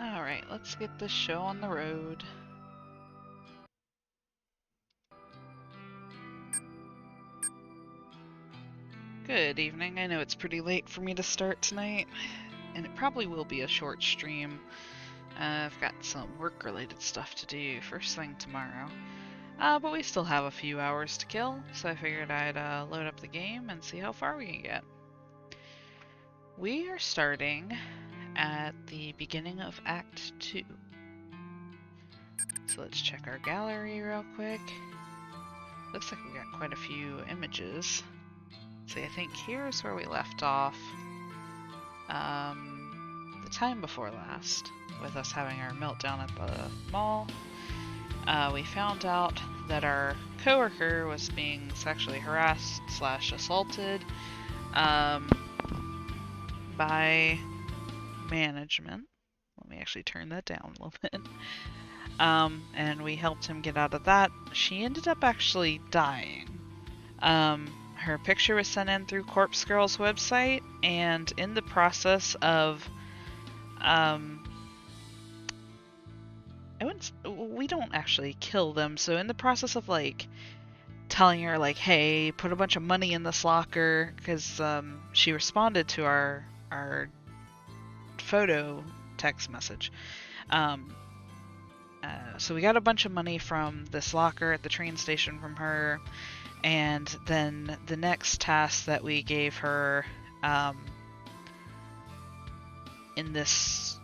Alright, let's get this show on the road. Good evening. I know it's pretty late for me to start tonight, and it probably will be a short stream. I've got some work-related stuff to do first thing tomorrow. But we still have a few hours to kill, so I figured I'd load up the game and see how far we can get. We are starting at the beginning of Act 2. So let's check our gallery real quick. Looks like we got quite a few images. See, I think here's where we left off the time before last, with us having our meltdown at the mall. We found out that our coworker was being sexually harassed / assaulted by management. Let me actually turn that down a little bit. And we helped him get out of that. She ended up actually dying. Her picture was sent in through Corpse Girl's website, and in the process of, we don't actually kill them, so in the process of, like, telling her, like, hey, put a bunch of money in this locker, because, she responded to our photo text message. So we got a bunch of money from this locker at the train station from her, and then the next task that we gave her in this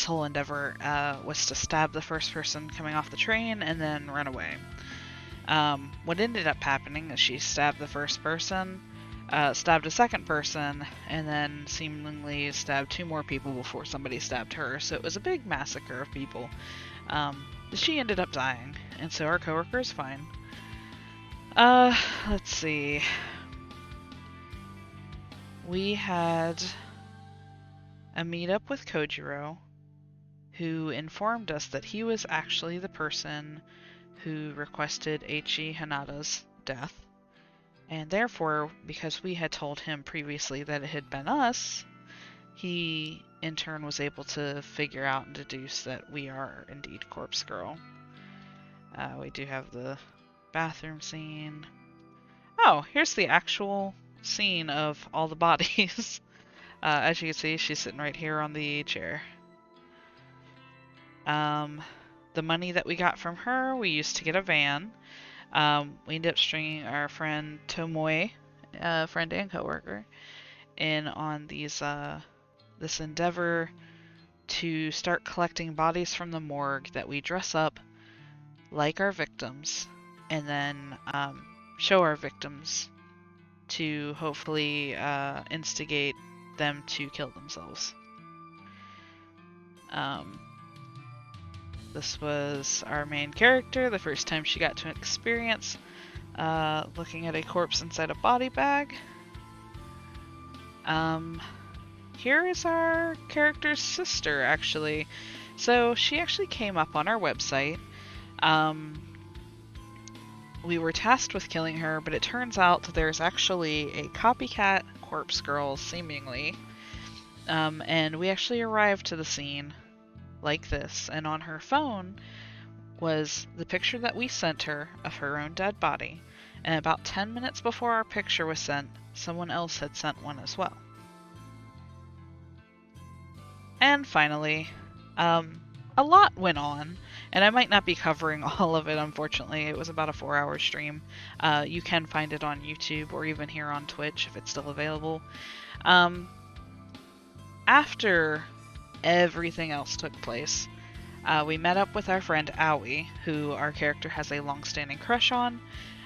whole endeavor was to stab the first person coming off the train and then run away. What ended up happening is she stabbed the first person, stabbed a second person, and then seemingly stabbed 2 more people before somebody stabbed her. So it was a big massacre of people. She ended up dying, and so our coworker is fine. Let's see. We had a meetup with Kojiro, who informed us that he was actually the person who requested Eiichi Hanada's death. And therefore, because we had told him previously that it had been us, he in turn was able to figure out and deduce that we are indeed Corpse Girl. We do have the bathroom scene. Oh, here's the actual scene of all the bodies. As you can see, she's sitting right here on the chair. The money that we got from her, we used to get a van. We ended up stringing our friend Tomoe, friend and coworker, in on these this endeavor to start collecting bodies from the morgue that we dress up like our victims, and then show our victims to hopefully instigate them to kill themselves. This was our main character, the first time she got to experience looking at a corpse inside a body bag. Here is our character's sister, actually. So she actually came up on our website. We were tasked with killing her, but it turns out that there's actually a copycat Corpse Girl, seemingly. And we actually arrived to the scene like this, and on her phone was the picture that we sent her of her own dead body. And about 10 minutes before our picture was sent, someone else had sent one as well. And finally, a lot went on, and I might not be covering all of it, unfortunately. It was about a 4-hour stream. You can find it on YouTube or even here on Twitch if it's still available. After everything else took place, we met up with our friend Aoi, who our character has a long-standing crush on.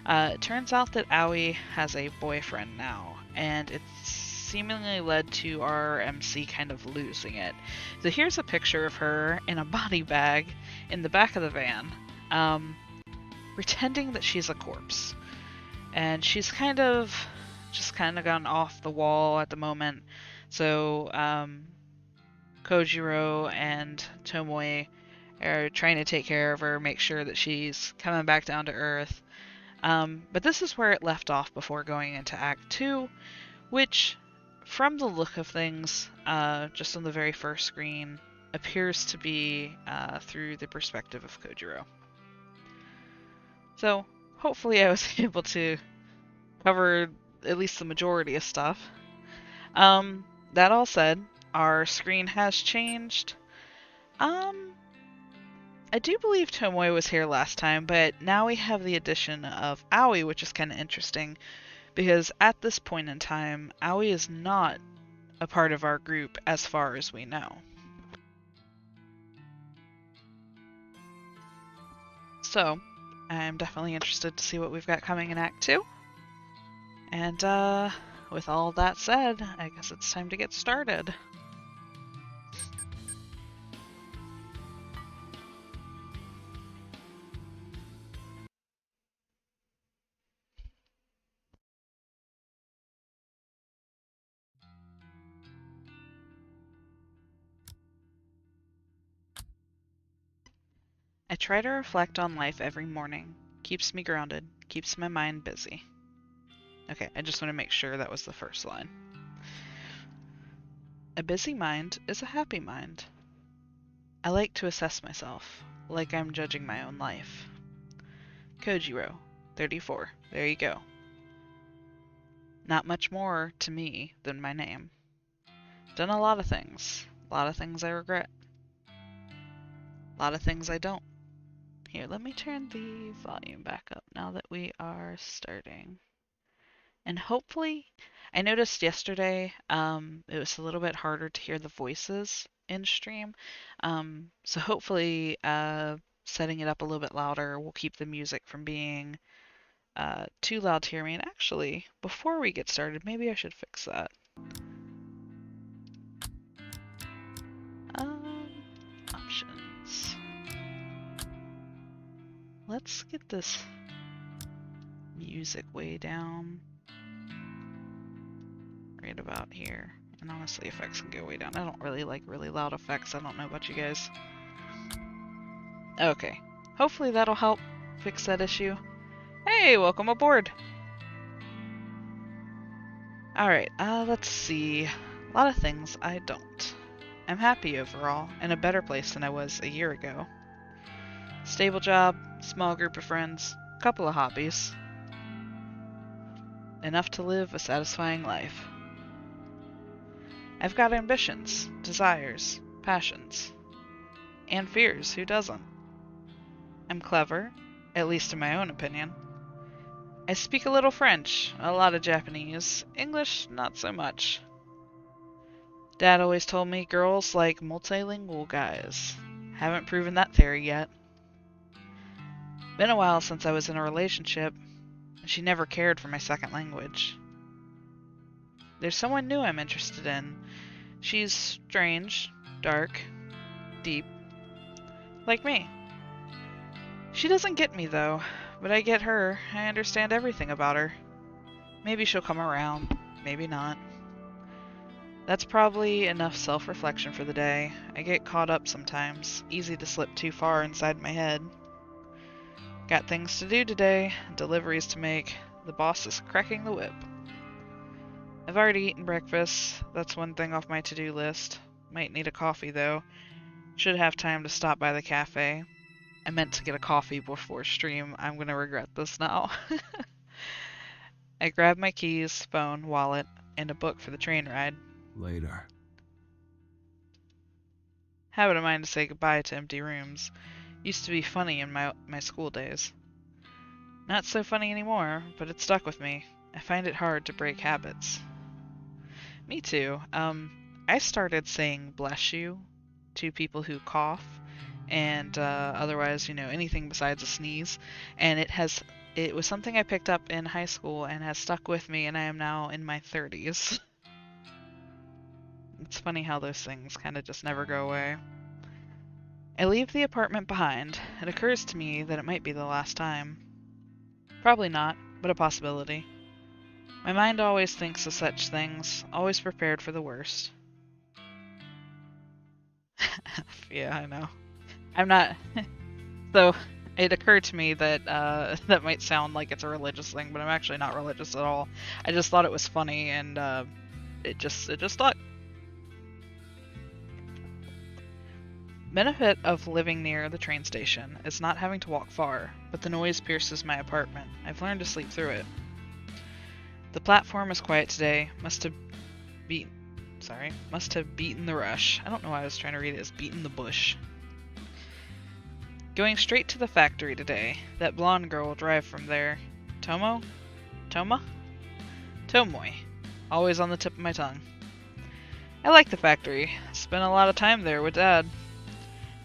It turns out that Aoi has a boyfriend now, and it's seemingly led to our MC kind of losing it. So here's a picture of her in a body bag in the back of the van, pretending that she's a corpse. And she's kind of gone off the wall at the moment. So Kojiro and Tomoe are trying to take care of her, make sure that she's coming back down to earth. But this is where it left off before going into Act 2, which, from the look of things, just on the very first screen, appears to be through the perspective of Kojiro. So hopefully I was able to cover at least the majority of stuff. That all said, our screen has changed. I do believe Tomoe was here last time, but now we have the addition of Aoi, which is kind of interesting, because at this point in time, Aoi is not a part of our group as far as we know. So, I'm definitely interested to see what we've got coming in Act 2. And, with all that said, I guess it's time to get started. I try to reflect on life every morning. Keeps me grounded, keeps my mind busy. Okay, I just want to make sure that was the first line. A busy mind is a happy mind. I like to assess myself, like I'm judging my own life. Kojiro, 34. There you go. Not much more to me than my name. Done a lot of things. A lot of things I regret. A lot of things I don't. Here, let me turn the volume back up now that we are starting. And hopefully, I noticed yesterday it was a little bit harder to hear the voices in stream. So hopefully setting it up a little bit louder will keep the music from being too loud to hear me. And actually, before we get started, maybe I should fix that. Options. Let's get this music way down. Right about here. And honestly, effects can go way down. I don't really like really loud effects. I don't know about you guys. Okay. Hopefully that'll help fix that issue. Hey, welcome aboard! Alright, let's see. A lot of things I don't. I'm happy overall, in a better place than I was a year ago. Stable job, small group of friends, couple of hobbies. Enough to live a satisfying life. I've got ambitions, desires, passions. And fears, who doesn't? I'm clever, at least in my own opinion. I speak a little French, a lot of Japanese, English not so much. Dad always told me girls like multilingual guys. Haven't proven that theory yet. Been a while since I was in a relationship, and she never cared for my second language. There's someone new I'm interested in. She's strange, dark, deep, like me. She doesn't get me though, but I get her. I understand everything about her. Maybe she'll come around, maybe not. That's probably enough self-reflection for the day. I get caught up sometimes, easy to slip too far inside my head. Got things to do today, deliveries to make. The boss is cracking the whip. I've already eaten breakfast. That's one thing off my to-do list. Might need a coffee though. Should have time to stop by the cafe. I meant to get a coffee before stream. I'm gonna regret this now. I grabbed my keys, phone, wallet, and a book for the train ride. Later. Habit of mine to say goodbye to empty rooms. Used to be funny in my school days. Not so funny anymore, but it stuck with me. I find it hard to break habits. Me too. I started saying bless you to people who cough and otherwise, anything besides a sneeze. And it was something I picked up in high school and has stuck with me, and I am now in my 30s. It's funny how those things kind of just never go away. I leave the apartment behind. It occurs to me that it might be the last time. Probably not, but a possibility. My mind always thinks of such things, always prepared for the worst. Yeah, I know. I'm not... So, it occurred to me that that might sound like it's a religious thing, but I'm actually not religious at all. I just thought it was funny, and it just stuck. benefit of living near the train station is not having to walk far, but the noise pierces my apartment. I've learned to sleep through it. The platform is quiet today. Must have beaten the rush. I don't know why I was trying to read it as beaten the bush. Going straight to the factory today. That blonde girl will drive from there. Tomoe? Tomoe. Always on the tip of my tongue. I like the factory. Spent a lot of time there with Dad.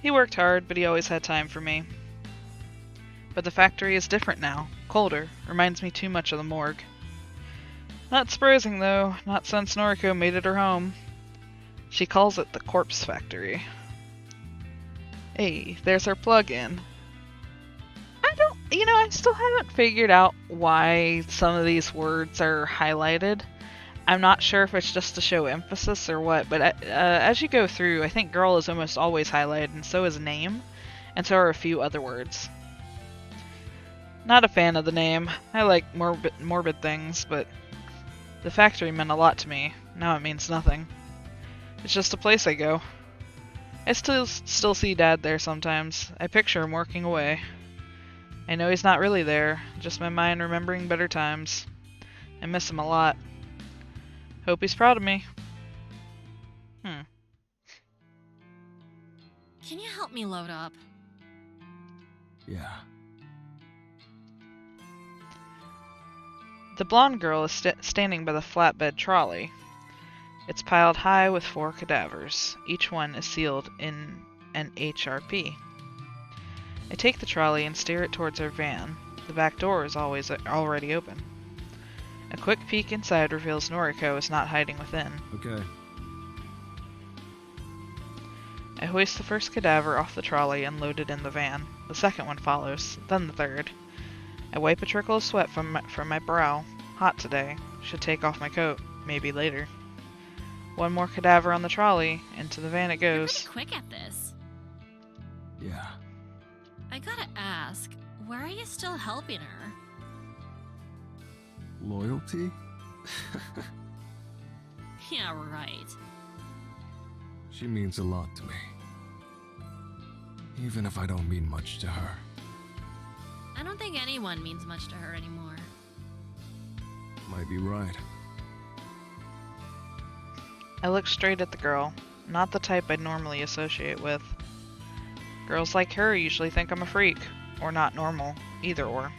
He worked hard, but he always had time for me. But the factory is different now. Colder. Reminds me too much of the morgue. Not surprising, though. Not since Noriko made it her home. She calls it the corpse factory. Hey, there's her plug-in. I still haven't figured out why some of these words are highlighted. I'm not sure if it's just to show emphasis or what, but as you go through, I think girl is almost always highlighted, and so is name, and so are a few other words. Not a fan of the name. I like morbid things, but the factory meant a lot to me. Now it means nothing. It's just a place I go. I still see Dad there sometimes. I picture him working away. I know he's not really there, just my mind remembering better times. I miss him a lot. Hope he's proud of me. Can you help me load up? Yeah. The blonde girl is standing by the flatbed trolley. It's piled high with 4 cadavers. Each one is sealed in an HRP. I take the trolley and steer it towards our van. The back door is already open. A quick peek inside reveals Noriko is not hiding within. Okay. I hoist the first cadaver off the trolley and load it in the van. The second one follows, then the third. I wipe a trickle of sweat from my brow. Hot today. Should take off my coat. Maybe later. One more cadaver on the trolley. Into the van it goes. You're pretty quick at this. Yeah. I gotta ask, why are you still helping her? Loyalty? Yeah, right. She means a lot to me. Even if I don't mean much to her. I don't think anyone means much to her anymore. Might be right. I look straight at the girl. Not the type I'd normally associate with. Girls like her usually think I'm a freak. Or not normal. Either or.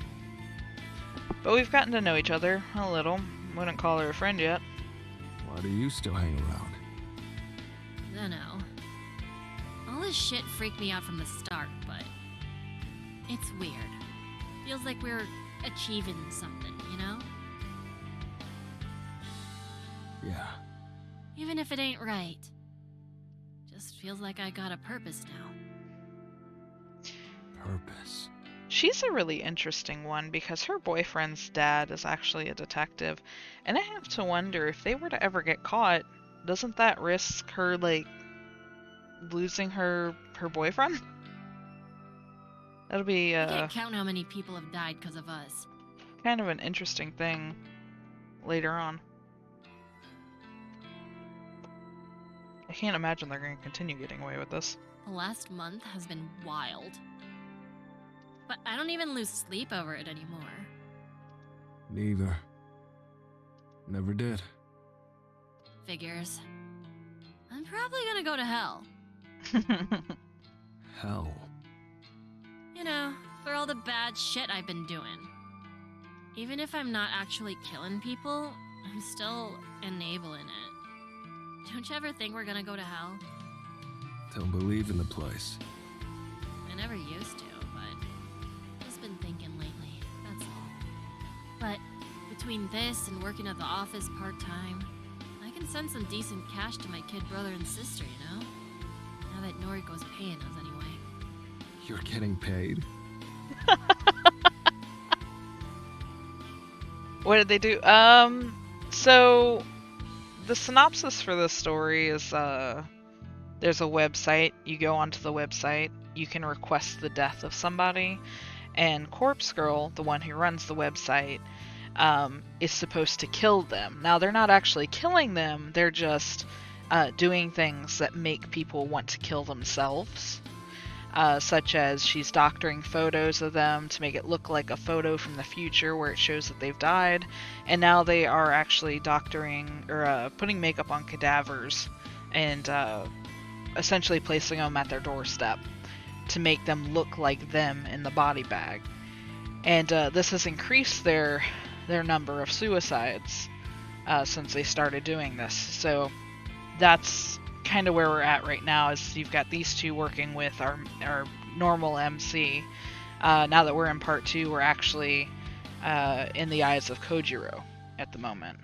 But we've gotten to know each other a little. Wouldn't call her a friend yet. Why do you still hang around? Dunno. All this shit freaked me out from the start, but it's weird. Feels like we're achieving something, you know? Yeah. Even if it ain't right. Just feels like I got a purpose now. Purpose. She's a really interesting one because her boyfriend's dad is actually a detective. And I have to wonder if they were to ever get caught, doesn't that risk her, losing her boyfriend? That'll be, I can't count how many people have died because of us. kind of an interesting thing later on. I can't imagine they're going to continue getting away with this. The last month has been wild. But I don't even lose sleep over it anymore. Neither. Never did. Figures. I'm probably gonna go to hell. Hell. You know, for all the bad shit I've been doing. Even if I'm not actually killing people, I'm still enabling it. Don't you ever think we're gonna go to hell? Don't believe in the place. I never used to, but just been thinking lately, that's all. But between this and working at the office part-time, I can send some decent cash to my kid brother and sister, you know? Now that Noriko's paying us anyway. You're getting paid? What did they do? So the synopsis for this story is there's a website. You go onto the website, you can request the death of somebody, and Corpse Girl, the one who runs the website, is supposed to kill them. Now they're not actually killing them, they're just doing things that make people want to kill themselves. Such as she's doctoring photos of them to make it look like a photo from the future where it shows that they've died, and now they are actually doctoring or putting makeup on cadavers and essentially placing them at their doorstep to make them look like them in the body bag. And this has increased their number of suicides since they started doing this. So that's kind of where we're at right now, is you've got these two working with our normal MC. Now that we're in part 2, we're actually in the eyes of Kojiro at the moment.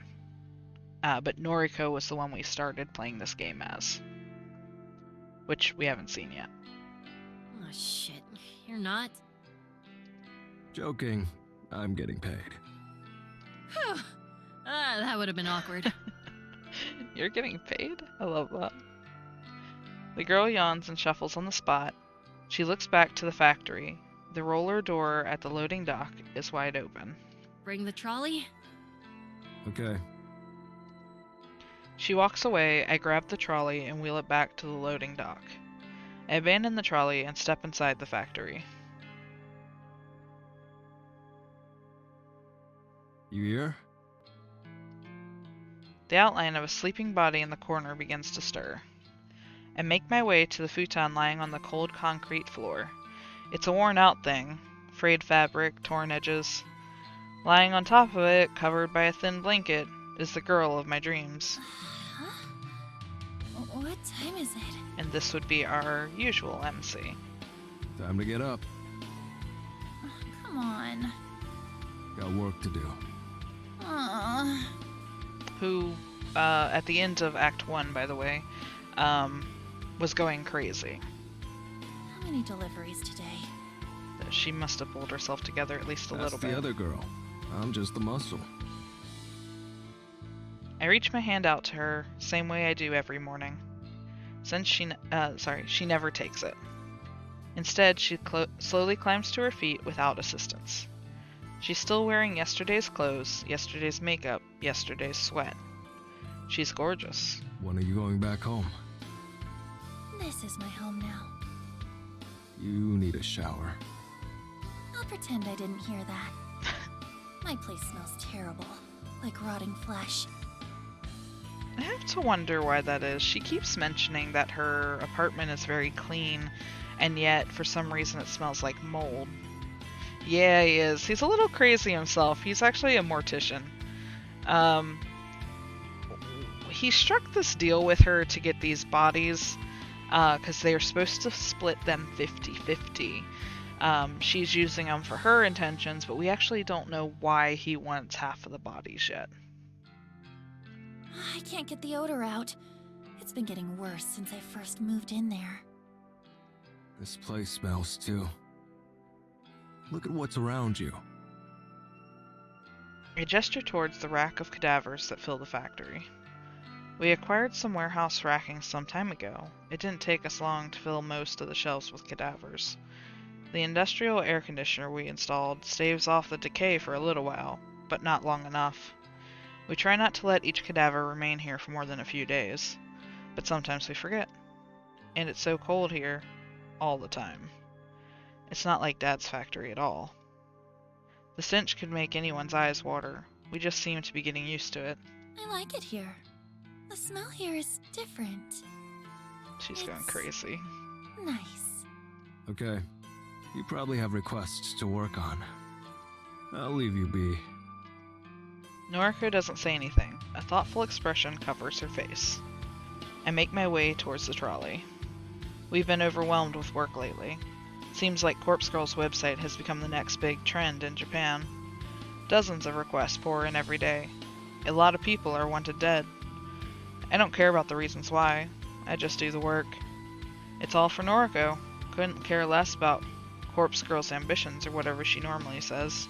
But Noriko was the one we started playing this game as, which we haven't seen yet. Oh shit, you're not? Joking. I'm getting paid. Phew. That would have been awkward. You're getting paid? I love that. The girl yawns and shuffles on the spot. She looks back to the factory. The roller door at the loading dock is wide open. Bring the trolley? Okay. She walks away. I grab the trolley and wheel it back to the loading dock. I abandon the trolley and step inside the factory. You here? The outline of a sleeping body in the corner begins to stir. I make my way to the futon lying on the cold concrete floor. It's a worn-out thing, frayed fabric, torn edges. Lying on top of it, covered by a thin blanket, is the girl of my dreams. Huh? What time is it? And this would be our usual MC. Time to get up. Come on. Got work to do. Aww. Who, at the end of Act 1, by the way, was going crazy. How many deliveries today? She must have pulled herself together at least a That's little bit. the other girl. I'm just the muscle. I reach my hand out to her, same way I do every morning. Since she never takes it. Instead, she slowly climbs to her feet without assistance. She's still wearing yesterday's clothes, yesterday's makeup, yesterday's sweat. She's gorgeous. When are you going back home? This is my home now. You need a shower. I'll pretend I didn't hear that. My place smells terrible, like rotting flesh. I have to wonder why that is. She keeps mentioning that her apartment is very clean, and yet, for some reason, it smells like mold. Yeah, he is. He's a little crazy himself. He's actually a mortician. He struck this deal with her to get these bodies, because they are supposed to split them 50-50. She's using them for her intentions, but we actually don't know why he wants half of the bodies yet. I can't get the odor out. It's been getting worse since I first moved in there. This place smells too. Look at what's around you. I gesture towards the rack of cadavers that fill the factory. We acquired some warehouse racking some time ago. It didn't take us long to fill most of the shelves with cadavers. The industrial air conditioner we installed staves off the decay for a little while, but not long enough. We try not to let each cadaver remain here for more than a few days, but sometimes we forget. And it's so cold here, all the time. It's not like Dad's factory at all. The stench could make anyone's eyes water. We just seem to be getting used to it. I like it here. The smell here is different. She's going crazy. Nice. Okay. You probably have requests to work on. I'll leave you be. Noriko doesn't say anything. A thoughtful expression covers her face. I make my way towards the trolley. We've been overwhelmed with work lately. Seems like Corpse Girl's website has become the next big trend in Japan. Dozens of requests pour in every day. A lot of people are wanted dead. I don't care about the reasons why. I just do the work. It's all for Noriko. Couldn't care less about Corpse Girl's ambitions or whatever she normally says.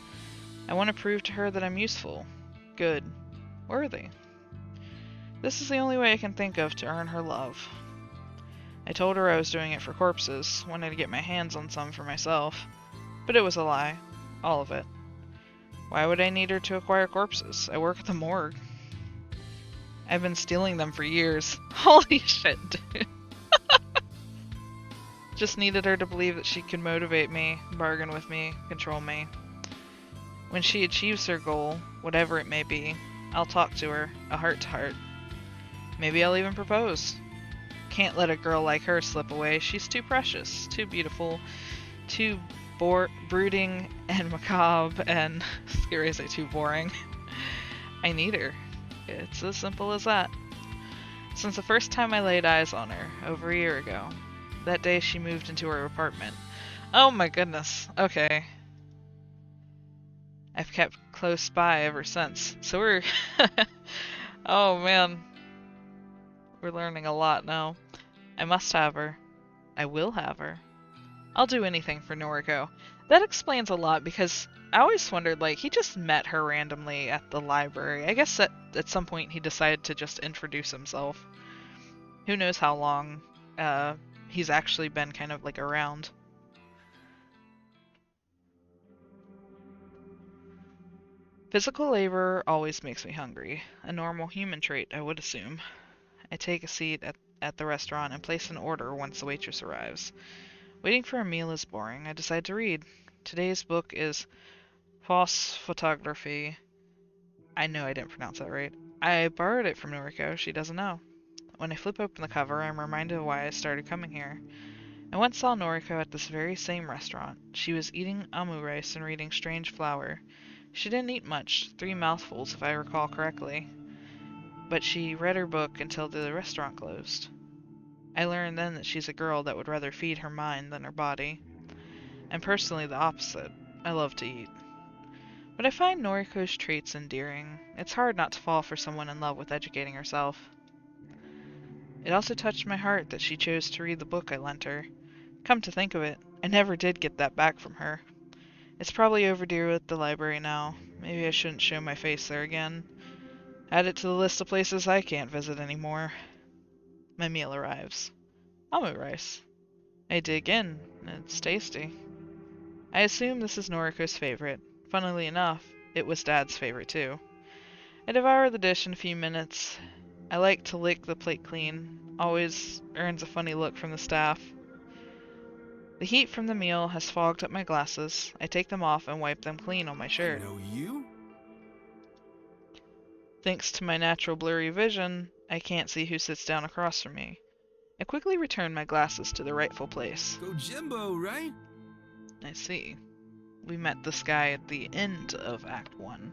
I want to prove to her that I'm useful, good, worthy. This is the only way I can think of to earn her love. I told her I was doing it for corpses, wanted to get my hands on some for myself. But it was a lie. All of it. Why would I need her to acquire corpses? I work at the morgue. I've been stealing them for years. Holy shit, dude. Just needed her to believe that she could motivate me, bargain with me, control me. When she achieves her goal, whatever it may be, I'll talk to her, a heart to heart. Maybe I'll even propose. Can't let a girl like her slip away. She's too precious, too beautiful, too brooding and macabre, and scary to say too boring. I need her. It's as simple as that. Since the first time I laid eyes on her, over a year ago, that day she moved into her apartment. Oh my goodness. Okay. I've kept close by ever since. So we're... oh man. We're learning a lot now. I must have her. I will have her. I'll do anything for Noriko. That explains a lot because I always wondered, like, he just met her randomly at the library. I guess at some point he decided to just introduce himself. Who knows how long he's actually been kind of like around. Physical labor always makes me hungry. A normal human trait, I would assume. I take a seat at the restaurant and place an order once the waitress arrives. Waiting for a meal is boring. I decide to read. Today's book is False Photography. I know I didn't pronounce that right. I borrowed it from Noriko. She doesn't know. When I flip open the cover, I'm reminded of why I started coming here. I once saw Noriko at this very same restaurant. She was eating amu rice and reading Strange Flower. She didn't eat much, 3 mouthfuls if I recall correctly. But she read her book until the restaurant closed. I learned then that she's a girl that would rather feed her mind than her body. I'm personally the opposite. I love to eat. But I find Noriko's traits endearing. It's hard not to fall for someone in love with educating herself. It also touched my heart that she chose to read the book I lent her. Come to think of it, I never did get that back from her. It's probably overdue at the library now. Maybe I shouldn't show my face there again. Add it to the list of places I can't visit anymore. My meal arrives. Amu rice. I dig in. It's tasty. I assume this is Noriko's favorite. Funnily enough, it was Dad's favorite too. I devour the dish in a few minutes. I like to lick the plate clean. Always earns a funny look from the staff. The heat from the meal has fogged up my glasses. I take them off and wipe them clean on my shirt. I know you? Thanks to my natural blurry vision, I can't see who sits down across from me. I quickly return my glasses to their rightful place. Go Jimbo, right? I see. We met this guy at the end of Act 1.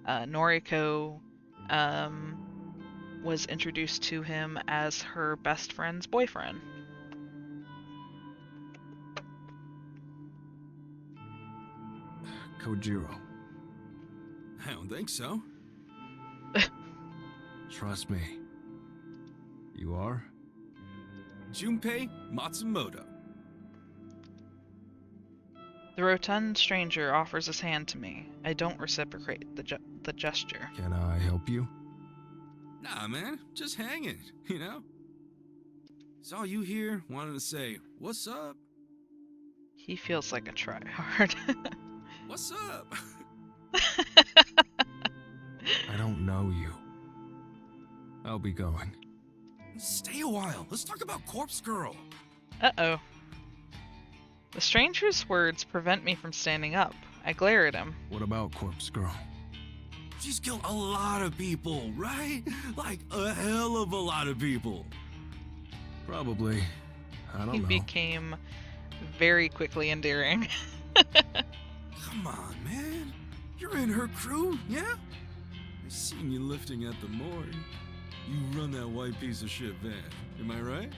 Noriko was introduced to him as her best friend's boyfriend. Kojiro. I don't think so. Trust me. You are? Junpei Matsumoto. The rotund stranger offers his hand to me. I don't reciprocate the gesture. Can I help you? Nah, man. Just hanging, you know? Saw you here, wanted to say, what's up? He feels like a tryhard. What's up? I don't know you. I'll be going. Stay a while. Let's talk about Corpse Girl. Uh-oh. The stranger's words prevent me from standing up. I glare at him. What about Corpse Girl? She's killed a lot of people, right? Like a hell of a lot of people. Probably. I don't He know. became very quickly endearing. Come on, man. You're in her crew, yeah? I seen you lifting at the morgue. You run that white piece of shit van, am I right?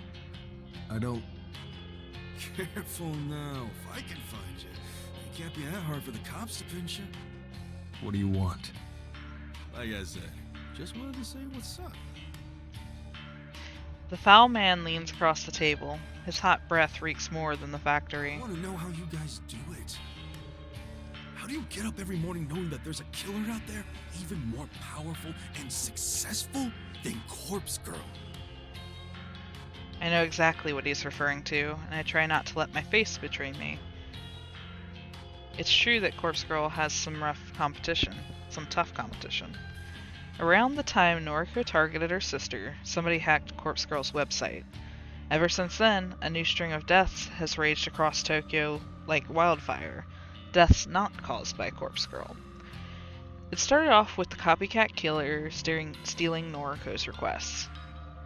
I don't... Careful now. If I can find you, it can't be that hard for the cops to pinch you. What do you want? Like I said, just wanted to say what's up. The foul man leans across the table. His hot breath reeks more than the factory. I want to know how you guys do it. How do you get up every morning knowing that there's a killer out there even more powerful and successful than Corpse Girl? I know exactly what he's referring to, and I try not to let my face betray me. It's true that Corpse Girl has some rough competition, some tough competition. Around the time Noriko targeted her sister, somebody hacked Corpse Girl's website. Ever since then, a new string of deaths has raged across Tokyo like wildfire. Deaths not caused by Corpse Girl. It started off with the copycat killer stealing Noriko's requests.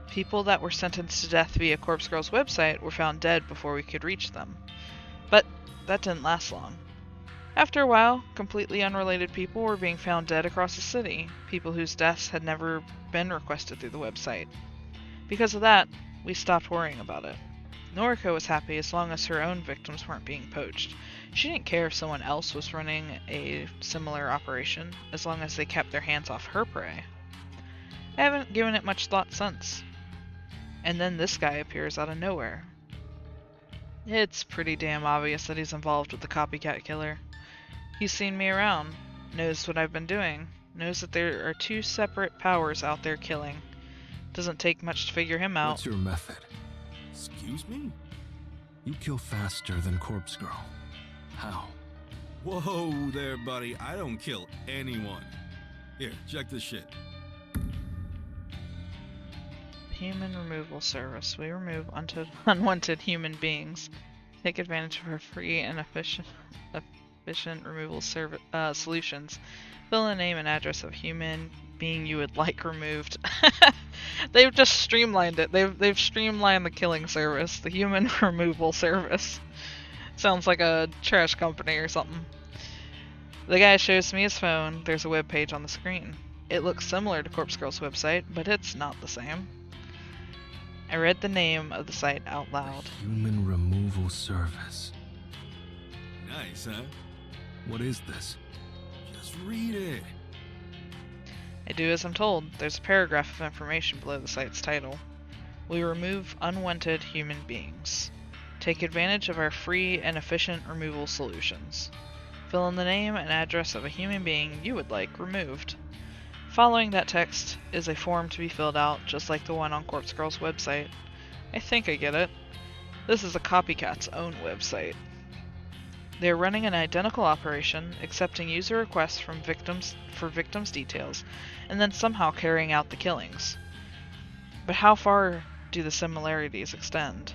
People that were sentenced to death via Corpse Girl's website were found dead before we could reach them. But that didn't last long. After a while, completely unrelated people were being found dead across the city, people whose deaths had never been requested through the website. Because of that, we stopped worrying about it. Noriko was happy as long as her own victims weren't being poached. She didn't care if someone else was running a similar operation, as long as they kept their hands off her prey. I haven't given it much thought since. And then this guy appears out of nowhere. It's pretty damn obvious that he's involved with the copycat killer. He's seen me around, knows what I've been doing, knows that there are two separate powers out there killing. Doesn't take much to figure him out. What's your method? Excuse me? You kill faster than Corpse Girl. How? Whoa there, buddy. I don't kill anyone. Here, check this shit. Human removal service. We remove unwanted human beings. Take advantage of our free and efficient removal solutions. Fill in the name and address of human being you would like removed. They've just streamlined it. They've streamlined the killing service. The human removal service. Sounds like a trash company or something. The guy shows me his phone. There's a web page on the screen. It looks similar to Corpse Girl's website, but it's not the same. I read the name of the site out loud. Human removal service. Nice, huh? What is this? Just read it. I do as I'm told. There's a paragraph of information below the site's title. We remove unwanted human beings. Take advantage of our free and efficient removal solutions. Fill in the name and address of a human being you would like removed. Following that text is a form to be filled out, just like the one on Corpse Girl's website. I think I get it. This is a copycat's own website. They are running an identical operation, accepting user requests from victims for victims' details, and then somehow carrying out the killings. But how far do the similarities extend?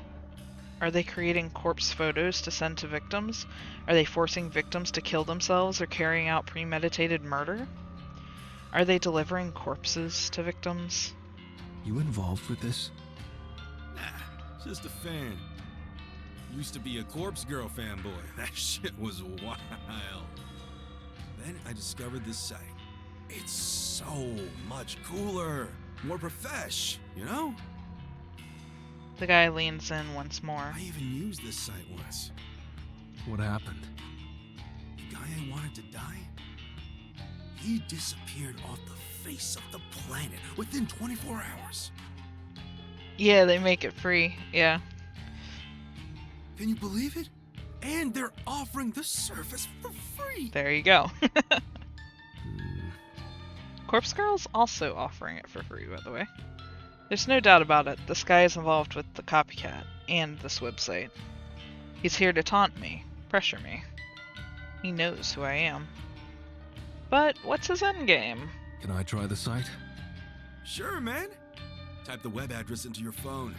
Are they creating corpse photos to send to victims? Are they forcing victims to kill themselves or carrying out premeditated murder? Are they delivering corpses to victims? You involved with this? Nah, just a fan. Used to be a Corpse Girl fanboy. That shit was wild. Then I discovered this site. It's so much cooler. More profesh, you know? The guy leans in once more. I even used this site once. What happened? The guy I wanted to die, he disappeared off the face of the planet within 24 hours. Yeah, they make it free. Yeah. Can you believe it? And they're offering the service for free. There you go. Hmm. Corpse Girl's also offering it for free, by the way. There's no doubt about it. This guy is involved with the copycat and this website. He's here to taunt me, pressure me. He knows who I am. But what's his endgame? Can I try the site? Sure, man. Type the web address into your phone.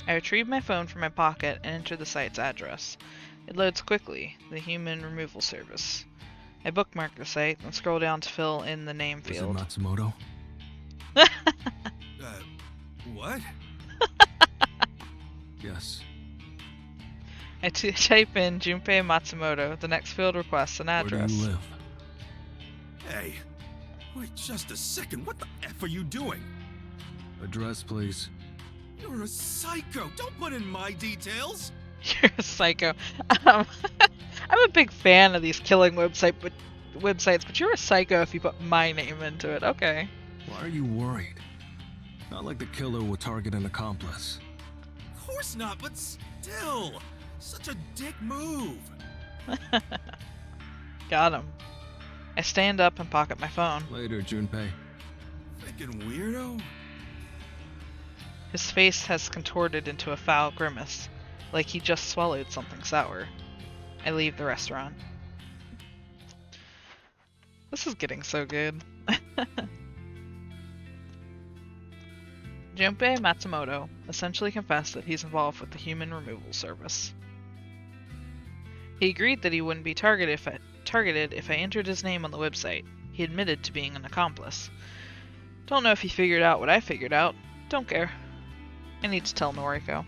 I retrieve my phone from my pocket and enter the site's address. It loads quickly, the human removal service. I bookmark the site and scroll down to fill in the name Is it field. Matsumoto? What? Yes. I type in Junpei Matsumoto. The next field requests an Where do address. you live? Hey, wait just a second. What the F are you doing? Address, please. You're a psycho. Don't put in my details. You're a psycho. I'm a big fan of these killing websites, but you're a psycho if you put my name into it. Okay. Why are you worried? Not like the killer will target an accomplice. Of course not, but still. Such a dick move. Got him. I stand up and pocket my phone. Later, Junpei. Freaking weirdo. His face has contorted into a foul grimace, like he just swallowed something sour. I leave the restaurant. This is getting so good. Junpei Matsumoto essentially confessed that he's involved with the human removal service. He agreed that he wouldn't be targeted if I entered his name on the website. He admitted to being an accomplice. Don't know if he figured out what I figured out. Don't care. I need to tell Noriko.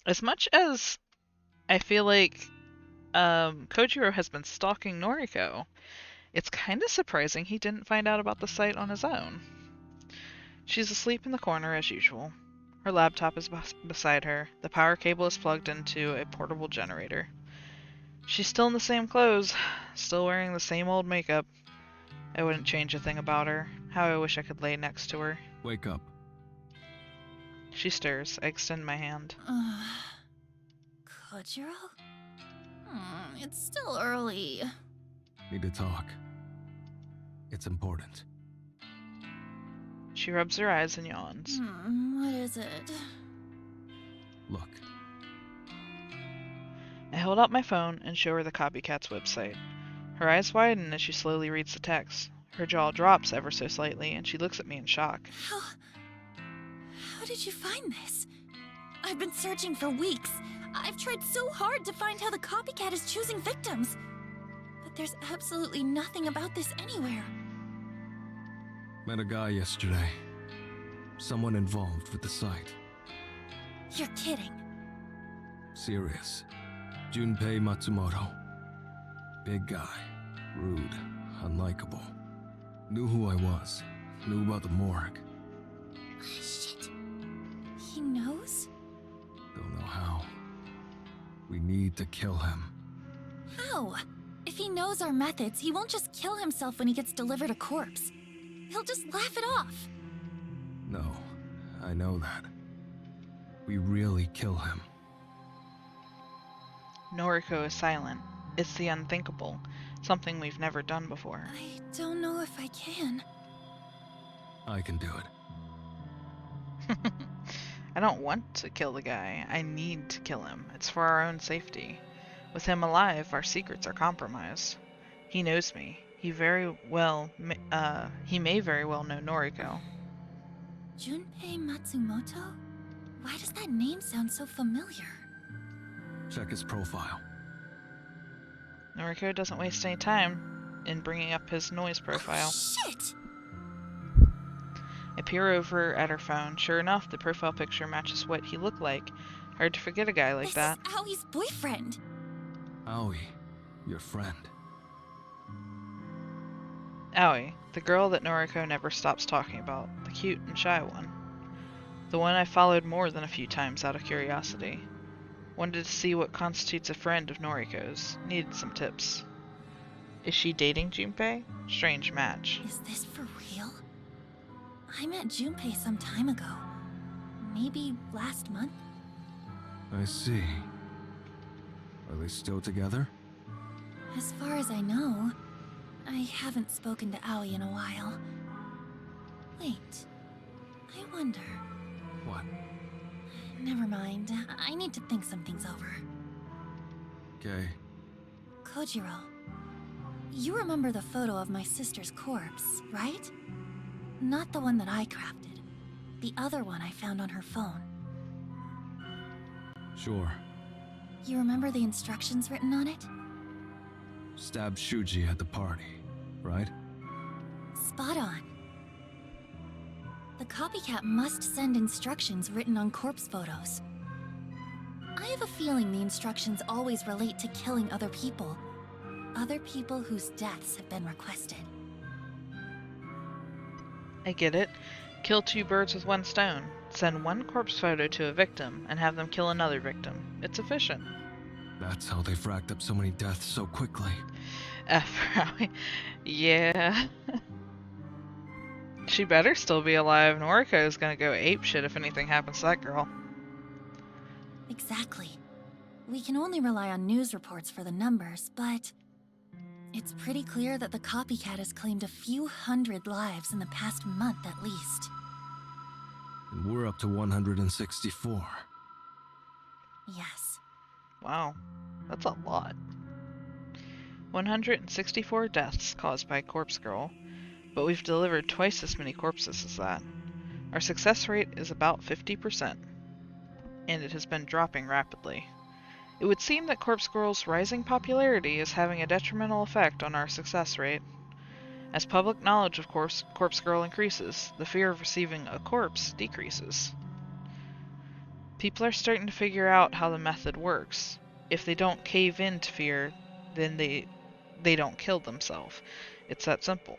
As much as I feel like Kojiro has been stalking Noriko, it's kind of surprising he didn't find out about the site on his own. She's asleep in the corner as usual. Her laptop is beside her. The power cable is plugged into a portable generator. She's still in the same clothes, still wearing the same old makeup. I wouldn't change a thing about her. How I wish I could lay next to her. Wake up. She stirs. I extend my hand. Kojiro? It's still early. Need to talk. It's important. She rubs her eyes and yawns. What is it? Look. I hold out my phone and show her the copycat's website. Her eyes widen as she slowly reads the text. Her jaw drops ever so slightly, and she looks at me in shock. How did you find this? I've been searching for weeks. I've tried so hard to find how the copycat is choosing victims. But there's absolutely nothing about this anywhere. Met a guy yesterday. Someone involved with the site. You're kidding. Serious. Junpei Matsumoto. Big guy. Rude. Unlikable. Knew who I was. Knew about the morgue. Shit. He knows? Don't know how. We need to kill him. How? If he knows our methods, he won't just kill himself when he gets delivered a corpse. He'll just laugh it off. No, I know that. We really kill him. Noriko is silent. It's the unthinkable. Something we've never done before. I don't know if I can. I can do it. I don't want to kill the guy. I need to kill him. It's for our own safety. With him alive, our secrets are compromised. He knows me. He may very well know Noriko. Junpei Matsumoto? Why does that name sound so familiar? Check his profile. Noriko doesn't waste any time in bringing up his noise profile. Oh, shit! I peer over at her phone. Sure enough, the profile picture matches what he looked like. Hard to forget a guy like that. This is Aoi's boyfriend. Aoi, your friend. Aoi, the girl that Noriko never stops talking about. The cute and shy one. The one I followed more than a few times out of curiosity. Wanted to see what constitutes a friend of Noriko's. Needed some tips. Is she dating Junpei? Strange match. Is this for real? I met Junpei some time ago. Maybe last month? I see. Are they still together? As far as I know, I haven't spoken to Aoi in a while. Wait, I wonder... What? Never mind. I need to think some things over. Okay. Kojiro, you remember the photo of my sister's corpse, right? Not the one that I crafted. The other one I found on her phone. Sure. You remember the instructions written on it? Stab Shuji at the party, right? Spot on. The copycat must send instructions written on corpse photos. I have a feeling the instructions always relate to killing other people. Other people whose deaths have been requested. I get it. Kill two birds with one stone. Send one corpse photo to a victim and have them kill another victim. It's efficient. That's how they've racked up so many deaths so quickly. Yeah. She better still be alive. Noriko is gonna go apeshit if anything happens to that girl. Exactly. We can only rely on news reports for the numbers, but... it's pretty clear that the copycat has claimed a few hundred lives in the past month at least. And we're up to 164. Yes. Wow. That's a lot. 164 deaths caused by Corpse Girl, but we've delivered twice as many corpses as that. Our success rate is about 50%, and it has been dropping rapidly. It would seem that Corpse Girl's rising popularity is having a detrimental effect on our success rate. As public knowledge of Corpse Girl increases, the fear of receiving a corpse decreases. People are starting to figure out how the method works. If they don't cave in to fear, then they don't kill themselves. It's that simple.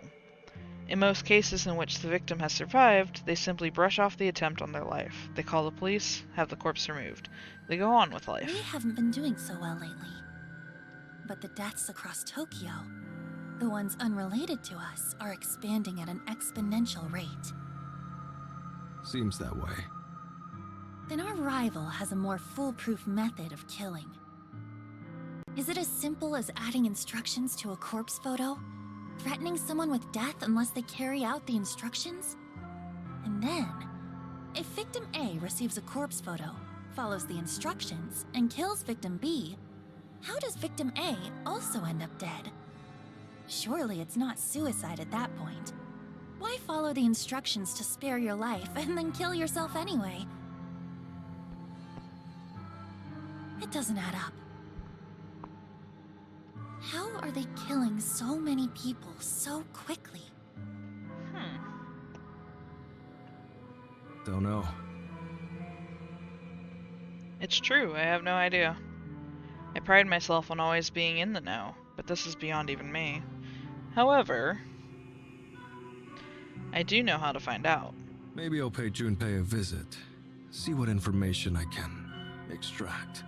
In most cases in which the victim has survived, they simply brush off the attempt on their life. They call the police, have the corpse removed. They go on with life. We haven't been doing so well lately. But the deaths across Tokyo, the ones unrelated to us, are expanding at an exponential rate. Seems that way. Then our rival has a more foolproof method of killing. Is it as simple as adding instructions to a corpse photo? Threatening someone with death unless they carry out the instructions? And then, if Victim A receives a corpse photo, follows the instructions, and kills Victim B, how does Victim A also end up dead? Surely it's not suicide at that point. Why follow the instructions to spare your life and then kill yourself anyway? It doesn't add up. How are they killing so many people so quickly? Don't know. It's true, I have no idea. I pride myself on always being in the know, but this is beyond even me. However, I do know how to find out. Maybe I'll pay Junpei a visit. See what information I can extract.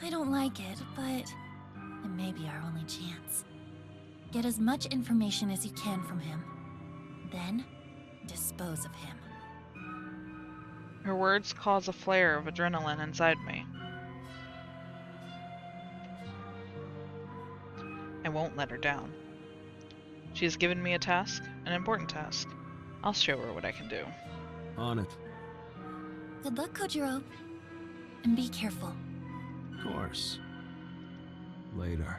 I don't like it, but it may be our only chance. Get as much information as you can from him. Then, dispose of him. Her words cause a flare of adrenaline inside me. I won't let her down. She has given me a task, an important task. I'll show her what I can do. On it. Good luck, Kojiro. And be careful. Of course. Later.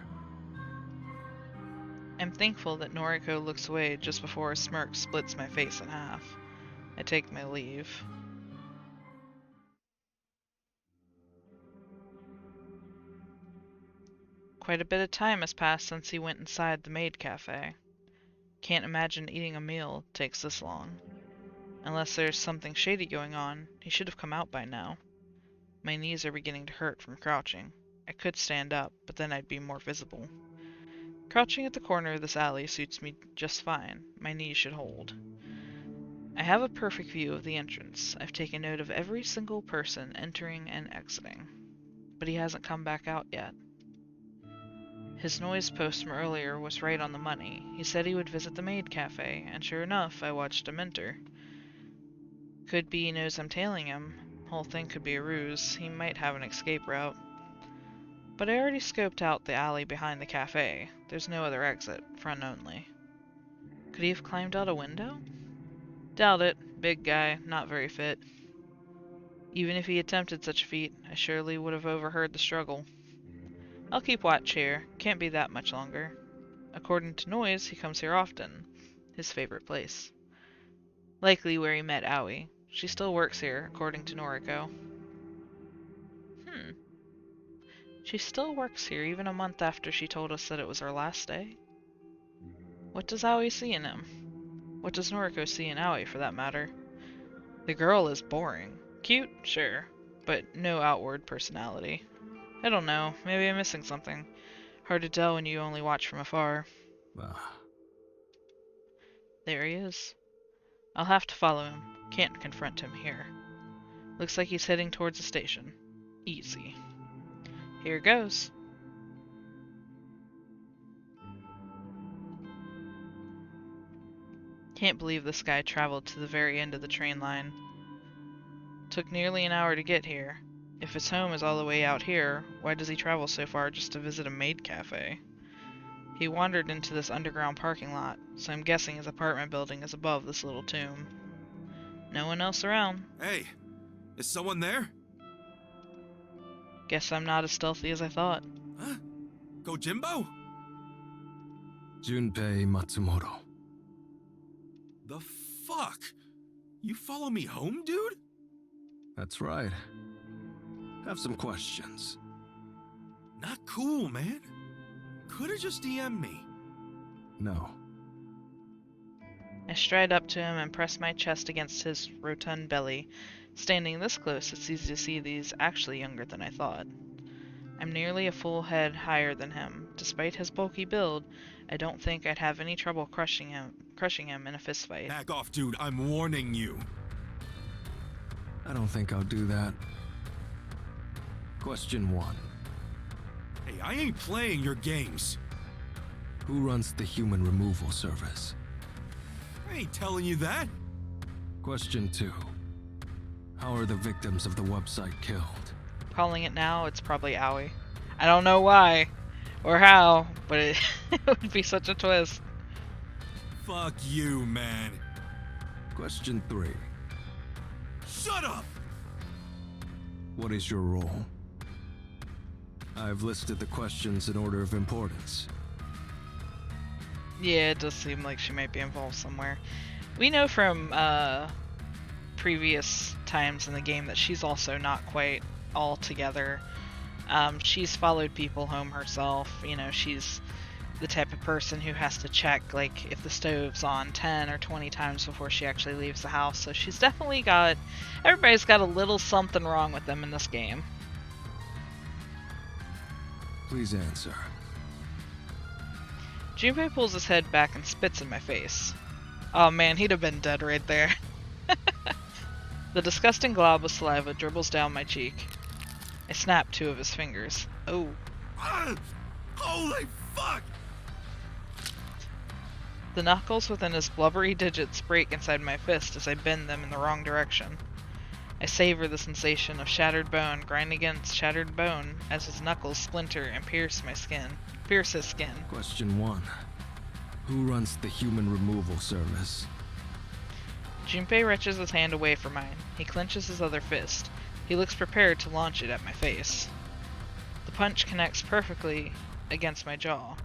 I'm thankful that Noriko looks away just before a smirk splits my face in half. I take my leave. Quite a bit of time has passed since he went inside the maid cafe. Can't imagine eating a meal takes this long. Unless there's something shady going on, he should have come out by now. My knees are beginning to hurt from crouching. I could stand up, but then I'd be more visible. Crouching at the corner of this alley suits me just fine. My knees should hold. I have a perfect view of the entrance. I've taken note of every single person entering and exiting. But he hasn't come back out yet. His noise post from earlier was right on the money. He said he would visit the maid cafe, and sure enough, I watched him enter. Could be he knows I'm tailing him. Whole thing could be a ruse. He might have an escape route. But I already scoped out the alley behind the cafe. There's no other exit, front only. Could he have climbed out a window? Doubt it. Big guy, not very fit. Even if he attempted such a feat, I surely would have overheard the struggle. I'll keep watch here. Can't be that much longer. According to Noise, he comes here often. His favorite place. Likely where he met Aoi. She still works here, according to Noriko. She still works here even a month after she told us that it was her last day. What does Aoi see in him? What does Noriko see in Aoi, for that matter? The girl is boring. Cute, sure, but no outward personality. I don't know, maybe I'm missing something. Hard to tell when you only watch from afar. There he is. I'll have to follow him. Can't confront him here. Looks like he's heading towards the station. Easy. Here goes. Can't believe this guy traveled to the very end of the train line. Took nearly an hour to get here. If his home is all the way out here, why does he travel so far just to visit a maid cafe? He wandered into this underground parking lot, so I'm guessing his apartment building is above this little tomb. No one else around. Hey, is someone there? Guess I'm not as stealthy as I thought. Huh? Kojimbo? Junpei Matsumoto. The fuck? You follow me home, dude? That's right. Have some questions. Not cool, man. Could've just DM'd me. No. I stride up to him and press my chest against his rotund belly. Standing this close, it's easy to see that he's actually younger than I thought. I'm nearly a full head higher than him. Despite his bulky build, I don't think I'd have any trouble crushing him in a fistfight. Back off, dude. I'm warning you. I don't think I'll do that. Question 1. Hey, I ain't playing your games. Who runs the human removal service? I ain't telling you that. Question 2. How are the victims of the website killed? Calling it now, it's probably Aoi. I don't know why or how, but it would be such a twist. Fuck you, man. Question 3. Shut up! What is your role? I've listed the questions in order of importance. Yeah, it does seem like she might be involved somewhere. We know from previous times in the game that she's also not quite all together. She's followed people home herself. You know, she's the type of person who has to check, like, if the stove's on 10 or 20 times before she actually leaves the house. So she's definitely got... Everybody's got a little something wrong with them in this game. Please answer. Junpei pulls his head back and spits in my face. Oh man, he'd have been dead right there. The disgusting glob of saliva dribbles down my cheek. I snap 2 of his fingers. Oh. Holy fuck! The knuckles within his blubbery digits break inside my fist as I bend them in the wrong direction. I savor the sensation of shattered bone grind against shattered bone as his knuckles splinter and pierce his skin. Question 1. Who runs the human removal service? Junpei wrenches his hand away from mine. He clenches his other fist. He looks prepared to launch it at my face. The punch connects perfectly against my jaw.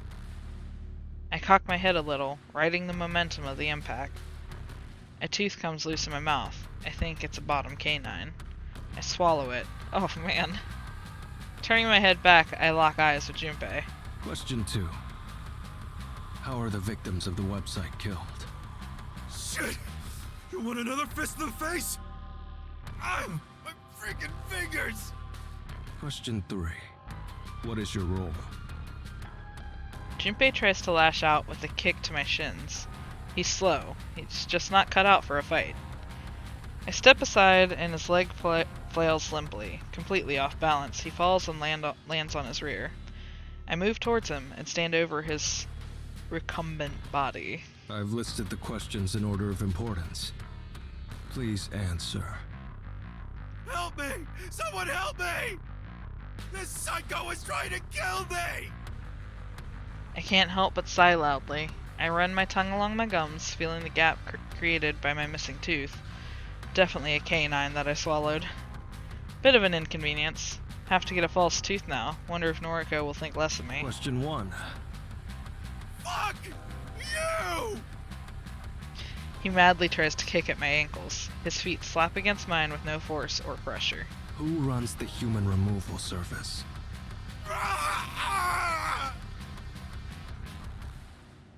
I cock my head a little, riding the momentum of the impact. A tooth comes loose in my mouth. I think it's a bottom canine. I swallow it. Oh man. Turning my head back, I lock eyes with Junpei. Question 2. How are the victims of the website killed? Shit! You want another fist in the face? My freaking fingers! Question 3. What is your role? Junpei tries to lash out with a kick to my shins. He's slow. He's just not cut out for a fight. I step aside and his leg flails limply. Completely off balance, he falls and lands on his rear. I move towards him and stand over his recumbent body. I've listed the questions in order of importance. Please answer. Help me! Someone help me! This psycho is trying to kill me! I can't help but sigh loudly. I run my tongue along my gums, feeling the gap created by my missing tooth. Definitely a canine that I swallowed. Bit of an inconvenience. Have to get a false tooth now. Wonder if Noriko will think less of me. Question 1. Fuck you! He madly tries to kick at my ankles. His feet slap against mine with no force or pressure. Who runs the human removal service?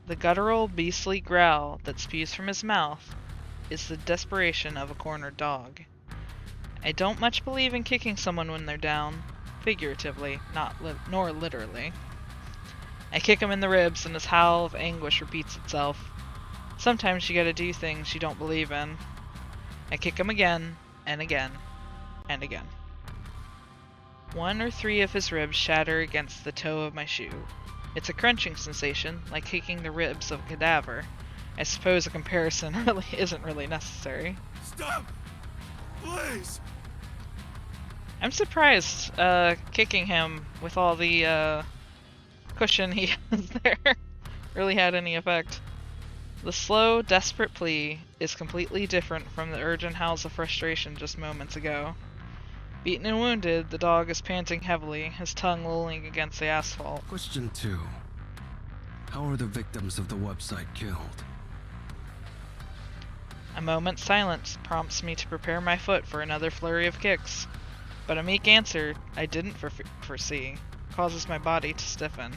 The guttural, beastly growl that spews from his mouth is the desperation of a cornered dog. I don't much believe in kicking someone when they're down, figuratively, nor literally. I kick him in the ribs and his howl of anguish repeats itself. Sometimes you gotta do things you don't believe in. I kick him again, and again, and again. 1 or 3 of his ribs shatter against the toe of my shoe. It's a crunching sensation, like kicking the ribs of a cadaver. I suppose a comparison really isn't really necessary. Stop! Please! I'm surprised kicking him with all the cushion he has there really had any effect. The slow, desperate plea is completely different from the urgent howls of frustration just moments ago. Beaten and wounded, the dog is panting heavily, his tongue lolling against the asphalt. Question 2. How are the victims of the website killed? A moment's silence prompts me to prepare my foot for another flurry of kicks, but a meek answer I didn't foresee causes my body to stiffen.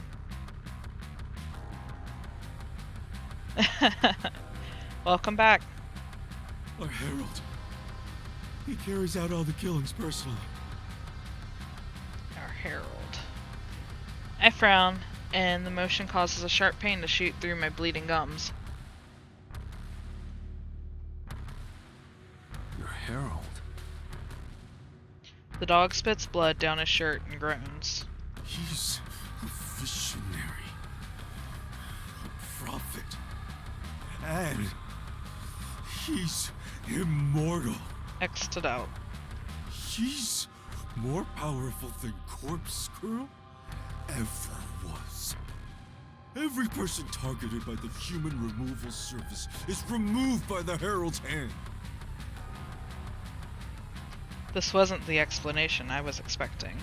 Welcome back. Our Herald. He carries out all the killings personally. Our Herald. I frown, and the motion causes a sharp pain to shoot through my bleeding gums. Your Herald? The dog spits blood down his shirt and groans. He's a visionary, a prophet, and he's immortal. X'd it out. He's more powerful than Corpse Girl ever was. Every person targeted by the Human Removal Service is removed by the Herald's hand. This wasn't the explanation I was expecting.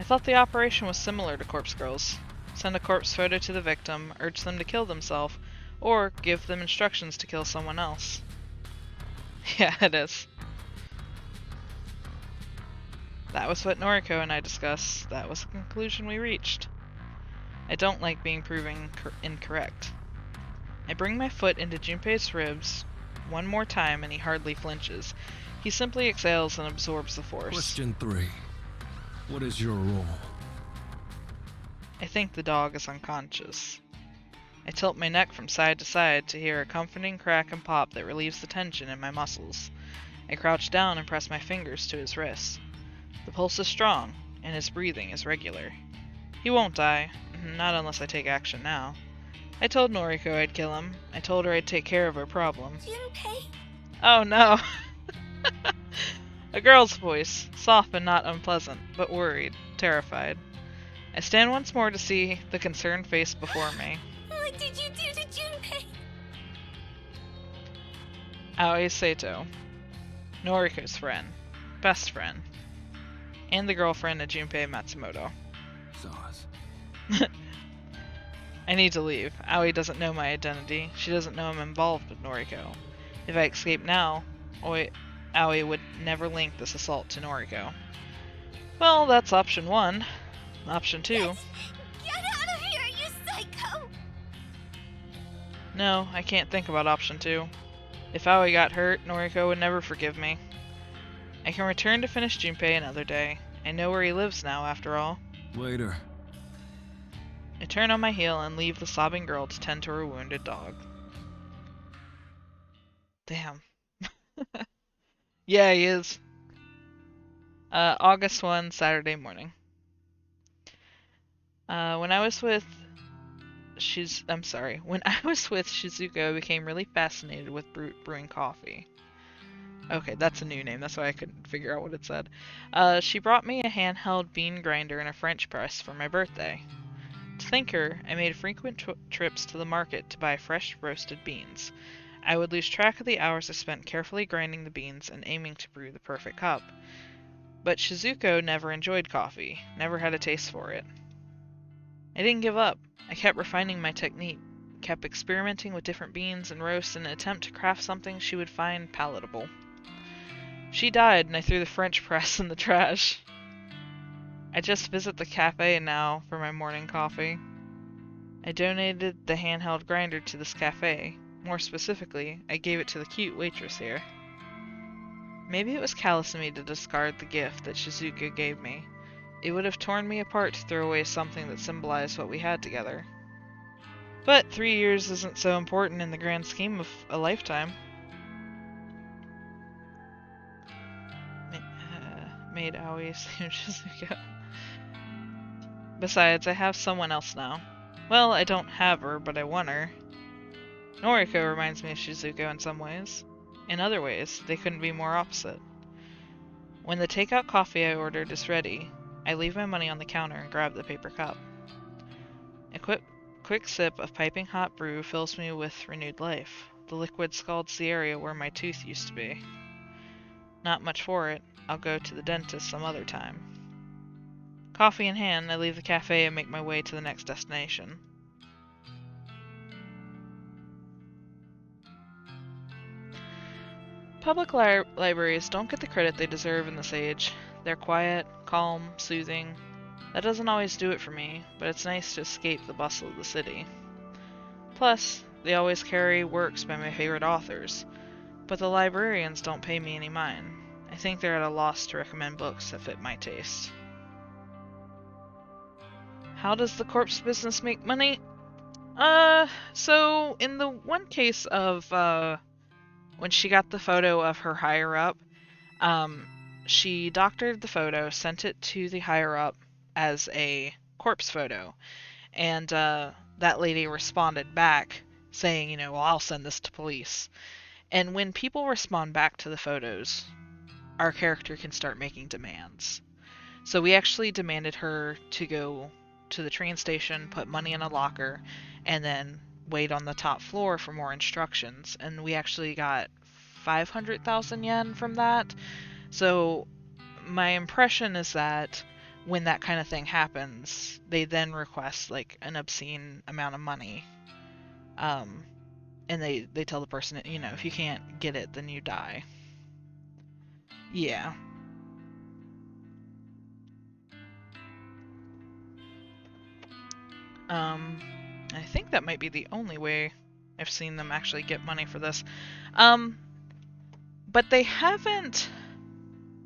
I thought the operation was similar to Corpse Girl's. Send a corpse photo to the victim, urge them to kill themselves, or give them instructions to kill someone else. Yeah, it is. That was what Noriko and I discussed. That was the conclusion we reached. I don't like being proven incorrect. I bring my foot into Junpei's ribs one more time and he hardly flinches. He simply exhales and absorbs the force. Question 3. What is your role? I think the dog is unconscious. I tilt my neck from side to side to hear a comforting crack and pop that relieves the tension in my muscles. I crouch down and press my fingers to his wrists. The pulse is strong, and his breathing is regular. He won't die, not unless I take action now. I told Noriko I'd kill him. I told her I'd take care of her problem. Junpei? Oh no! A girl's voice, soft and not unpleasant, but worried, terrified. I stand once more to see the concerned face before me. What did you do to Junpei? Aoi Sato. Noriko's friend. Best friend. And the girlfriend of Junpei Matsumoto. Sauce. I need to leave. Aoi doesn't know my identity. She doesn't know I'm involved with Noriko. If I escape now, Aoi would never link this assault to Noriko. Well, that's option 1. Option 2. Get out of here, you psycho! No, I can't think about option 2. If Aoi got hurt, Noriko would never forgive me. I can return to finish Junpei another day. I know where he lives now, after all. Later. I turn on my heel and leave the sobbing girl to tend to her wounded dog. Damn. Yeah, he is. August 1, Saturday morning. When I was with Shizuko, I became really fascinated with brewing coffee. Okay, that's a new name. That's why I couldn't figure out what it said. She brought me a handheld bean grinder and a French press for my birthday. To thank her, I made frequent trips to the market to buy fresh roasted beans. I would lose track of the hours I spent carefully grinding the beans and aiming to brew the perfect cup. But Shizuko never enjoyed coffee, never had a taste for it. I didn't give up. I kept refining my technique, kept experimenting with different beans and roasts in an attempt to craft something she would find palatable. She died and I threw the French press in the trash. I just visit the cafe now for my morning coffee. I donated the handheld grinder to this cafe. More specifically, I gave it to the cute waitress here. Maybe it was callous of me to discard the gift that Shizuko gave me. It would have torn me apart to throw away something that symbolized what we had together. But 3 years isn't so important in the grand scheme of a lifetime. Made Aoi seem Shizuko. Besides, I have someone else now. Well, I don't have her, but I want her. Noriko reminds me of Shizuko in some ways. In other ways, they couldn't be more opposite. When the takeout coffee I ordered is ready, I leave my money on the counter and grab the paper cup. A quick sip of piping hot brew fills me with renewed life. The liquid scalds the area where my tooth used to be. Not much for it. I'll go to the dentist some other time. Coffee in hand, I leave the cafe and make my way to the next destination. public libraries don't get the credit they deserve in this age. They're quiet, calm, soothing. That doesn't always do it for me, but it's nice to escape the bustle of the city. Plus, they always carry works by my favorite authors, but the librarians don't pay me any mind. I think they're at a loss to recommend books that fit my taste. How does the corpse business make money? So in the one case of, when she got the photo of her higher-up, she doctored the photo, sent it to the higher-up as a corpse photo, and, that lady responded back saying, well, I'll send this to police. And when people respond back to the photos, our character can start making demands. So we actually demanded her to go to the train station, put money in a locker, and then wait on the top floor for more instructions. And we actually got 500,000 yen from that. So my impression is that when that kind of thing happens, they then request like an obscene amount of money. And they tell the person, if you can't get it, then you die. Yeah. I think that might be the only way I've seen them actually get money for this. But they haven't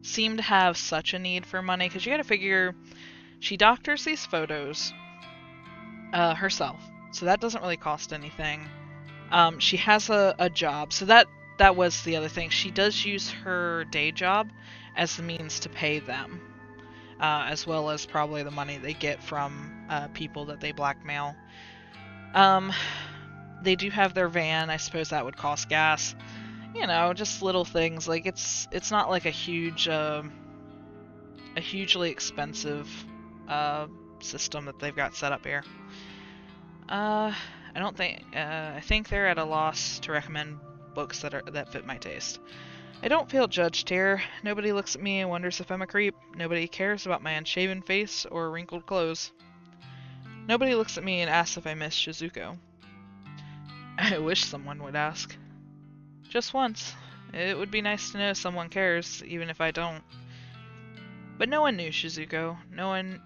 seemed to have such a need for money, because you gotta figure, she doctors these photos herself, so that doesn't really cost anything. She has a job, so that was the other thing. She does use her day job as the means to pay them, as well as probably the money they get from people that they blackmail. They do have their van. I suppose that would cost gas. Just little things. Like it's not like a hugely expensive system that they've got set up here. I think they're at a loss to recommend books that fit my taste. I don't feel judged here. Nobody looks at me and wonders if I'm a creep. Nobody cares about my unshaven face or wrinkled clothes. Nobody looks at me and asks if I miss Shizuko. I wish someone would ask. Just once. It would be nice to know someone cares, even if I don't. But no one knew Shizuko. No one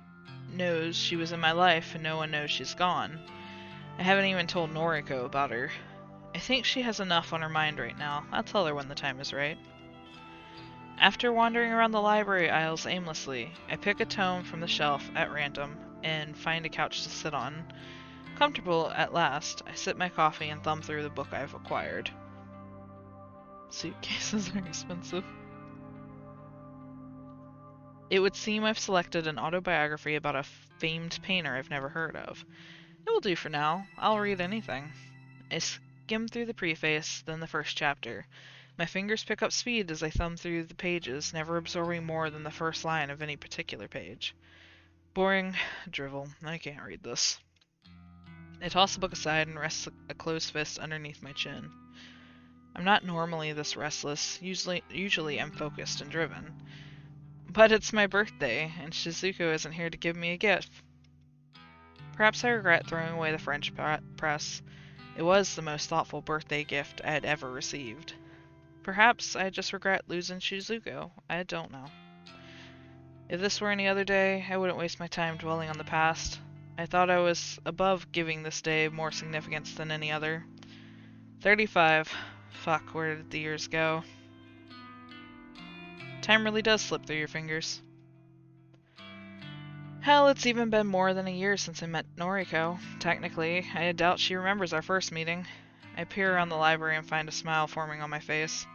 knows she was in my life, and no one knows she's gone. I haven't even told Noriko about her. I think she has enough on her mind right now. I'll tell her when the time is right. After wandering around the library aisles aimlessly, I pick a tome from the shelf at random and find a couch to sit on. Comfortable at last, I sip my coffee and thumb through the book I've acquired. Suitcases are expensive. It would seem I've selected an autobiography about a famed painter I've never heard of. It will do for now. I'll read anything. I skim through the preface, then the first chapter. My fingers pick up speed as I thumb through the pages, never absorbing more than the first line of any particular page. Boring drivel. I can't read this. I toss the book aside and rest a closed fist underneath my chin. I'm not normally this restless. Usually I'm focused and driven. But it's my birthday, and Shizuko isn't here to give me a gift. Perhaps I regret throwing away the French press. It was the most thoughtful birthday gift I had ever received. Perhaps I just regret losing Shizuko. I don't know. If this were any other day, I wouldn't waste my time dwelling on the past. I thought I was above giving this day more significance than any other. 35. Fuck, where did the years go? Time really does slip through your fingers. Hell, it's even been more than a year since I met Noriko. Technically, I doubt she remembers our first meeting. I peer around the library and find a smile forming on my face.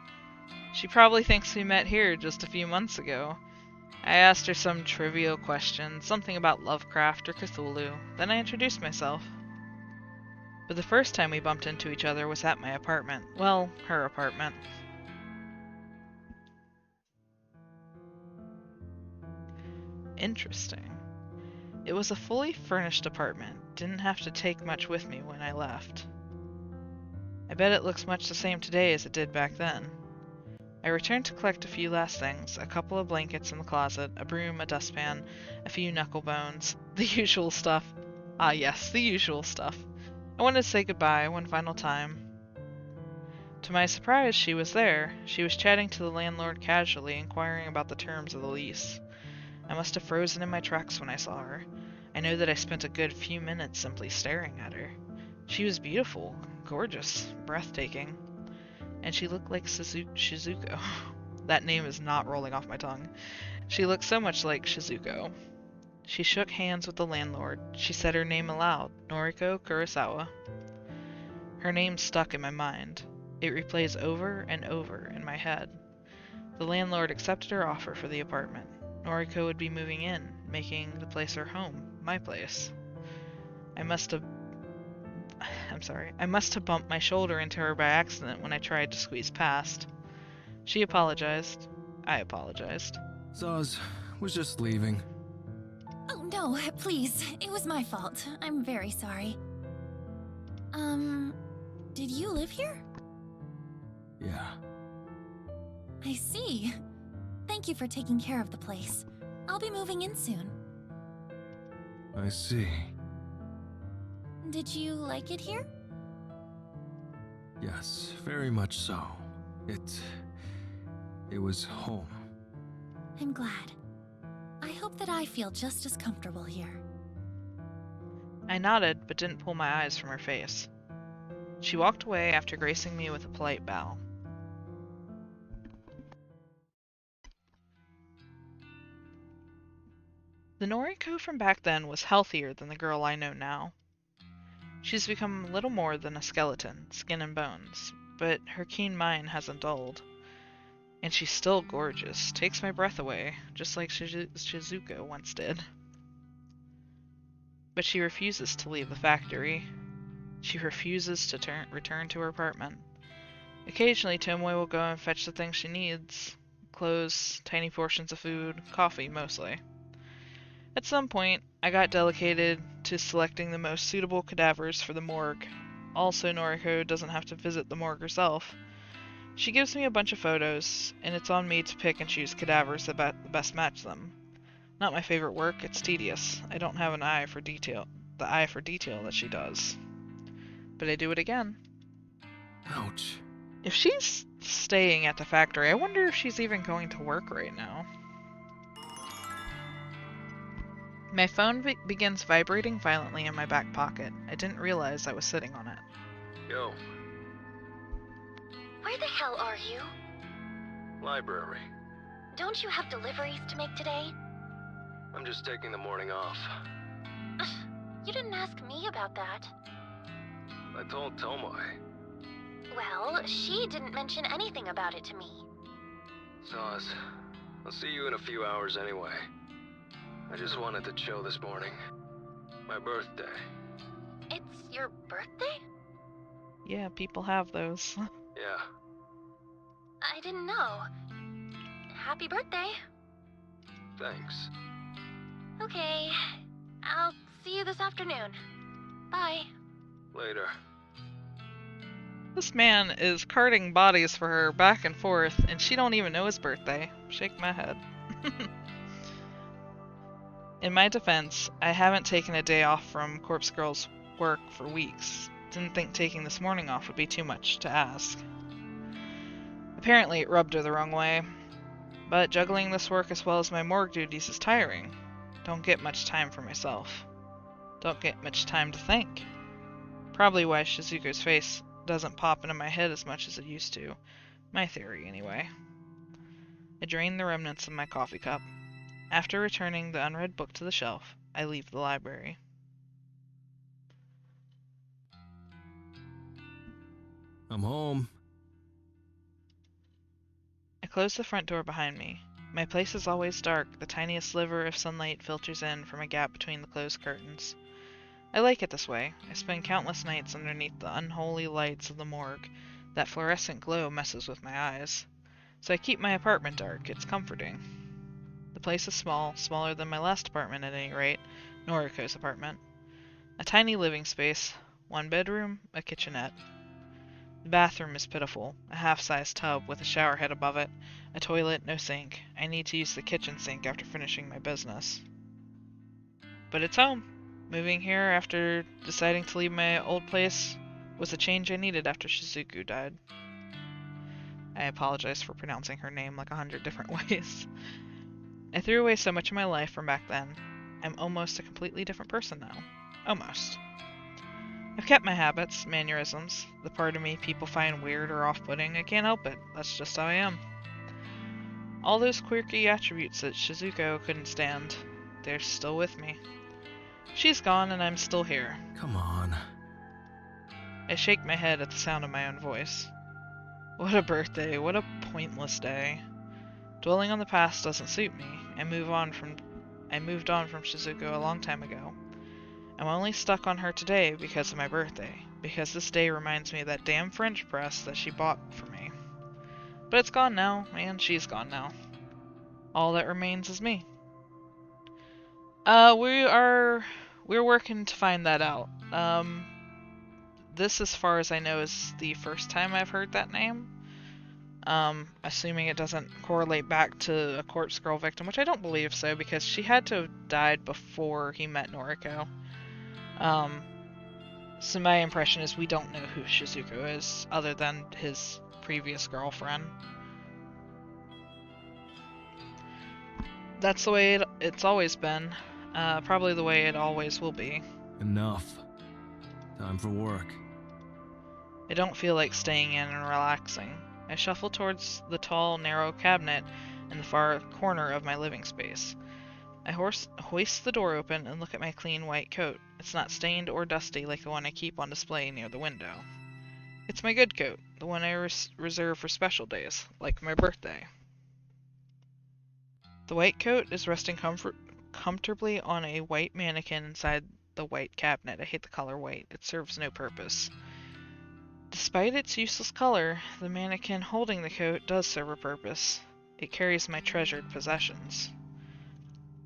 She probably thinks we met here just a few months ago. I asked her some trivial question, something about Lovecraft or Cthulhu. Then I introduced myself. But the first time we bumped into each other was at my apartment. Well, her apartment. Interesting. It was a fully furnished apartment. Didn't have to take much with me when I left. I bet it looks much the same today as it did back then. I returned to collect a few last things, a couple of blankets in the closet, a broom, a dustpan, a few knuckle bones, the usual stuff. Ah yes, the usual stuff. I wanted to say goodbye one final time. To my surprise, she was there. She was chatting to the landlord casually, inquiring about the terms of the lease. I must have frozen in my tracks when I saw her. I know that I spent a good few minutes simply staring at her. She was beautiful, gorgeous, breathtaking, and she looked like Shizuko. That name is not rolling off my tongue. She looked so much like Shizuko. She shook hands with the landlord. She said her name aloud, Noriko Kurosawa. Her name stuck in my mind. It replays over and over in my head. The landlord accepted her offer for the apartment. Noriko would be moving in, making the place her home, my place. I must have bumped my shoulder into her by accident when I tried to squeeze past. She apologized. I apologized. Zaz was just leaving. Oh no, please. It was my fault. I'm very sorry. Did you live here? Yeah. I see. Thank you for taking care of the place. I'll be moving in soon. I see. Did you like it here? Yes, very much so. It was home. I'm glad. I hope that I feel just as comfortable here. I nodded, but didn't pull my eyes from her face. She walked away after gracing me with a polite bow. The Noriko from back then was healthier than the girl I know now. She's become little more than a skeleton, skin and bones, but her keen mind hasn't dulled. And she's still gorgeous, takes my breath away, just like Shizuko once did. But she refuses to leave the factory. She refuses to return to her apartment. Occasionally, Tomoe will go and fetch the things she needs. Clothes, tiny portions of food, coffee mostly. At some point, I got delegated to selecting the most suitable cadavers for the morgue. Also, Noriko doesn't have to visit the morgue herself. She gives me a bunch of photos, and it's on me to pick and choose cadavers that best match them. Not my favorite work, it's tedious. I don't have the eye for detail that she does. But I do it again. Ouch. If she's staying at the factory, I wonder if she's even going to work right now. My phone begins vibrating violently in my back pocket. I didn't realize I was sitting on it. Yo, Where the hell are you? library. Don't you have deliveries to make today? I'm just taking the morning off. You didn't ask me about that. I told Tomoe. Well, she didn't mention anything about it to me. Zaz, I'll see you in a few hours anyway. I just wanted to chill this morning. My birthday. It's your birthday? Yeah, people have those. Yeah. I didn't know. Happy birthday. Thanks. Okay. I'll see you this afternoon. Bye. Later. This man is carting bodies for her back and forth, and she don't even know his birthday. Shake my head. In my defense, I haven't taken a day off from Corpse Girl's work for weeks. Didn't think taking this morning off would be too much to ask. Apparently it rubbed her the wrong way. But juggling this work as well as my morgue duties is tiring. Don't get much time for myself. Don't get much time to think. Probably why Shizuko's face doesn't pop into my head as much as it used to. My theory, anyway. I drain the remnants of my coffee cup. After returning the unread book to the shelf, I leave the library. I'm home. I close the front door behind me. My place is always dark, the tiniest sliver of sunlight filters in from a gap between the closed curtains. I like it this way. I spend countless nights underneath the unholy lights of the morgue. That fluorescent glow messes with my eyes. So I keep my apartment dark. It's comforting. The place is small, smaller than my last apartment at any rate, Noriko's apartment. A tiny living space, one bedroom, a kitchenette. The bathroom is pitiful, a half-sized tub with a shower head above it, a toilet, no sink. I need to use the kitchen sink after finishing my business. But it's home. Moving here after deciding to leave my old place was a change I needed after Shizuku died. I apologize for pronouncing her name like 100 different ways. I threw away so much of my life from back then. I'm almost a completely different person now. Almost. I've kept my habits, mannerisms, the part of me people find weird or off-putting. I can't help it. That's just how I am. All those quirky attributes that Shizuko couldn't stand, they're still with me. She's gone and I'm still here. Come on. I shake my head at the sound of my own voice. What a birthday, what a pointless day. Dwelling on the past doesn't suit me. I moved on from Shizuko a long time ago. I'm only stuck on her today because of my birthday, because this day reminds me of that damn French press that she bought for me. But it's gone now, and she's gone now. All that remains is me. We're working to find that out. This, as far as I know, is the first time I've heard that name. Assuming it doesn't correlate back to a corpse girl victim, which I don't believe so, because she had to have died before he met Noriko. So my impression is we don't know who Shizuko is, other than his previous girlfriend. That's the way it's always been. Probably the way it always will be. Enough. Time for work. I don't feel like staying in and relaxing. I shuffle towards the tall, narrow cabinet in the far corner of my living space. I hoist the door open and look at my clean white coat. It's not stained or dusty like the one I keep on display near the window. It's my good coat, the one I reserve for special days, like my birthday. The white coat is resting comfortably on a white mannequin inside the white cabinet. I hate the color white. It serves no purpose. Despite its useless color, the mannequin holding the coat does serve a purpose. It carries my treasured possessions.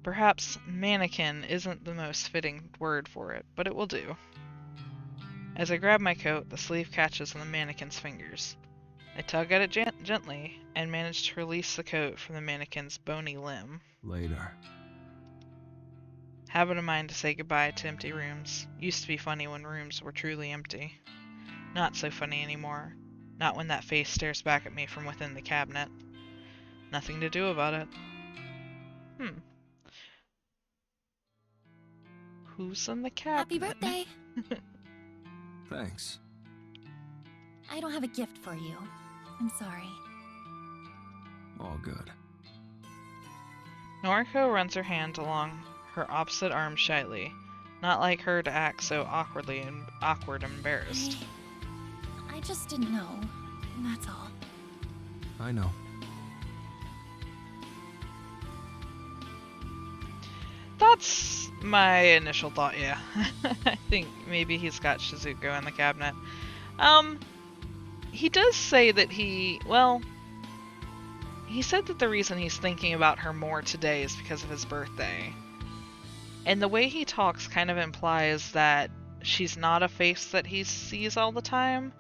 Perhaps mannequin isn't the most fitting word for it, but it will do. As I grab my coat, the sleeve catches on the mannequin's fingers. I tug at it gently and manage to release the coat from the mannequin's bony limb. Later. Habit of mine to say goodbye to empty rooms. Used to be funny when rooms were truly empty. Not so funny anymore. Not when that face stares back at me from within the cabinet. Nothing to do about it. Who's in the cabinet? Happy birthday! Thanks. I don't have a gift for you. I'm sorry. All good. Noriko runs her hand along her opposite arm shyly, not like her to act so awkward and embarrassed. I just didn't know. That's all. I know. That's my initial thought, yeah. I think maybe he's got Shizuko in the cabinet. He does say that he said that the reason he's thinking about her more today is because of his birthday. And the way he talks kind of implies that she's not a face that he sees all the time.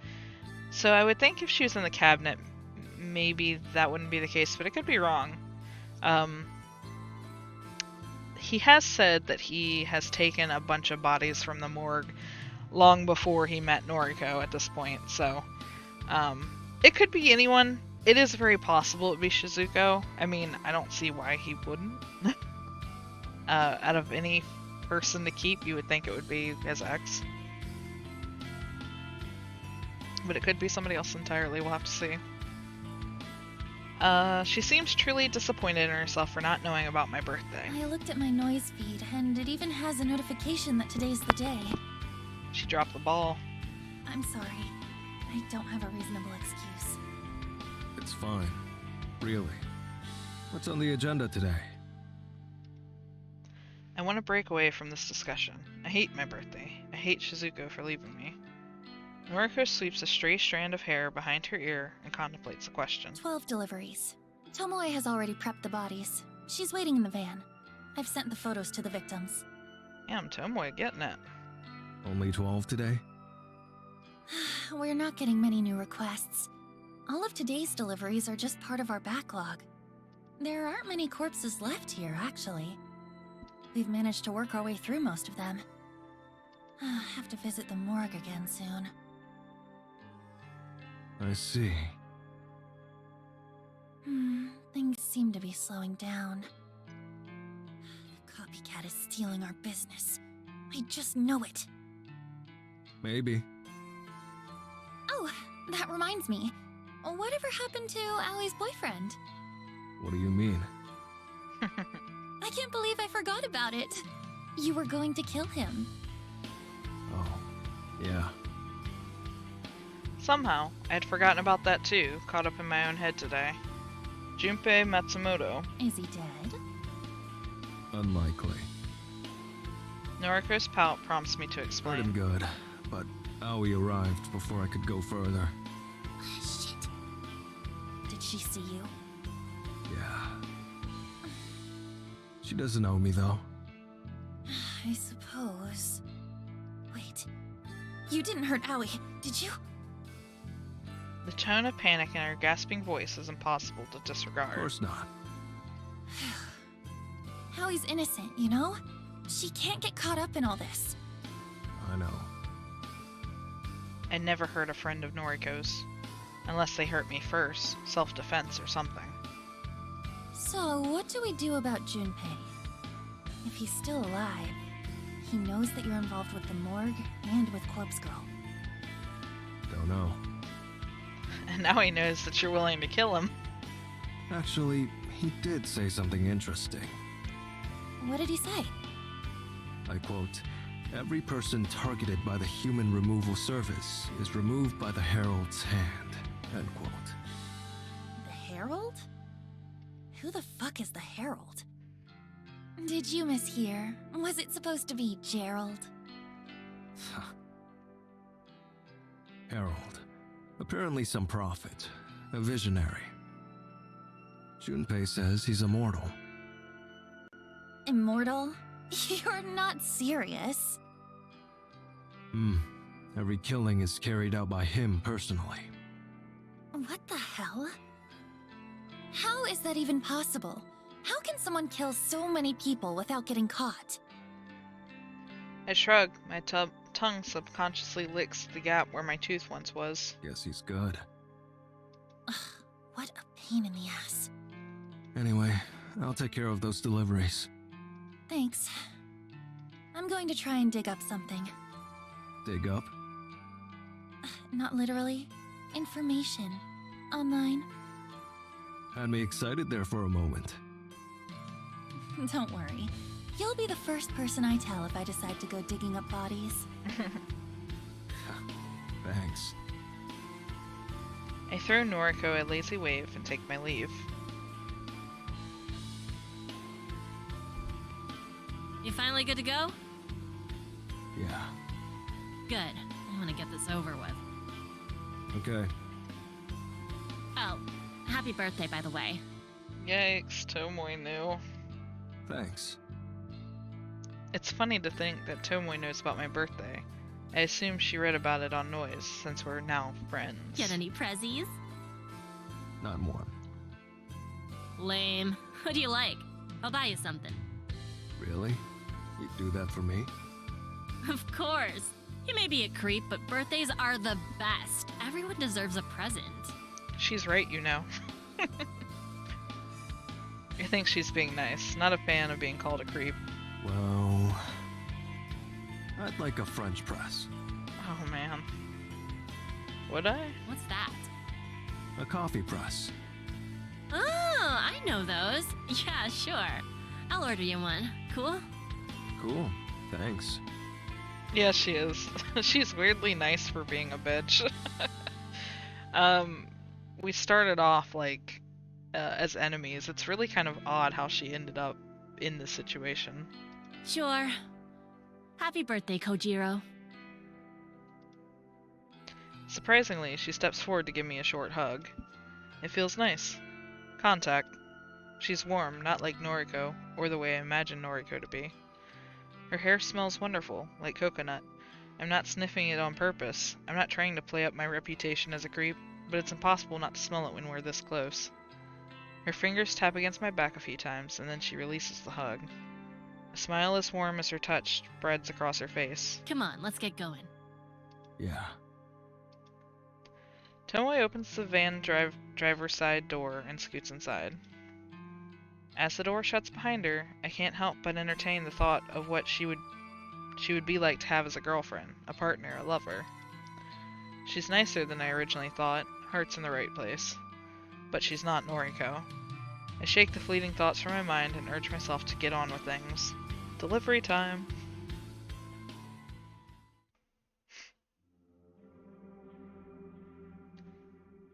So I would think if she was in the cabinet, maybe that wouldn't be the case, but it could be wrong. He has said that he has taken a bunch of bodies from the morgue long before he met Noriko at this point, so it could be anyone. It is very possible it'd be Shizuko. I mean, I don't see why he wouldn't. Out of any person to keep, you would think it would be his ex. But it could be somebody else entirely, we'll have to see. She seems truly disappointed in herself for not knowing about my birthday. I looked at my noise feed, and it even has a notification that today's the day. She dropped the ball. I'm sorry. I don't have a reasonable excuse. It's fine. Really. What's on the agenda today? I want to break away from this discussion. I hate my birthday. I hate Shizuko for leaving me. Noriko sweeps a stray strand of hair behind her ear and contemplates the question. 12 deliveries. Tomoe has already prepped the bodies. She's waiting in the van. I've sent the photos to the victims. Damn, Tomoe getting it. Only 12 today? We're not getting many new requests. All of today's deliveries are just part of our backlog. There aren't many corpses left here, actually. We've managed to work our way through most of them. Have to visit the morgue again soon. I see. Things seem to be slowing down. The copycat is stealing our business. I just know it. Maybe. Oh, that reminds me. Whatever happened to Allie's boyfriend? What do you mean? I can't believe I forgot about it. You were going to kill him. Oh, yeah. Somehow, I had forgotten about that too, caught up in my own head today. Junpei Matsumoto. Is he dead? Unlikely. Noriko's pout prompts me to Heard him explain. good, but Aoi arrived before I could go further. Shit. Did she see you? Yeah. She doesn't know me, though. I suppose. Wait. You didn't hurt Aoi, did you? The tone of panic in her gasping voice is impossible to Of disregard. course not. Aoi's innocent, you know? She can't get caught up in all this. I know. I never hurt a friend of Noriko's. Unless they hurt me first, self-defense or something. So, what do we do about Junpei? If he's still alive, he knows that you're involved with the morgue and with Corpse Girl. Don't know. And now he knows that you're willing to kill him. Actually, he did say something interesting. What did he say? I quote, "Every person targeted by the Human Removal Service is removed by the Herald's hand." End quote. The Herald? Who the fuck is the Herald? Did you mishear? Was it supposed to be Gerald? Herald. Apparently some prophet. A visionary. Junpei says he's immortal. Immortal? You're not serious. Every killing is carried out by him personally. What the hell? How is that even possible? How can someone kill so many people without getting caught? I shrug. My tongue subconsciously licks the gap where my tooth once was. Guess he's good. Ugh, what a pain in the ass. Anyway, I'll take care of those deliveries. Thanks. I'm going to try and dig up something. Dig up? Not literally. Information. Online. Had me excited there for a moment. Don't worry. You'll be the first person I tell if I decide to go digging up bodies. Thanks. I throw Noriko a lazy wave and take my leave. You finally good to go? Yeah. Good. I want to get this over with. Okay. Oh, happy birthday, by the way. Yikes, Tomoe knew. Thanks. It's funny to think that Tomoe knows about my birthday. I assume she read about it on Noise, since we're now friends. Get any prezzies? Not one. Lame. What do you like? I'll buy you something. Really? You'd do that for me? Of course. You may be a creep, but birthdays are the best. Everyone deserves a present. She's right, you know. I think she's being nice, not a fan of being called a creep. Well, I'd like a French press. Oh man. Would I? What's that? A coffee press. Oh, I know those. Yeah, sure. I'll order you one. Cool? Cool. Thanks. Yeah, she is. She's weirdly nice for being a bitch. We started off like as enemies. It's really kind of odd how she ended up in this situation. Sure. Happy birthday, Kojiro. Surprisingly, she steps forward to give me a short hug. It feels nice. Contact. She's warm, not like Noriko, or the way I imagine Noriko to be. Her hair smells wonderful, like coconut. I'm not sniffing it on purpose. I'm not trying to play up my reputation as a creep, but it's impossible not to smell it when we're this close. Her fingers tap against my back a few times, and then she releases the hug. A smile as warm as her touch spreads across her face. Come on, let's get going. Yeah. Tomoe opens the van driver's side door and scoots inside. As the door shuts behind her, I can't help but entertain the thought of what she would be like to have as a girlfriend, a partner, a lover. She's nicer than I originally thought, heart's in the right place. But she's not Noriko. I shake the fleeting thoughts from my mind and urge myself to get on with things. Delivery time!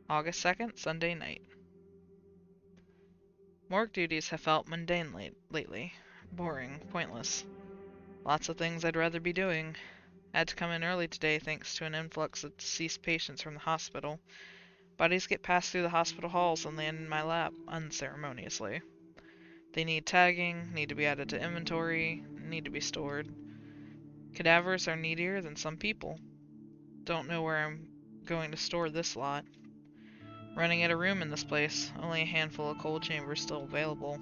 August 2nd, Sunday night. Morgue duties have felt mundane lately. Boring, pointless. Lots of things I'd rather be doing. I had to come in early today thanks to an influx of deceased patients from the hospital. Bodies get passed through the hospital halls and land in my lap unceremoniously. They need tagging, need to be added to inventory, need to be stored. Cadavers are needier than some people. Don't know where I'm going to store this lot. Running out of room in this place, only a handful of cold chambers still available.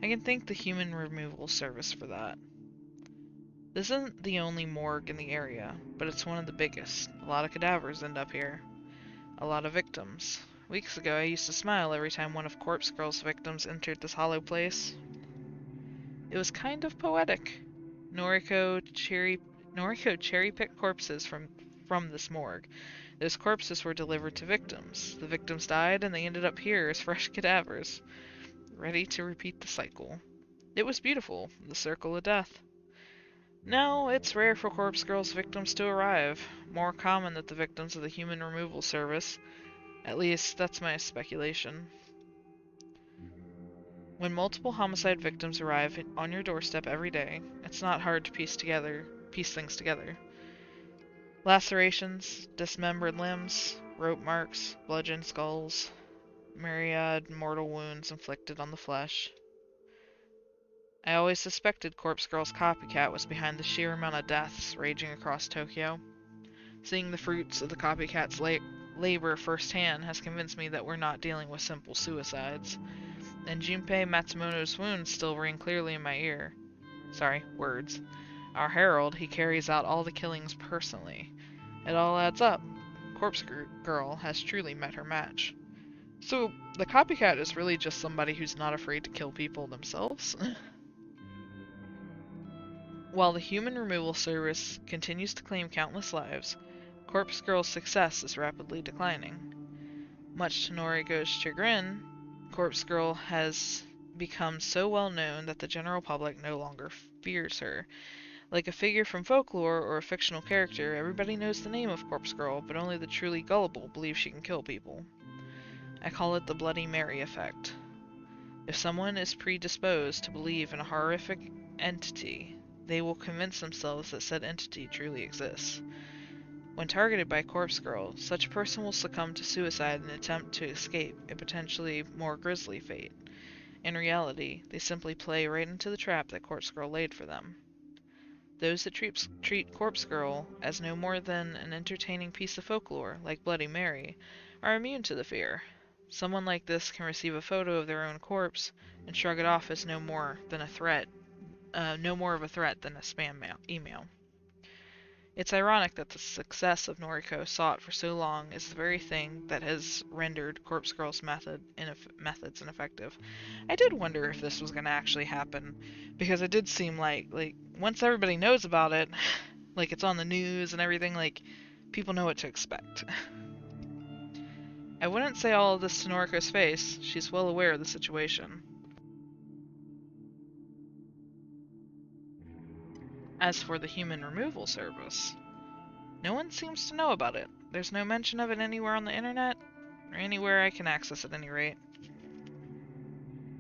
I can thank the human removal service for that. This isn't the only morgue in the area, but it's one of the biggest. A lot of cadavers end up here. A lot of victims. Weeks ago I used to smile every time one of Corpse Girl's victims entered this hollow place. It was kind of poetic. Noriko cherry-picked corpses from this morgue. Those corpses were delivered to victims. The victims died and they ended up here as fresh cadavers, ready to repeat the cycle. It was beautiful, the circle of death. Now, it's rare for Corpse Girl's victims to arrive. More common that the victims of the human removal service. At least, that's my speculation. When multiple homicide victims arrive on your doorstep every day, it's not hard to piece things together. Lacerations, dismembered limbs, rope marks, bludgeoned skulls, myriad mortal wounds inflicted on the flesh. I always suspected Corpse Girl's copycat was behind the sheer amount of deaths raging across Tokyo. Seeing the fruits of the copycat's labor firsthand has convinced me that we're not dealing with simple suicides. And Junpei Matsumoto's wounds still ring clearly in my ear. Words. Our herald, he carries out all the killings personally. It all adds up. Corpse Girl has truly met her match. So, the copycat is really just somebody who's not afraid to kill people themselves? While the human removal service continues to claim countless lives, Corpse Girl's success is rapidly declining. Much to Noriko's chagrin, Corpse Girl has become so well known that the general public no longer fears her. Like a figure from folklore or a fictional character, everybody knows the name of Corpse Girl, but only the truly gullible believe she can kill people. I call it the Bloody Mary effect. If someone is predisposed to believe in a horrific entity, they will convince themselves that said entity truly exists. When targeted by Corpse Girl, such a person will succumb to suicide in an attempt to escape a potentially more grisly fate. In reality, they simply play right into the trap that Corpse Girl laid for them. Those that treat Corpse Girl as no more than an entertaining piece of folklore, like Bloody Mary, are immune to the fear. Someone like this can receive a photo of their own corpse and shrug it off as no more of a threat than a spam email. It's ironic that the success of Noriko sought for so long is the very thing that has rendered Corpse Girl's methods ineffective. I did wonder if this was going to actually happen, because it did seem like once everybody knows about it, like it's on the news and everything, like people know what to expect. I wouldn't say all of this to Noriko's face. She's well aware of the situation. As for the human removal service, no one seems to know about it. There's no mention of it anywhere on the internet, or anywhere I can access at any rate.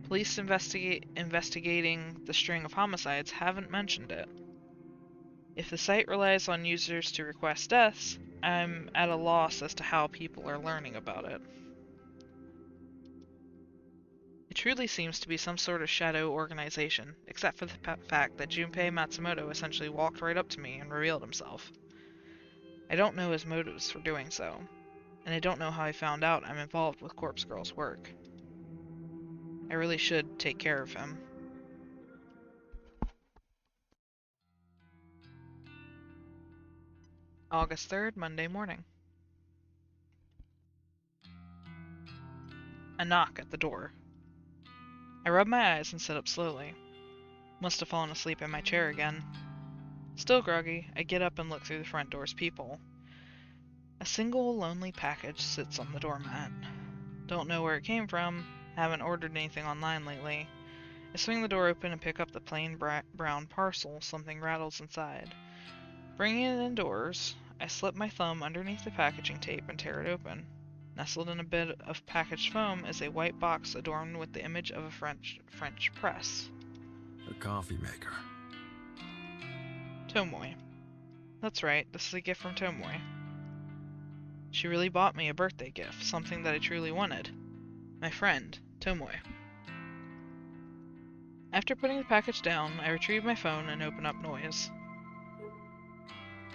Police investigating the string of homicides haven't mentioned it. If the site relies on users to request deaths, I'm at a loss as to how people are learning about it. It truly seems to be some sort of shadow organization, except for the fact that Junpei Matsumoto essentially walked right up to me and revealed himself. I don't know his motives for doing so, and I don't know how he found out I'm involved with Corpse Girl's work. I really should take care of him. August 3rd, Monday morning. A knock at the door. I rub my eyes and sit up slowly. Must have fallen asleep in my chair again. Still groggy, I get up and look through the front door's peephole. A single lonely package sits on the doormat. Don't know where it came from, haven't ordered anything online lately. I swing the door open and pick up the plain brown parcel. Something rattles inside. Bringing it indoors, I slip my thumb underneath the packaging tape and tear it open. Nestled in a bit of packaged foam is a white box adorned with the image of a French press. A coffee maker. Tomoe. That's right, this is a gift from Tomoe. She really bought me a birthday gift, something that I truly wanted. My friend, Tomoe. After putting the package down, I retrieve my phone and open up Noise.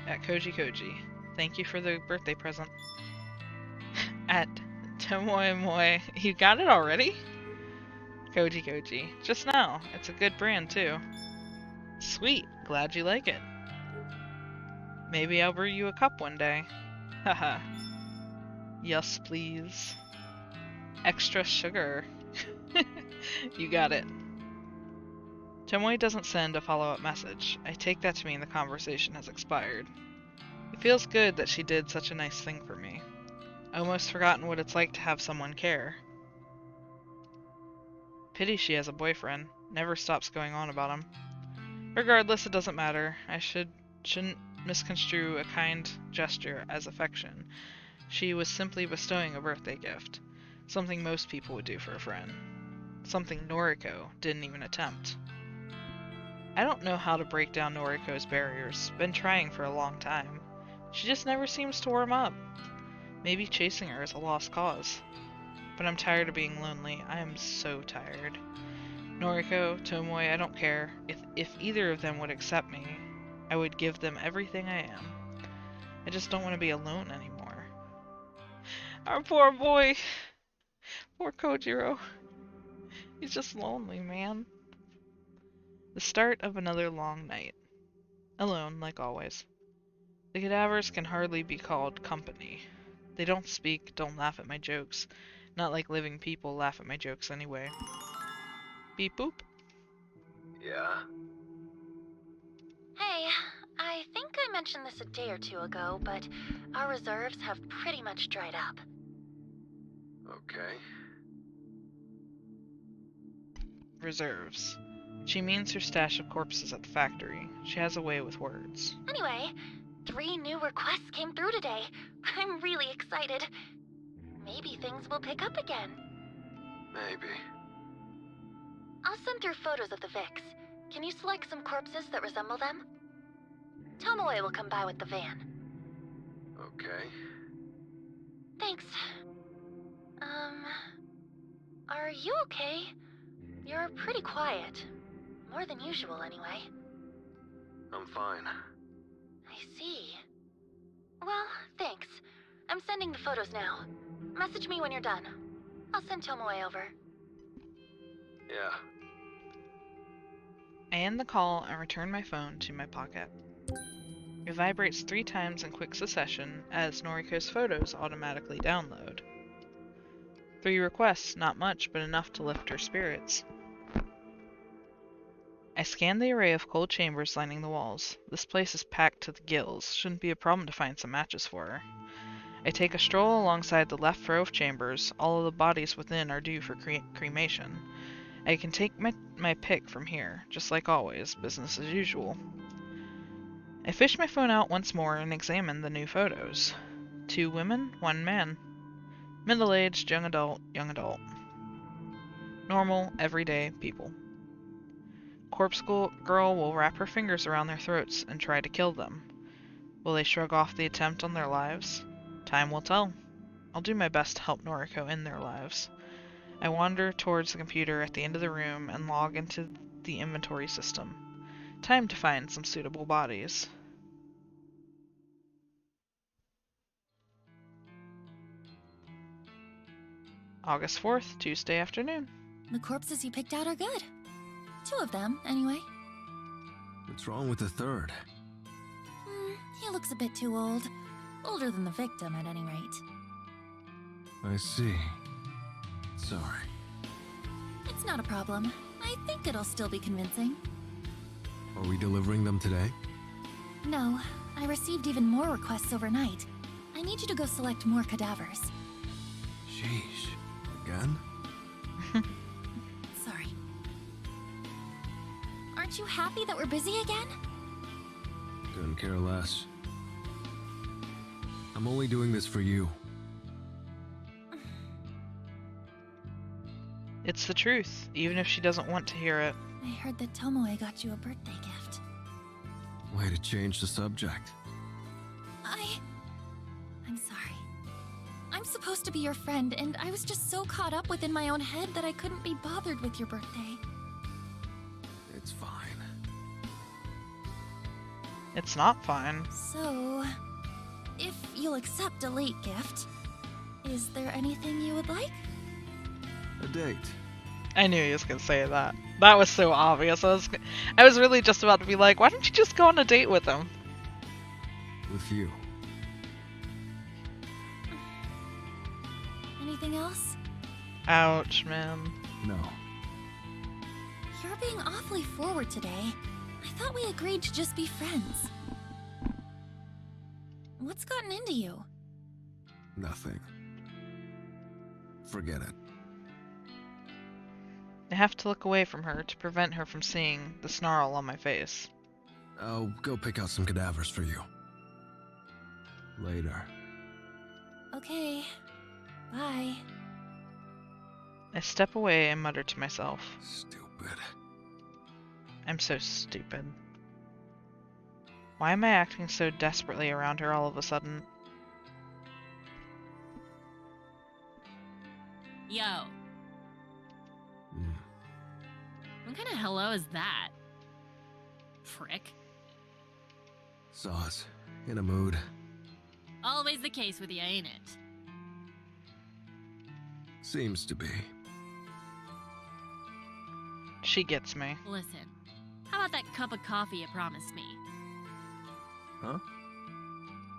At Koji. Thank you for the birthday present. At Tomoe. You got it already? Koji. Just now. It's a good brand too. Sweet. Glad you like it. Maybe I'll brew you a cup one day. Haha. Yes, please. Extra sugar. You got it. Tomoe doesn't send a follow-up message. I take that to mean the conversation has expired. It feels good that she did such a nice thing for me. I almost forgotten what it's like to have someone care. Pity she has a boyfriend. Never stops going on about him. Regardless, it doesn't matter. I shouldn't misconstrue a kind gesture as affection. She was simply bestowing a birthday gift. Something most people would do for a friend. Something Noriko didn't even attempt. I don't know how to break down Noriko's barriers. Been trying for a long time. She just never seems to warm up. Maybe chasing her is a lost cause. But I'm tired of being lonely. I am so tired. Noriko, Tomoe, I don't care. If either of them would accept me, I would give them everything I am. I just don't want to be alone anymore. Our poor boy. Poor Kojiro. He's just lonely, man. The start of another long night. Alone, like always. The cadavers can hardly be called company. They don't speak, don't laugh at my jokes. Not like living people laugh at my jokes anyway. Beep boop. Yeah? Hey, I think I mentioned this a day or two ago, but our reserves have pretty much dried up. Okay. Reserves. She means her stash of corpses at the factory. She has a way with words. Anyway, 3 new requests came through today. I'm really excited. Maybe things will pick up again. Maybe. I'll send through photos of the Vicks. Can you select some corpses that resemble them? Tomoe will come by with the van. Okay. Thanks. Are you okay? You're pretty quiet. More than usual, anyway. I'm fine. I see. Well, thanks. I'm sending the photos now. Message me when you're done. I'll send Tomoe over. Yeah. I end the call and return my phone to my pocket. It vibrates 3 times in quick succession as Noriko's photos automatically download. 3 requests, not much, but enough to lift her spirits. I scan the array of cold chambers lining the walls. This place is packed to the gills. Shouldn't be a problem to find some matches for her. I take a stroll alongside the left row of chambers. All of the bodies within are due for cremation. I can take my pick from here, just like always, business as usual. I fish my phone out once more and examine the new photos. 2 women, 1 man. Middle-aged, young adult. Normal, everyday people. Corpse girl will wrap her fingers around their throats and try to kill them. Will they shrug off the attempt on their lives? Time will tell. I'll do my best to help Noriko end their lives. I wander towards the computer at the end of the room and log into the inventory system. Time to find some suitable bodies. August 4th, Tuesday afternoon. The corpses you picked out are good. 2 of them, anyway. What's wrong with the third? He looks a bit too old. Older than the victim, at any rate. I see. Sorry. It's not a problem. I think it'll still be convincing. Are we delivering them today? No, I received even more requests overnight. I need you to go select more cadavers. Sheesh. Again? Sorry. Aren't you happy that we're busy again? Couldn't care less. I'm only doing this for you. It's the truth, even if she doesn't want to hear it. I heard that Tomoe got you a birthday gift. Way to change the subject. I'm sorry. I'm supposed to be your friend, and I was just so caught up within my own head that I couldn't be bothered with your birthday. It's fine. It's not fine. So, if you'll accept a late gift, is there anything you would like? A date. I knew he was gonna say that. That was so obvious. I was really just about to be like, why don't you just go on a date with him? With you. Anything else? Ouch, man. No. You're being awfully forward today. I thought we agreed to just be friends. What's gotten into you? Nothing. Forget it. I have to look away from her to prevent her from seeing the snarl on my face. I'll go pick out some cadavers for you. Later. Okay. Bye. I step away and mutter to myself, Stupid. I'm so stupid. Why am I acting so desperately around her all of a sudden? Yo, Mm. what kind of hello is that? Frick. Saws. In a mood. Always the case with you, ain't it? Seems to be. She gets me. Listen, how about that cup of coffee you promised me? Huh?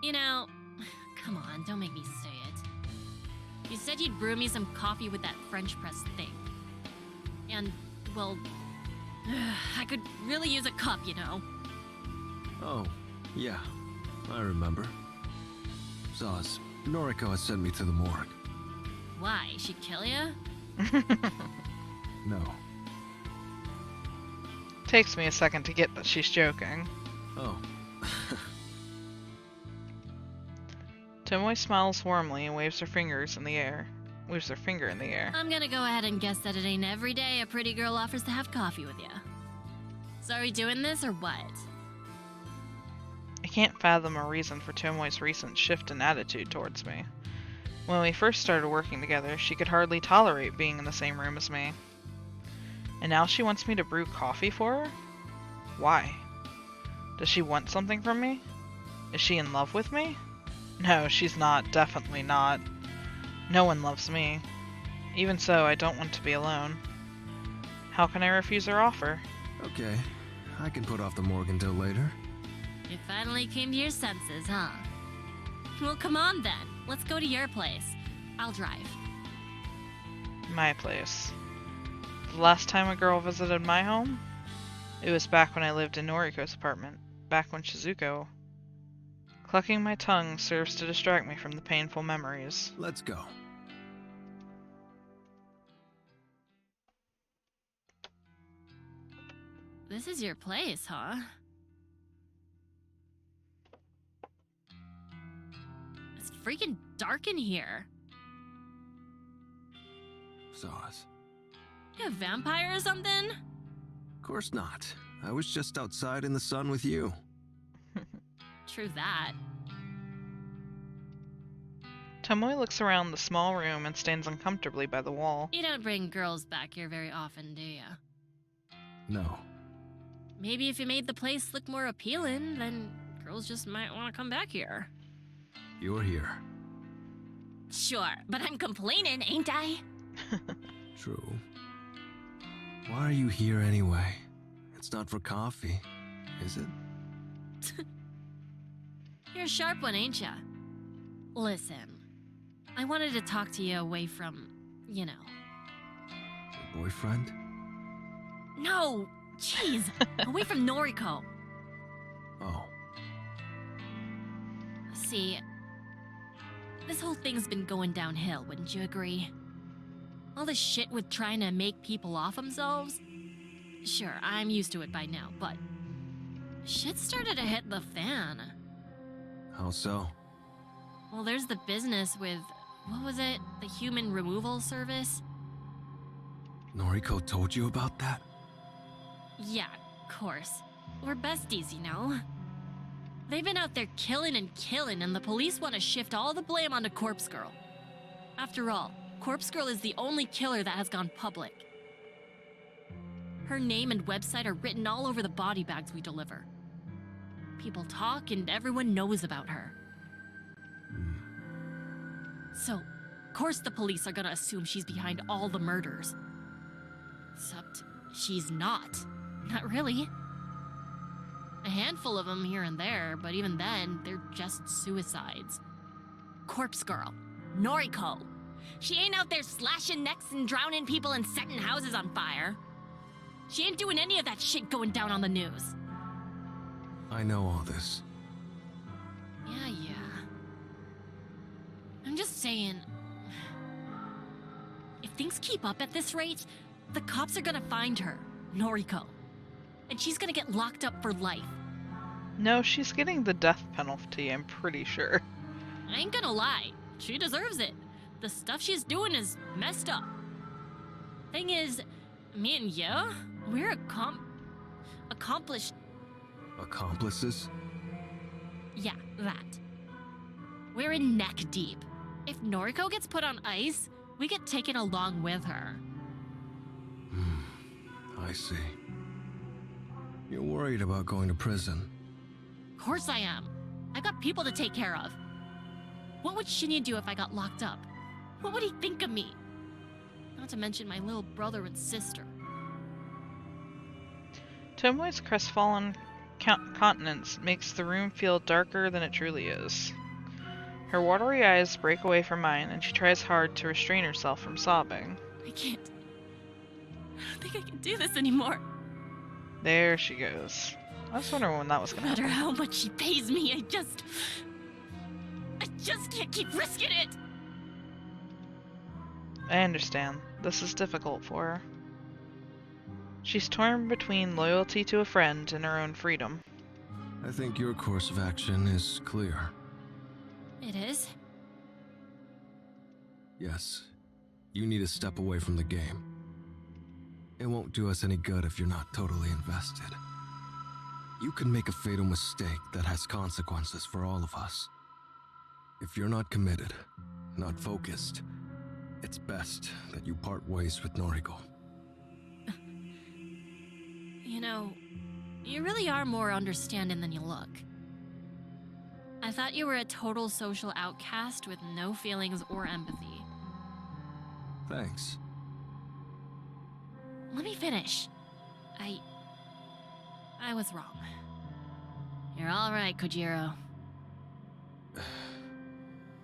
You know, come on, don't make me say it. You said you'd brew me some coffee with that French press thing. And, well, I could really use a cup, you know. Oh, yeah. I remember. Saws. Noriko has sent me to the morgue. Why? She'd kill you? No. Takes me a second to get that she's joking. Oh. Tomoe smiles warmly and waves her fingers in the air. Waves her finger in the air. I'm gonna go ahead and guess that it ain't every day a pretty girl offers to have coffee with you. So are we doing this or what? I can't fathom a reason for Tomoe's recent shift in attitude towards me. When we first started working together, she could hardly tolerate being in the same room as me. And now she wants me to brew coffee for her? Why? Does she want something from me? Is she in love with me? No, she's not. Definitely not. No one loves me. Even so, I don't want to be alone. How can I refuse her offer? Okay. I can put off the morgue until later. You finally came to your senses, huh? Well, come on then. Let's go to your place. I'll drive. My place. The last time a girl visited my home? It was back when I lived in Noriko's apartment. Back when Shizuko... Clucking my tongue serves to distract me from the painful memories. Let's go. This is your place, huh? It's freaking dark in here. Saws. You a vampire or something? Of course not. I was just outside in the sun with you. True that. Tomoe looks around the small room and stands uncomfortably by the wall. You don't bring girls back here very often, do you? No. Maybe if you made the place look more appealing, then girls just might want to come back here. You're here. Sure, but I'm complaining, ain't I? True. Why are you here anyway? It's not for coffee, is it? You're a sharp one, ain't ya? Listen, I wanted to talk to you away from, you know, Boyfriend? No! Jeez! Away from Noriko! Oh. See, this whole thing's been going downhill, wouldn't you agree? All this shit with trying to make people off themselves? Sure, I'm used to it by now, but shit started to hit the fan. How so? Well, there's the business with, what was it? The human removal service? Noriko told you about that? Yeah, of course. We're besties, you know? They've been out there killing, and the police want to shift all the blame onto Corpse Girl. After all, Corpse Girl is the only killer that has gone public. Her name and website are written all over the body bags we deliver. People talk and everyone knows about her. So, of course the police are gonna assume she's behind all the murders. Except, she's not. Not really. A handful of them here and there, but even then, they're just suicides. Corpse Girl. Noriko. She ain't out there slashing necks and drowning people and setting houses on fire. She ain't doing any of that shit going down on the news. I know all this. Yeah. I'm just saying... If things keep up at this rate, the cops are gonna find her, Noriko. And she's gonna get locked up for life. No, she's getting the death penalty, I'm pretty sure. I ain't gonna lie, she deserves it. The stuff she's doing is messed up. Thing is, me and you, we're accomplished. Accomplices? Yeah, that. We're in neck deep. If Noriko gets put on ice, we get taken along with her. I see. You're worried about going to prison. Of course I am. I got people to take care of. What would Shinya do if I got locked up? What would he think of me? Not to mention my little brother and sister. Tomoe's crestfallen countenance makes the room feel darker than it truly is. Her watery eyes break away from mine, and she tries hard to restrain herself from sobbing. I can't. I don't think I can do this anymore. There she goes. I was wondering when that was No gonna matter happen. how much she pays me, I just can't keep risking it. I understand. This is difficult for her. She's torn between loyalty to a friend and her own freedom. I think your course of action is clear. It is? Yes. You need to step away from the game. It won't do us any good if you're not totally invested. You can make a fatal mistake that has consequences for all of us. If you're not committed, not focused, it's best that you part ways with Noriko. You know, you really are more understanding than you look. I thought you were a total social outcast with no feelings or empathy. Thanks. Let me finish. I was wrong. You're all right, Kojiro.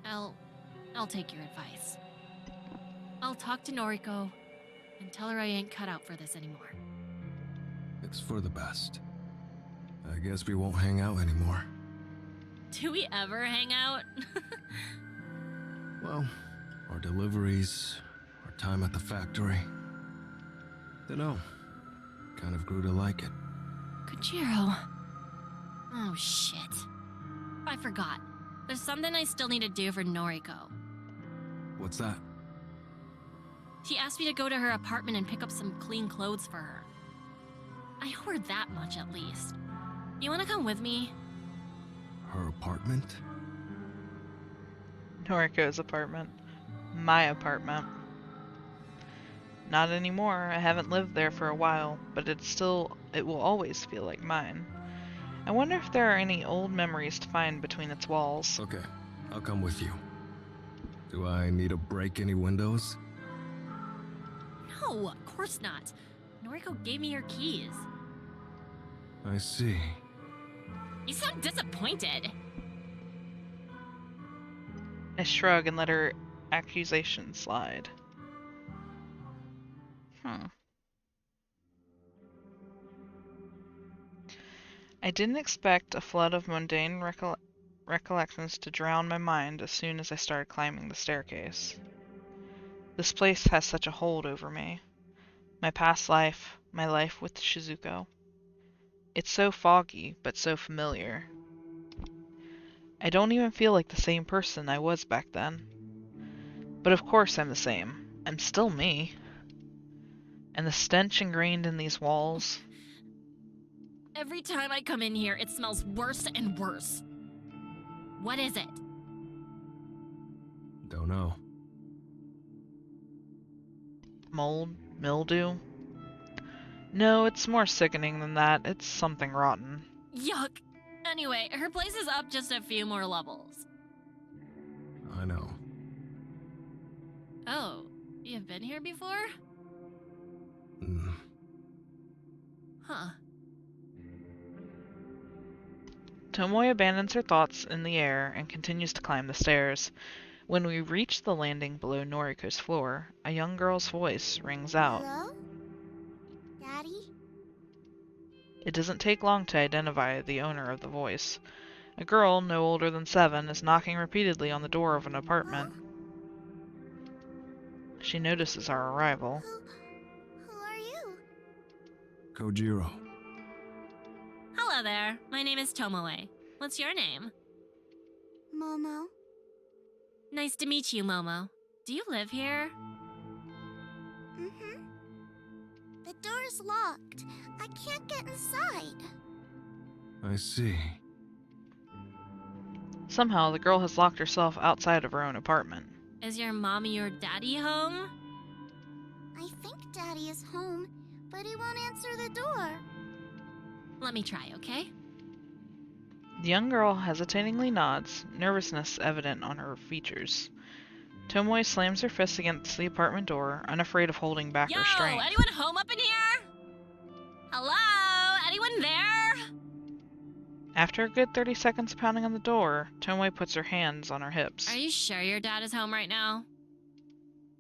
I'll take your advice. I'll talk to Noriko and tell her I ain't cut out for this anymore. It's for the best. I guess we won't hang out anymore. Do we ever hang out? Well, our deliveries, our time at the factory. Dunno. Kind of grew to like it. Kojiro. Oh, shit. I forgot. There's something I still need to do for Noriko. What's that? She asked me to go to her apartment and pick up some clean clothes for her. I owe her that much at least. You wanna come with me? Her apartment? Noriko's apartment. My apartment. Not anymore. I haven't lived there for a while, but it will always feel like mine. I wonder if there are any old memories to find between its walls. Okay, I'll come with you. Do I need to break any windows? No, of course not. Noriko gave me her keys. I see. You sound disappointed. I shrug and let her accusation slide. I didn't expect a flood of mundane recollections to drown my mind as soon as I started climbing the staircase. This place has such a hold over me. My past life, my life with Shizuko. It's so foggy, but so familiar. I don't even feel like the same person I was back then. But of course I'm the same. I'm still me. And the stench ingrained in these walls. Every time I come in here, it smells worse and worse. What is it? Don't know. Mold? Mildew? No, it's more sickening than that. It's something rotten. Yuck. Anyway, her place is up just a few more levels. I know. Oh, you've been here before? Mm. Huh. Tomoe abandons her thoughts in the air and continues to climb the stairs. When we reach the landing below Noriko's floor, a young girl's voice rings out. Hello? Daddy? It doesn't take long to identify the owner of the voice. A girl, no older than 7, is knocking repeatedly on the door of an apartment. She notices our arrival. Who are you? Kojiro. Hello there. My name is Tomoe. What's your name? Momo. Nice to meet you, Momo. Do you live here? Mm-hmm. The door's locked. I can't get inside. I see. Somehow, the girl has locked herself outside of her own apartment. Is your mommy or daddy home? I think Daddy is home, but he won't answer the door. Let me try, okay? The young girl hesitatingly nods, nervousness evident on her features. Tomoe slams her fist against the apartment door, unafraid of holding back Yo, her strength. anyone home up in here? Hello? Anyone there? After a good 30 seconds of pounding on the door, Tomoe puts her hands on her hips. Are you sure your dad is home right now?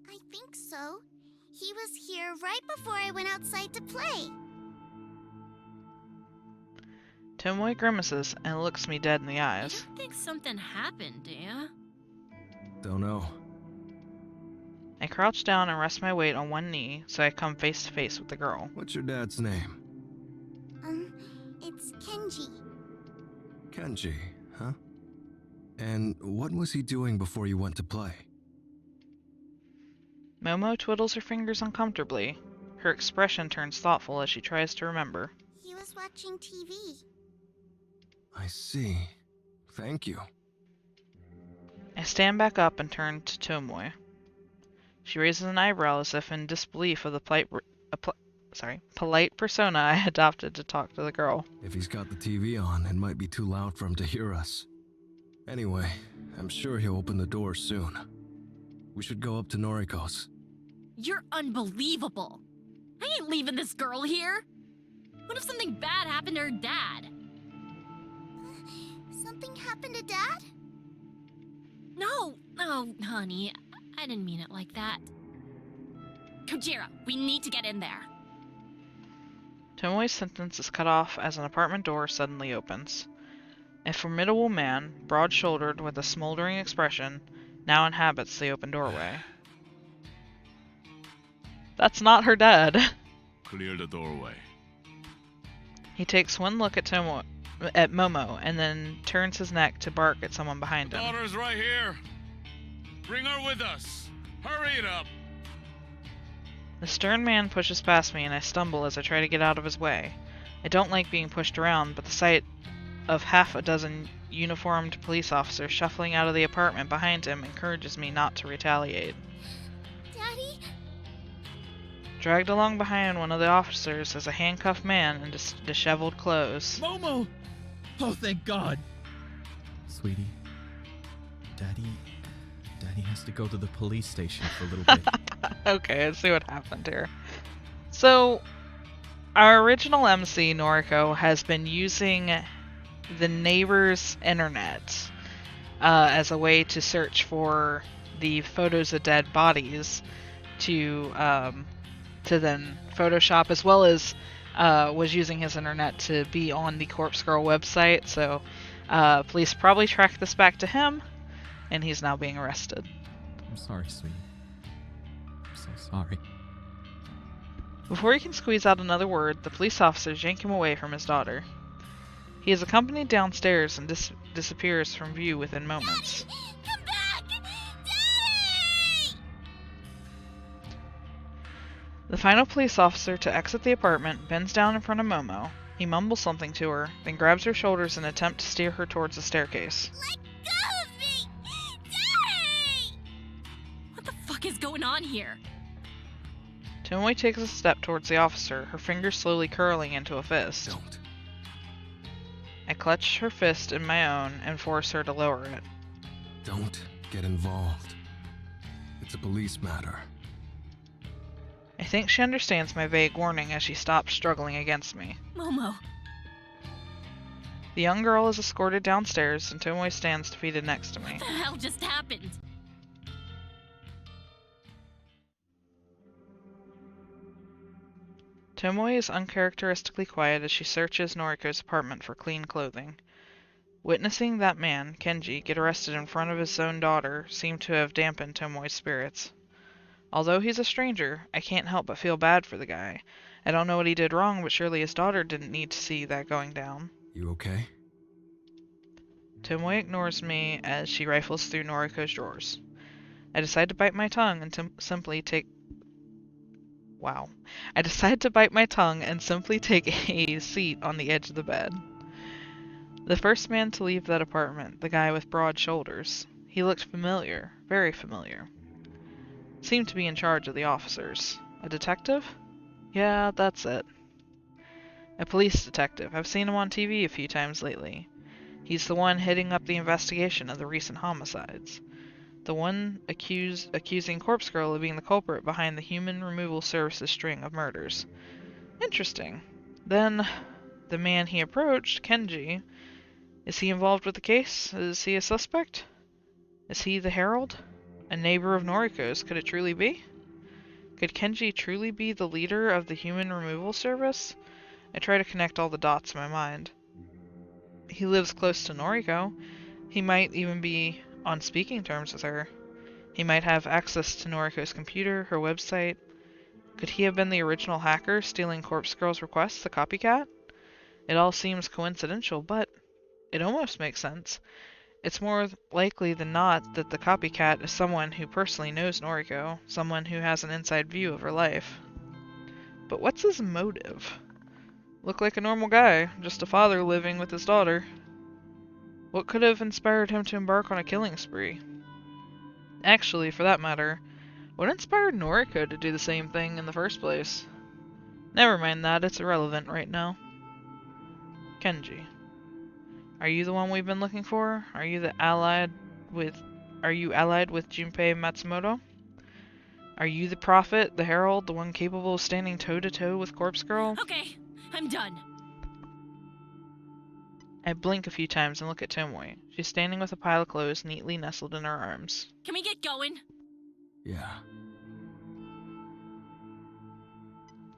I think so. He was here right before I went outside to play. Tomoe grimaces and looks me dead in the You eyes. don't think something happened, do you? Don't know. I crouch down and rest my weight on one knee so I come face to face with the girl. What's your dad's name? It's Kenji. Kenji, huh? And what was he doing before you went to play? Momo twiddles her fingers uncomfortably. Her expression turns thoughtful as she tries to remember. He was watching TV. I see. Thank you. I stand back up and turn to Tomoe. She raises an eyebrow as if in disbelief of the polite persona I adopted to talk to the girl. If he's got the TV on, it might be too loud for him to hear us. Anyway, I'm sure he'll open the door soon. We should go up to Noriko's. You're unbelievable. I ain't leaving this girl here. What if something bad happened to her dad? Something happened to Dad? No, honey. I didn't mean it like that. Kojiro, we need to get in there. Tomoe's sentence is cut off as an apartment door suddenly opens. A formidable man, broad-shouldered with a smoldering expression, now inhabits the open doorway. That's not her dad. Clear the doorway. He takes one look at Momo and then turns his neck to bark at someone behind him. Daughter's right here. Bring her with us. Hurry it up. The stern man pushes past me and I stumble as I try to get out of his way. I don't like being pushed around, but the sight of half a dozen uniformed police officers shuffling out of the apartment behind him encourages me not to retaliate. Daddy? Dragged along behind one of the officers is a handcuffed man in disheveled clothes. Momo! Oh, thank God! Sweetie, Daddy has to go to the police station for a little bit. Okay, let's see what happened here. So, our original MC, Noriko, has been using the neighbor's internet as a way to search for the photos of dead bodies to to then Photoshop, as well as was using his internet to be on the Corpse Girl website. So police probably tracked this back to him, and he's now being arrested. I'm sorry, sweetie. I'm so sorry. Before he can squeeze out another word, the police officers yank him away from his daughter. He is accompanied downstairs and disappears from view within moments. Daddy! Come back! Daddy! The final police officer to exit the apartment bends down in front of Momo. He mumbles something to her, then grabs her shoulders in an attempt to steer her towards the staircase. Let go of me! Daddy! What the fuck is going on here? Tomoe takes a step towards the officer, her fingers slowly curling into a fist. Don't. I clutch her fist in my own and force her to lower it. Don't get involved. It's a police matter. I think she understands my vague warning as she stops struggling against me. Momo. The young girl is escorted downstairs and Tomoe stands defeated next to me. What the hell just happened? Tomoe is uncharacteristically quiet as she searches Noriko's apartment for clean clothing. Witnessing that man, Kenji, get arrested in front of his own daughter seemed to have dampened Tomoe's spirits. Although he's a stranger, I can't help but feel bad for the guy. I don't know what he did wrong, but surely his daughter didn't need to see that going down. You okay? Tomoe ignores me as she rifles through Noriko's drawers. I decide to bite my tongue and simply take a seat on the edge of the bed. The first man to leave that apartment, the guy with broad shoulders. He looked familiar, very familiar. Seemed to be in charge of the officers. A detective? Yeah, that's it. A police detective. I've seen him on TV a few times lately. He's the one heading up the investigation of the recent homicides. The one accusing Corpse Girl of being the culprit behind the Human Removal Service's string of murders. Interesting. Then, the man he approached, Kenji, is he involved with the case? Is he a suspect? Is he the Herald? A neighbor of Noriko's? Could it truly be? Could Kenji truly be the leader of the Human Removal Service? I try to connect all the dots in my mind. He lives close to Noriko. He might even be on speaking terms with her. He might have access to Noriko's computer, her website. Could he have been the original hacker stealing Corpse Girl's requests, the copycat? It all seems coincidental, but it almost makes sense. It's more likely than not that the copycat is someone who personally knows Noriko, someone who has an inside view of her life. But what's his motive? Look like a normal guy, just a father living with his daughter. What could have inspired him to embark on a killing spree? Actually, for that matter, what inspired Noriko to do the same thing in the first place? Never mind that, it's irrelevant right now. Kenji. Are you the one we've been looking for? Are you allied with Junpei Matsumoto? Are you the prophet, the herald, the one capable of standing toe-to-toe with Corpse Girl? Okay, I'm done. I blink a few times and look at Tomoe. She's standing with a pile of clothes neatly nestled in her arms. Can we get going? Yeah.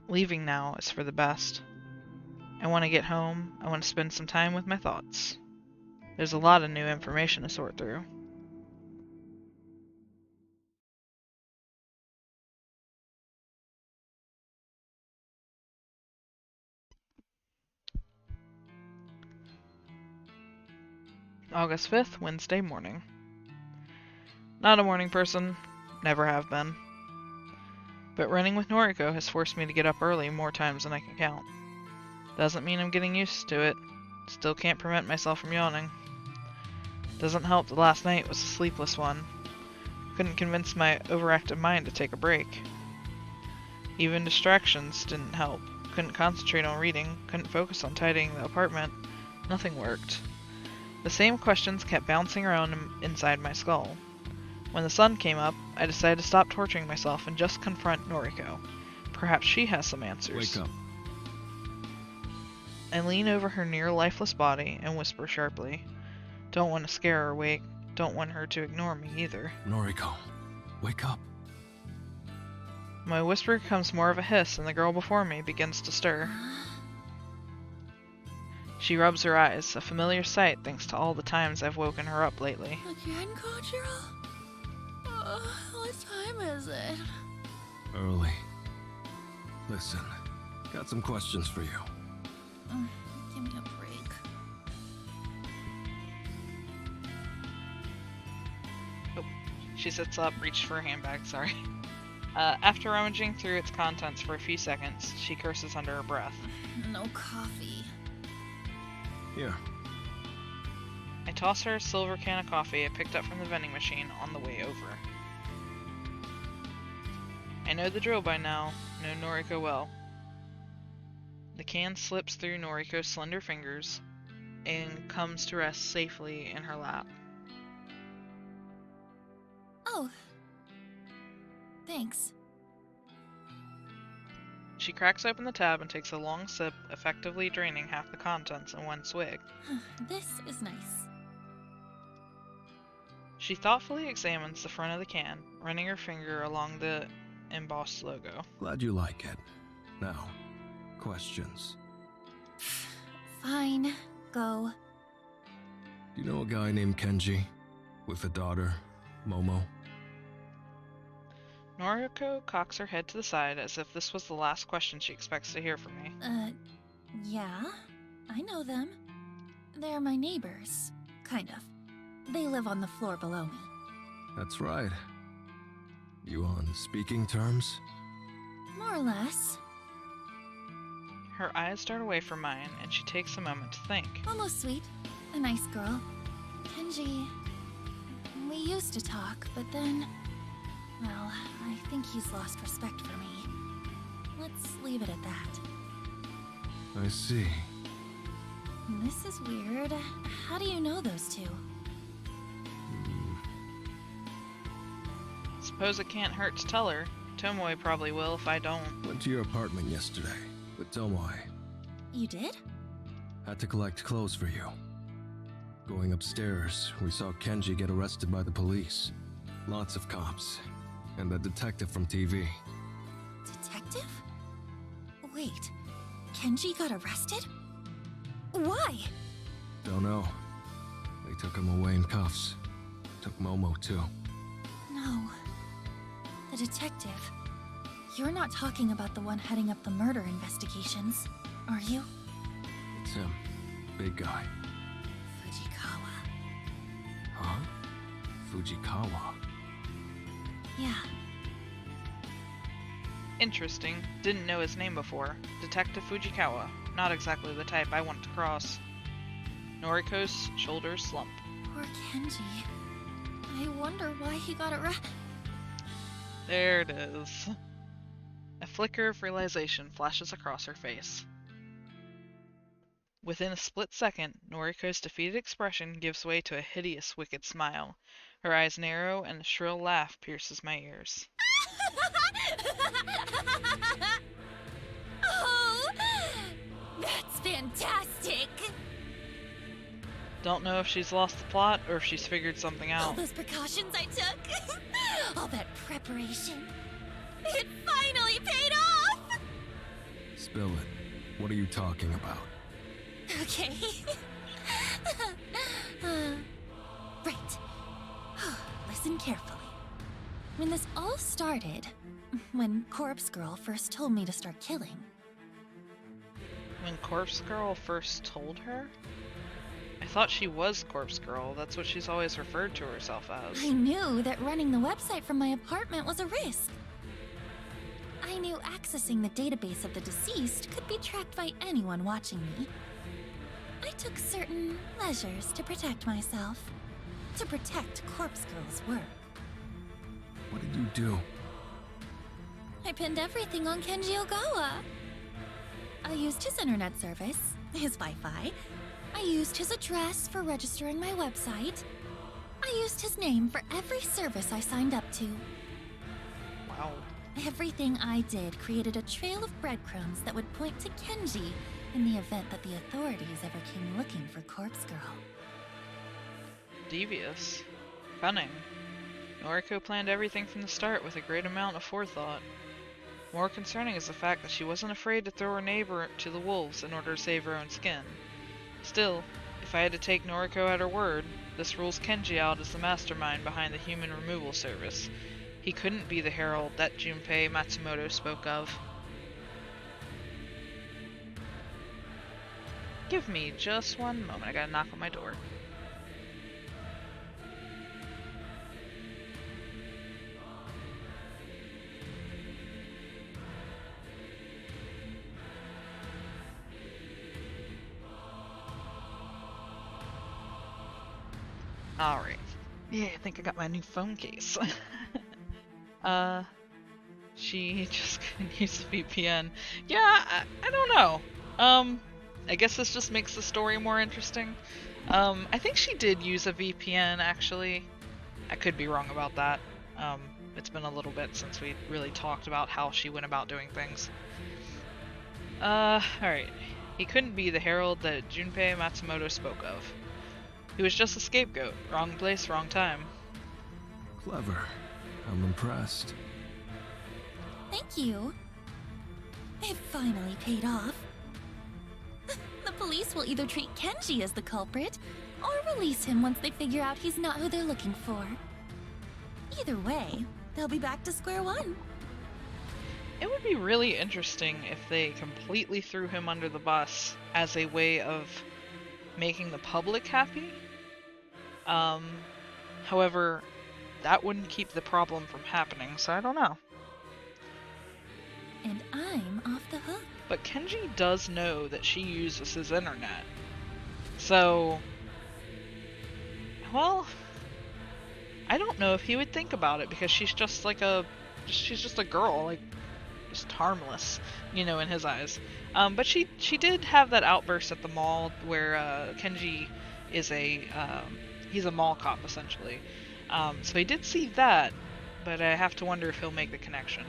Leaving now is for the best. I want to get home. I want to spend some time with my thoughts. There's a lot of new information to sort through. August 5th, Wednesday morning. Not a morning person, never have been. But running with Noriko has forced me to get up early more times than I can count. Doesn't mean I'm getting used to it. Still can't prevent myself from yawning. Doesn't help that last night was a sleepless one. Couldn't convince my overactive mind to take a break. Even distractions didn't help. Couldn't concentrate on reading, couldn't focus on tidying the apartment. Nothing worked. The same questions kept bouncing around inside my skull. When the sun came up, I decided to stop torturing myself and just confront Noriko. Perhaps she has some answers. Wake up. I lean over her near lifeless body and whisper sharply. Don't want to scare her awake. Don't want her to ignore me either. Noriko, wake up. My whisper becomes more of a hiss, and the girl before me begins to stir. She rubs her eyes, a familiar sight thanks to all the times I've woken her up lately. Again, Kojiro? What time is it? Early. Listen, got some questions for you. Give me a break. She sits up, reaches for her handbag, sorry. After rummaging through its contents for a few seconds, she curses under her breath. No coffee. Here. I toss her a silver can of coffee I picked up from the vending machine on the way over. I know the drill by now, know Noriko well. The can slips through Noriko's slender fingers and comes to rest safely in her lap. Oh. Thanks. She cracks open the tab and takes a long sip, effectively draining half the contents in one swig. This is nice. She thoughtfully examines the front of the can, running her finger along the embossed logo. Glad you like it. Now, questions. Fine. Go. Do you know a guy named Kenji? With a daughter, Momo? Noriko cocks her head to the side as if this was the last question she expects to hear from me. Yeah. I know them. They're my neighbors. Kind of. They live on the floor below me. That's right. You on speaking terms? More or less. Her eyes dart away from mine, and she takes a moment to think. Almost sweet. A nice girl. Kenji... We used to talk, but then... Well, I think he's lost respect for me. Let's leave it at that. I see. This is weird. How do you know those two? Suppose it can't hurt to tell her. Tomoe probably will if I don't. Went to your apartment yesterday with Tomoe. You did? Had to collect clothes for you. Going upstairs, we saw Kenji get arrested by the police. Lots of cops. And the detective from TV. Detective? Wait, Kenji got arrested? Why? Don't know. They took him away in cuffs. Took Momo too. No. The detective. You're not talking about the one heading up the murder investigations, are you? It's him. Big guy. Fujikawa. Huh? Fujikawa. Yeah. Interesting. Didn't know his name before. Detective Fujikawa. Not exactly the type I want to cross. Noriko's shoulders slump. Poor Kenji. I wonder why he got arrested. There it is. A flicker of realization flashes across her face. Within a split second, Noriko's defeated expression gives way to a hideous, wicked smile. Her eyes narrow, and a shrill laugh pierces my ears. Oh, that's fantastic! Don't know if she's lost the plot or if she's figured something All out. those precautions I took, all that preparation, it finally paid off! Spill it. What are you talking about? Okay. Right. Listen carefully. When this all started, when Corpse Girl first told me to start killing, When Corpse Girl first told her? I thought she was Corpse Girl. That's what she's always referred to herself as. I knew that running the website from my apartment was a risk. I knew accessing the database of the deceased could be tracked by anyone watching me. I took certain measures to protect myself. To protect Corpse Girl's work. What did you do? I pinned everything on Kenji Ogawa. I used his internet service, his Wi-Fi. I used his address for registering my website. I used his name for every service I signed up to. Wow. Everything I did created a trail of breadcrumbs that would point to Kenji in the event that the authorities ever came looking for Corpse Girl. Devious. Cunning. Noriko planned everything from the start with a great amount of forethought. More concerning is the fact that she wasn't afraid to throw her neighbor to the wolves in order to save her own skin. Still, if I had to take Noriko at her word, this rules Kenji out as the mastermind behind the human removal service. He couldn't be the herald that Junpei Matsumoto spoke of. Give me just one moment, I gotta knock on my door. Alright. Yeah, I think I got my new phone case. She just couldn't use the VPN. Yeah, I don't know. I guess this just makes the story more interesting. I think she did use a VPN, actually. I could be wrong about that. It's been a little bit since we really talked about how she went about doing things. Alright. He couldn't be the herald that Junpei Matsumoto spoke of. He was just a scapegoat. Wrong place, wrong time. Clever. I'm impressed. Thank you. It finally paid off. The police will either treat Kenji as the culprit, or release him once they figure out he's not who they're looking for. Either way, they'll be back to square one. It would be really interesting if they completely threw him under the bus as a way of making the public happy. However, that wouldn't keep the problem from happening, so I don't know. And I'm off the hook. But Kenji does know that she uses his internet. So, well, I don't know if he would think about it because she's just like she's just a girl, like, just harmless, you know, in his eyes. But she did have that outburst at the mall where Kenji is he's a mall cop essentially. So he did see that, but I have to wonder if he'll make the connection.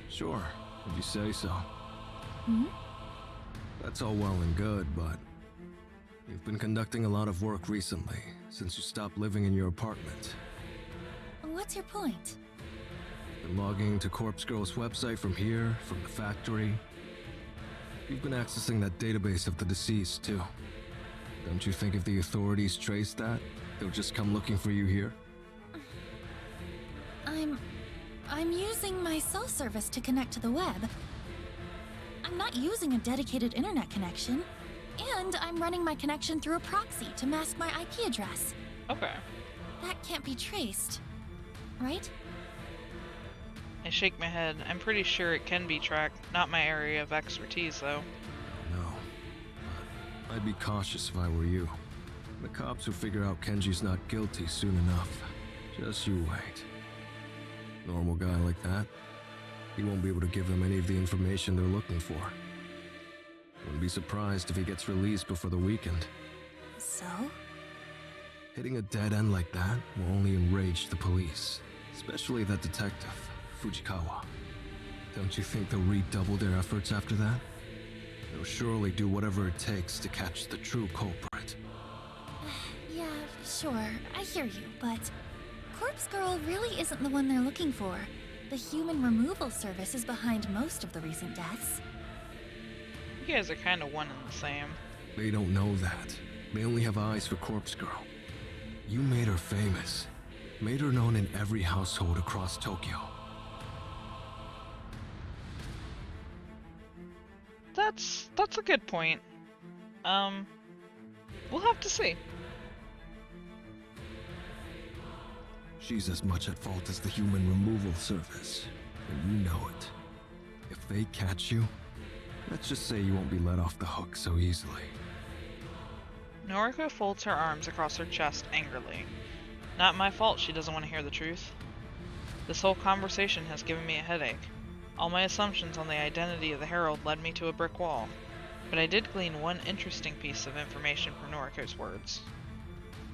Sure, if you say so. Hmm? That's all well and good, but you've been conducting a lot of work recently, since you stopped living in your apartment. What's your point? Been logging to Corpse Girl's website from here, from the factory. You've been accessing that database of the deceased, too. Don't you think if the authorities trace that, they'll just come looking for you here? I'm using my cell service to connect to the web. I'm not using a dedicated internet connection, and I'm running my connection through a proxy to mask my IP address. Okay. That can't be traced, right? I shake my head. I'm pretty sure it can be tracked. Not my area of expertise, though. No. But I'd be cautious if I were you. The cops will figure out Kenji's not guilty soon enough. Just you wait. Normal guy like that, he won't be able to give them any of the information they're looking for. Wouldn't be surprised if he gets released before the weekend. So? Hitting a dead end like that will only enrage the police, especially that detective, Fujikawa. Don't you think they'll redouble their efforts after that? They'll surely do whatever it takes to catch the true culprit. Yeah, sure, I hear you, but Corpse Girl really isn't the one they're looking for. The human removal service is behind most of the recent deaths. You guys are kind of one and the same. They don't know that. They only have eyes for Corpse Girl. You made her famous. Made her known in every household across Tokyo. That's a good point. We'll have to see. She's as much at fault as the human removal service, and you know it. If they catch you, let's just say you won't be let off the hook so easily. Noriko folds her arms across her chest angrily. Not my fault she doesn't want to hear the truth. This whole conversation has given me a headache. All my assumptions on the identity of the Herald led me to a brick wall, but I did glean one interesting piece of information from Noriko's words.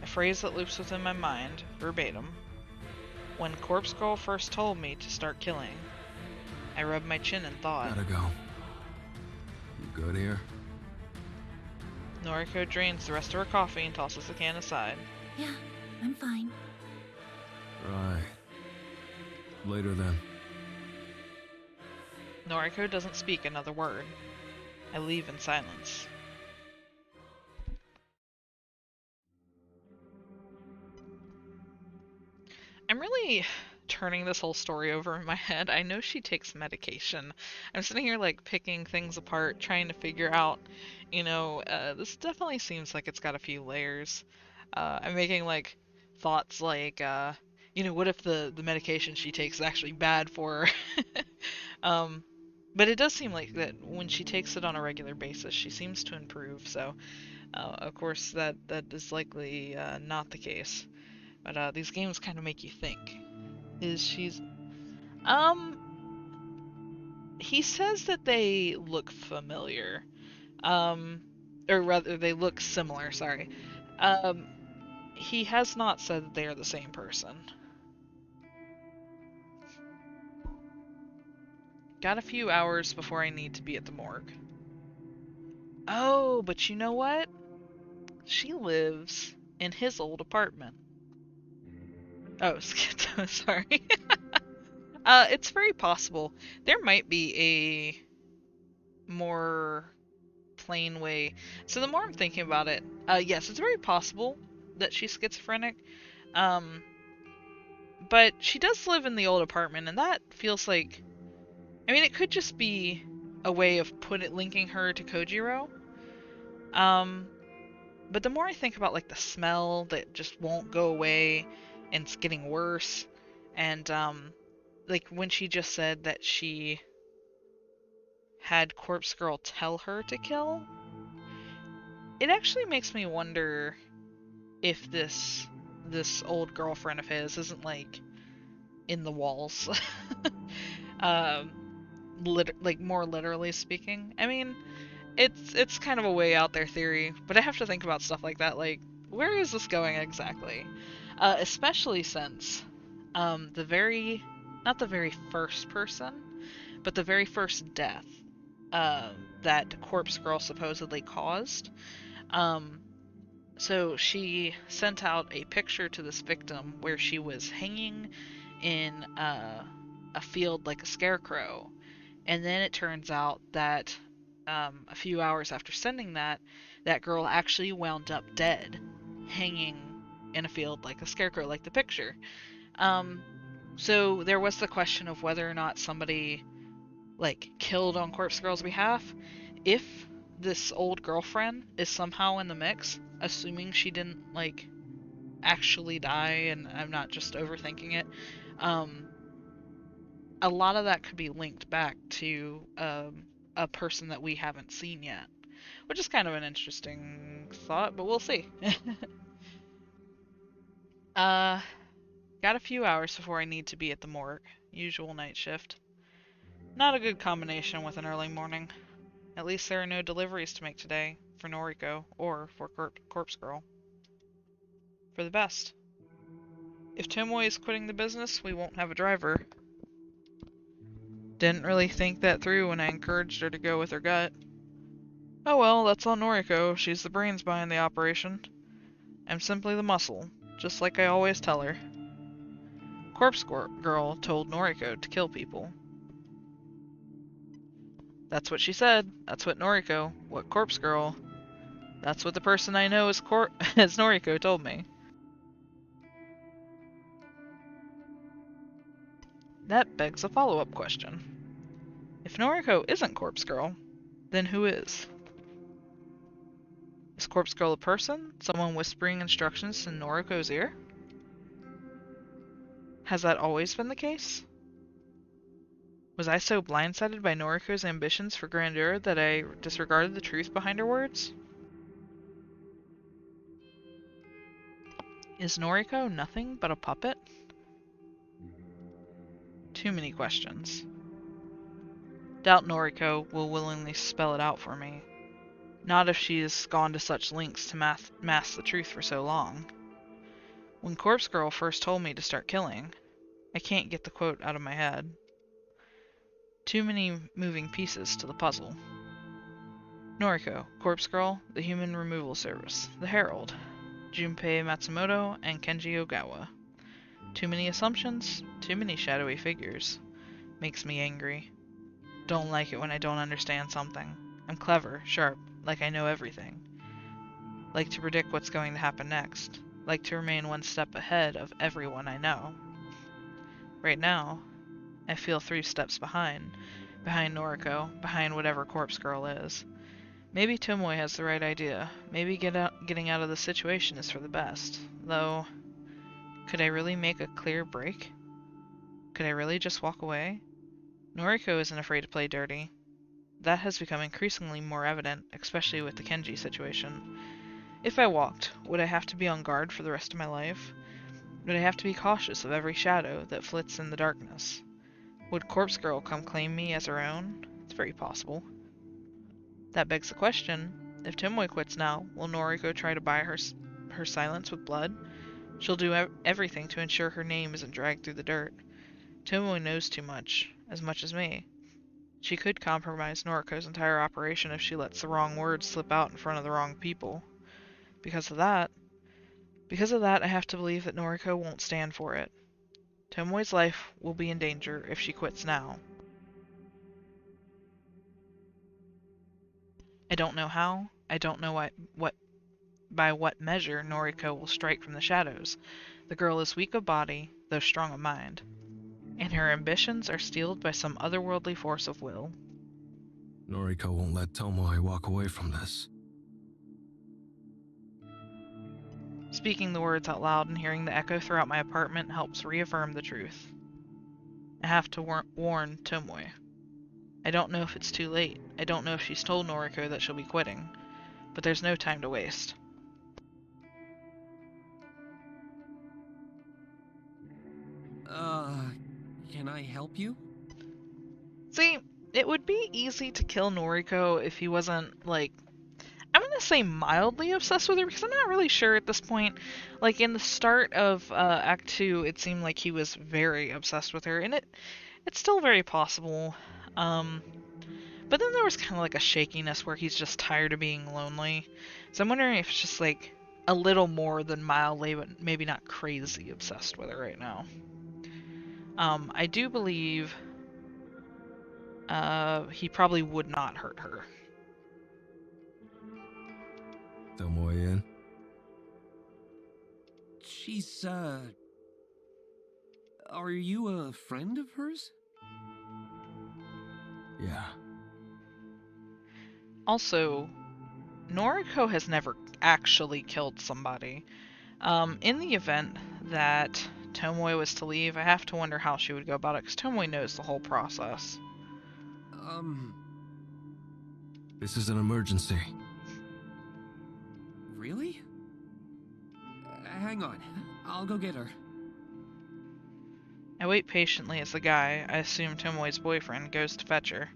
A phrase that loops within my mind, verbatim. When Corpse Girl first told me to start killing, I rubbed my chin and thought. Gotta go. You good here? Noriko drains the rest of her coffee and tosses the can aside. Yeah, I'm fine. Right. Later then. Noriko doesn't speak another word. I leave in silence. I'm really turning this whole story over in my head. I know she takes medication. I'm sitting here like picking things apart, trying to figure out, this definitely seems like it's got a few layers. I'm making like thoughts like, what if the medication she takes is actually bad for her? But it does seem like that when she takes it on a regular basis, she seems to improve. So, of course, that is likely not the case. But these games kind of make you think. He says that they look familiar. Or rather, they look similar, sorry. He has not said that they are the same person. Got a few hours before I need to be at the morgue. Oh, but you know what? She lives in his old apartment. Oh, Schizo, sorry. It's very possible. There might be a more plain way. So the more I'm thinking about it, yes, it's very possible that she's schizophrenic. But she does live in the old apartment, and that feels like... I mean, it could just be a way of linking her to Kojiro. But the more I think about, like, the smell that just won't go away, and it's getting worse, and, like, when she just said that she had Corpse Girl tell her to kill, it actually makes me wonder if this old girlfriend of his isn't, like, in the walls. Like, more literally speaking. I mean, it's kind of a way out there theory, but I have to think about stuff like that, like, where is this going exactly? Especially since, not the very first person, but the very first death, that Corpse Girl supposedly caused. So she sent out a picture to this victim where she was hanging in a field like a scarecrow, and then it turns out that a few hours after sending that girl actually wound up dead, hanging in a field like a scarecrow, like the picture. So there was the question of whether or not somebody, like, killed on Corpse Girl's behalf. If this old girlfriend is somehow in the mix, assuming she didn't, like, actually die, and I'm not just overthinking it, a lot of that could be linked back to a person that we haven't seen yet, which is kind of an interesting thought, but we'll see. Got a few hours before I need to be at the morgue. Usual night shift. Not a good combination with an early morning. At least there are no deliveries to make today, for Noriko, or for Corpse Girl. For the best. If Tomoe is quitting the business, we won't have a driver. Didn't really think that through when I encouraged her to go with her gut. Oh well, that's on Noriko. She's the brains behind the operation. I'm simply the muscle, just like I always tell her. Corpse Girl told Noriko to kill people. That's what she said. That's what Noriko. What Corpse Girl. That's what the person I know as Noriko told me. That begs a follow-up question. If Noriko isn't Corpse Girl, then who is? Is Corpse Girl a person? Someone whispering instructions in Noriko's ear? Has that always been the case? Was I so blindsided by Noriko's ambitions for grandeur that I disregarded the truth behind her words? Is Noriko nothing but a puppet? Too many questions. Doubt Noriko will willingly spell it out for me. Not if she has gone to such lengths to mask the truth for so long. When Corpse Girl first told me to start killing, I can't get the quote out of my head. Too many moving pieces to the puzzle. Noriko, Corpse Girl, the Human Removal Service, the Herald, Junpei Matsumoto, and Kenji Ogawa. Too many assumptions, too many shadowy figures. Makes me angry. Don't like it when I don't understand something. I'm clever, sharp, like I know everything. Like to predict what's going to happen next. Like to remain one step ahead of everyone I know. Right now, I feel 3 steps behind. Behind Noriko, behind whatever Corpse Girl is. Maybe Tomoe has the right idea. Maybe getting out of the situation is for the best. Though, could I really make a clear break? Could I really just walk away? Noriko isn't afraid to play dirty. That has become increasingly more evident, especially with the Kenji situation. If I walked, would I have to be on guard for the rest of my life? Would I have to be cautious of every shadow that flits in the darkness? Would Corpse Girl come claim me as her own? It's very possible. That begs the question, if Tomoe quits now, will Noriko try to buy her silence with blood? She'll do everything to ensure her name isn't dragged through the dirt. Tomoe knows too much as me. She could compromise Noriko's entire operation if she lets the wrong words slip out in front of the wrong people. Because of that, I have to believe that Noriko won't stand for it. Tomoe's life will be in danger if she quits now. I don't know how. I don't know by what measure Noriko will strike from the shadows. The girl is weak of body, though strong of mind, and her ambitions are steeled by some otherworldly force of will. Noriko won't let Tomoe walk away from this. Speaking the words out loud and hearing the echo throughout my apartment helps reaffirm the truth. I have to warn Tomoe. I don't know if it's too late. I don't know if she's told Noriko that she'll be quitting. But there's no time to waste. Can I help you? See, it would be easy to kill Noriko if he wasn't, like, I'm gonna say mildly obsessed with her, because I'm not really sure at this point. Like, in the start of Act 2, it seemed like he was very obsessed with her, and it's still very possible. But then there was kind of like a shakiness where he's just tired of being lonely. So I'm wondering if it's just like a little more than mildly, but maybe not crazy obsessed with her right now. I do believe he probably would not hurt her. Tomoe in? She's, are you a friend of hers? Yeah. Also, Noriko has never actually killed somebody. In the event that Tomoe was to leave, I have to wonder how she would go about it, because Tomoe knows the whole process. This is an emergency. Really? Hang on. I'll go get her. I wait patiently as the guy, I assume Tomoe's boyfriend, goes to fetch her.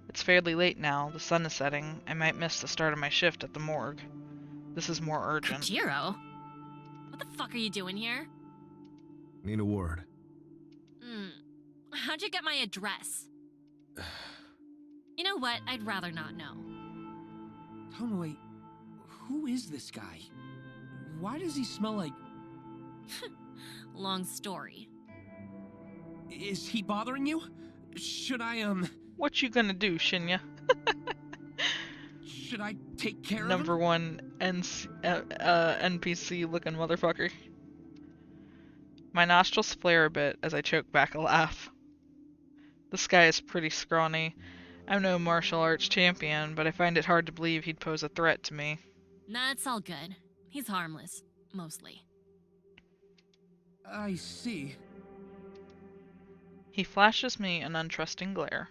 It's fairly late now, the sun is setting, I might miss the start of my shift at the morgue. This is more urgent. Kojiro? What the fuck are you doing here? Need a word. How'd you get my address? You know what? I'd rather not know. Tomoe, who is this guy? Why does he smell like... Long story. Is he bothering you? Should I, What you gonna do, Shinya? Should I take care Number of him? one NPC looking motherfucker. My nostrils flare a bit as I choke back a laugh. This guy is pretty scrawny. I'm no martial arts champion, but I find it hard to believe he'd pose a threat to me. Nah, it's all good. He's harmless. Mostly. I see. He flashes me an untrusting glare.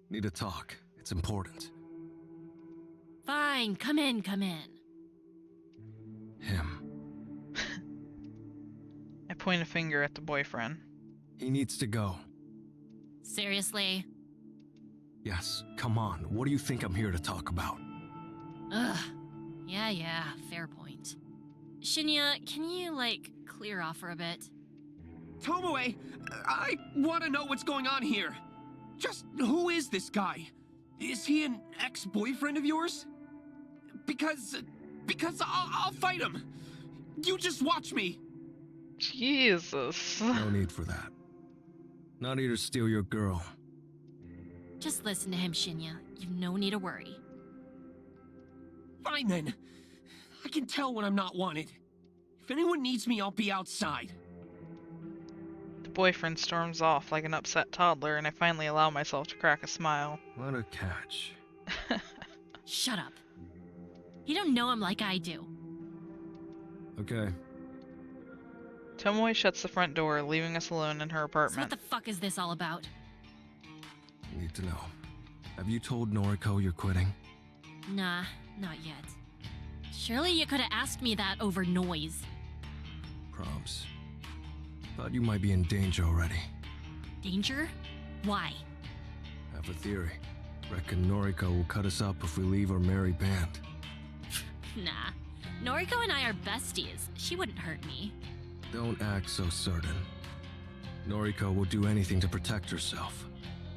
Need to talk. It's important. Fine, come in, come in. Him. I point a finger at the boyfriend. He needs to go. Seriously? Yes, come on. What do you think I'm here to talk about? Ugh. Yeah, fair point. Shinya, can you, like, clear off for a bit? Tomoe, I want to know what's going on here. Just who is this guy? Is he an ex-boyfriend of yours? Because I'll fight him. You just watch me. Jesus. No need for that. Not here to steal your girl. Just listen to him, Shinya. You've no need to worry. Fine then. I can tell when I'm not wanted. If anyone needs me, I'll be outside. The boyfriend storms off like an upset toddler, and I finally allow myself to crack a smile. What a catch. Shut up. You don't know him like I do. Okay. Tomoe shuts the front door, leaving us alone in her So apartment. what the fuck is this all about? Need to know. Have you told Noriko you're quitting? Nah, not yet. Surely you could have asked me that over noise. Proms. Thought you might be in danger already. Danger? Why? Have a theory. Reckon Noriko will cut us up if we leave our merry band. Nah. Noriko and I are besties. She wouldn't hurt me. Don't act so certain. Noriko will do anything to protect herself.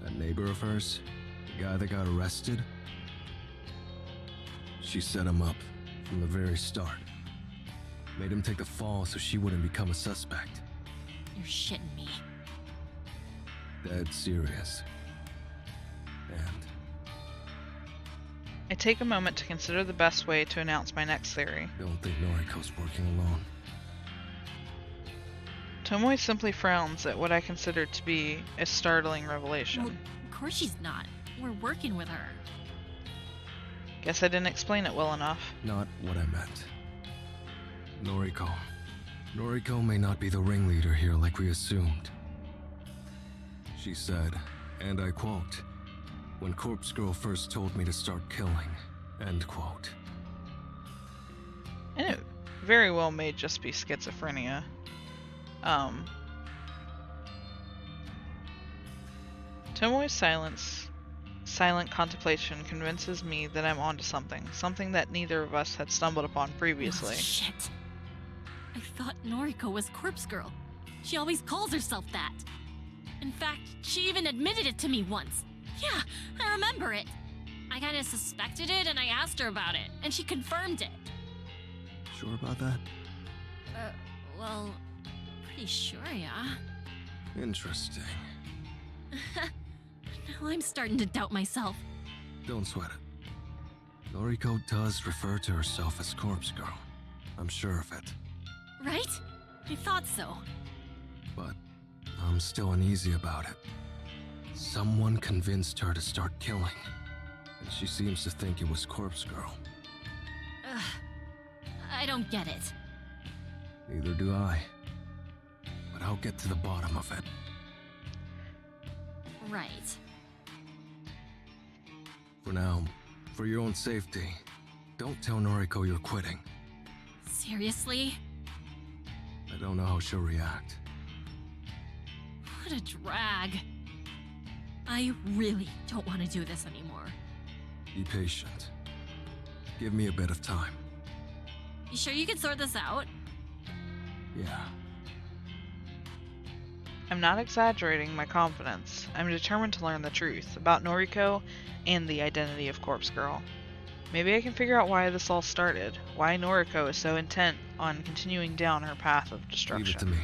That neighbor of hers, the guy that got arrested, she set him up from the very start. Made him take the fall so she wouldn't become a suspect. You're shitting me. Dead serious. And I take a moment to consider the best way to announce my next theory. don't think Noriko's working alone. Tomoe simply frowns at what I consider to be a startling revelation. Well, of course she's not. We're working with her. Guess I didn't explain it well enough. Not what I meant. Noriko. Noriko may not be the ringleader here like we assumed. She said, and I quote, "When Corpse Girl first told me to start killing," end quote. And it very well may just be schizophrenia. Tomoe's silent contemplation convinces me that I'm onto something that neither of us had stumbled upon previously. Oh, shit. I thought Noriko was Corpse Girl. She always calls herself that. In fact, she even admitted it to me once. Yeah, I remember it. I kinda suspected it and I asked her about it, and she confirmed it. Sure about that? Well, pretty sure, yeah. Interesting. Now I'm starting to doubt myself. Don't sweat it. Noriko does refer to herself as Corpse Girl. I'm sure of it. Right? I thought so. But I'm still uneasy about it. Someone convinced her to start killing, and she seems to think it was Corpse Girl. Ugh. I don't get it. Neither do I. But I'll get to the bottom of it. Right. For now, for your own safety, don't tell Noriko you're quitting. Seriously? I don't know how she'll react. What a drag. I really don't want to do this anymore. Be patient. Give me a bit of time. You sure you can sort this out? Yeah. I'm not exaggerating my confidence. I'm determined to learn the truth about Noriko and the identity of Corpse Girl. Maybe I can figure out why this all started, why Noriko is so intent on continuing down her path of destruction. Leave it to me.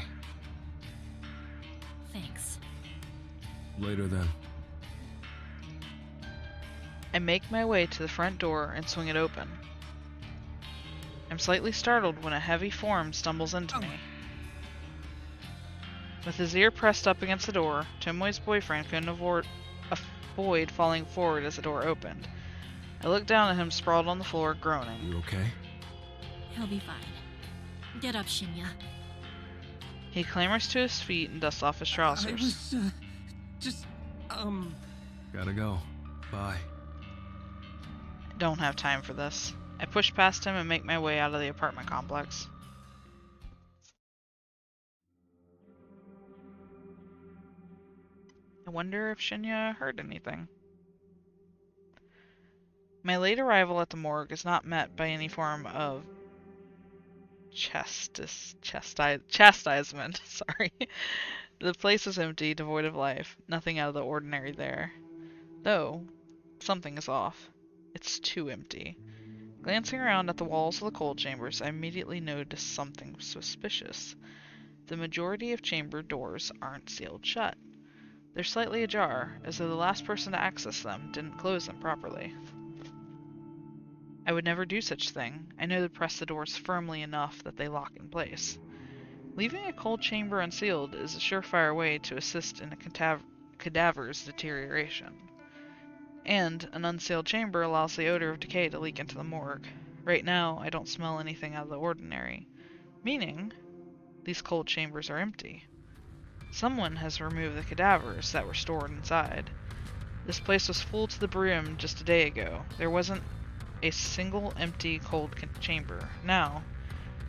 Thanks. Later then. I make my way to the front door and swing it open. I'm slightly startled when a heavy form stumbles into me. With his ear pressed up against the door, Tomoe's boyfriend couldn't avoid falling forward as the door opened. I looked down at him sprawled on the floor, groaning. You okay? He'll be fine. Get up, Shinya. He clambers to his feet and dusts off his trousers. I was, just, Gotta go. Bye. Don't have time for this. I push past him and make my way out of the apartment complex. I wonder if Shinya heard anything. My late arrival at the morgue is not met by any form of chastisement. Sorry. The place is empty, devoid of life. Nothing out of the ordinary there. Though, something is off. It's too empty. Glancing around at the walls of the cold chambers, I immediately notice something suspicious. The majority of chamber doors aren't sealed shut. They're slightly ajar, as though the last person to access them didn't close them properly. I would never do such thing. I know to press the doors firmly enough that they lock in place. Leaving a cold chamber unsealed is a surefire way to assist in a cadaver's deterioration. And an unsealed chamber allows the odor of decay to leak into the morgue. Right now, I don't smell anything out of the ordinary. Meaning, these cold chambers are empty. Someone has removed the cadavers that were stored inside. This place was full to the brim just a day ago. There wasn't a single empty cold chamber. Now,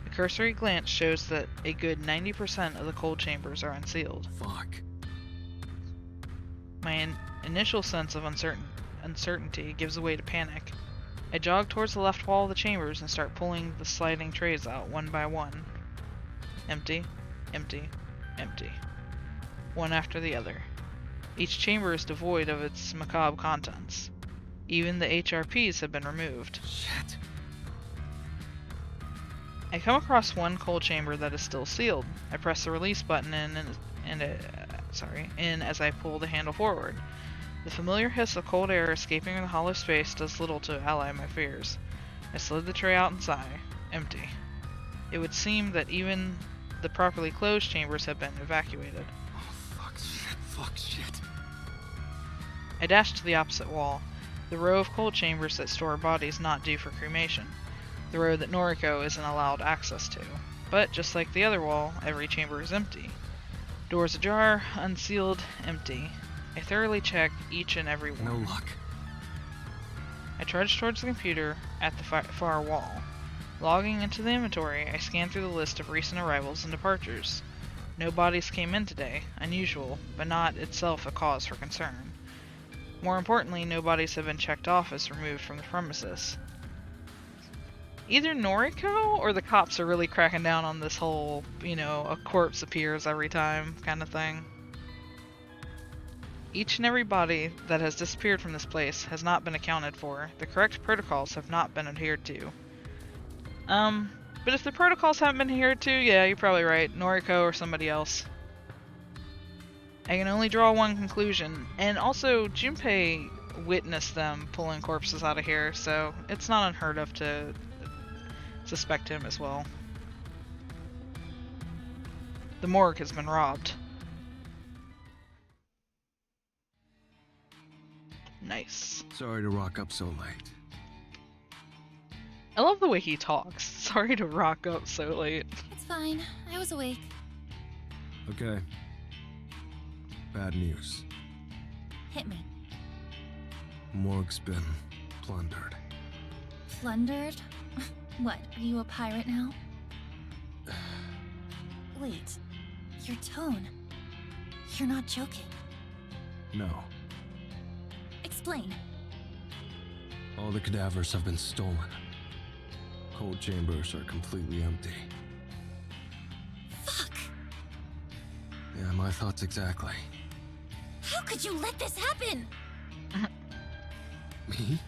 a cursory glance shows that a good 90% of the cold chambers are unsealed. Fuck. My initial sense of uncertainty gives way to panic. I jog towards the left wall of the chambers and start pulling the sliding trays out one by one. Empty, empty, empty. One after the other. Each chamber is devoid of its macabre contents. Even the HRPs have been removed. Shit. I come across one cold chamber that is still sealed. I press the release button in as I pull the handle forward. The familiar hiss of cold air escaping from the hollow space does little to allay my fears. I slid the tray out and sigh. Empty. It would seem that even the properly closed chambers have been evacuated. Oh, fuck shit. I dash to the opposite wall, the row of cold chambers that store bodies not due for cremation, the row that Noriko isn't allowed access to. But just like the other wall, every chamber is empty. Doors ajar, unsealed, empty. I thoroughly check each and every one. No luck. I trudge towards the computer at the far wall. Logging into the inventory, I scan through the list of recent arrivals and departures. No bodies came in today, unusual, but not itself a cause for concern. More importantly, no bodies have been checked off as removed from the premises. Either Noriko or the cops are really cracking down on this whole, a corpse appears every time kind of thing. Each and every body that has disappeared from this place has not been accounted for. The correct protocols have not been adhered to. But if the protocols haven't been adhered to, yeah, you're probably right. Noriko or somebody else. I can only draw one conclusion. And also, Junpei witnessed them pulling corpses out of here, so it's not unheard of to suspect him as well. The morgue has been robbed. Nice. Sorry to rock up so late. I love the way he talks. Sorry to rock up so late. It's fine. I was awake. Okay. Bad news. Hit me. Morgue's been plundered. Plundered? What, are you a pirate now? Wait. Your tone. You're not joking. No. Explain. All the cadavers have been stolen. Cold chambers are completely empty. Fuck! Yeah, my thoughts exactly. How could you let this happen? Me?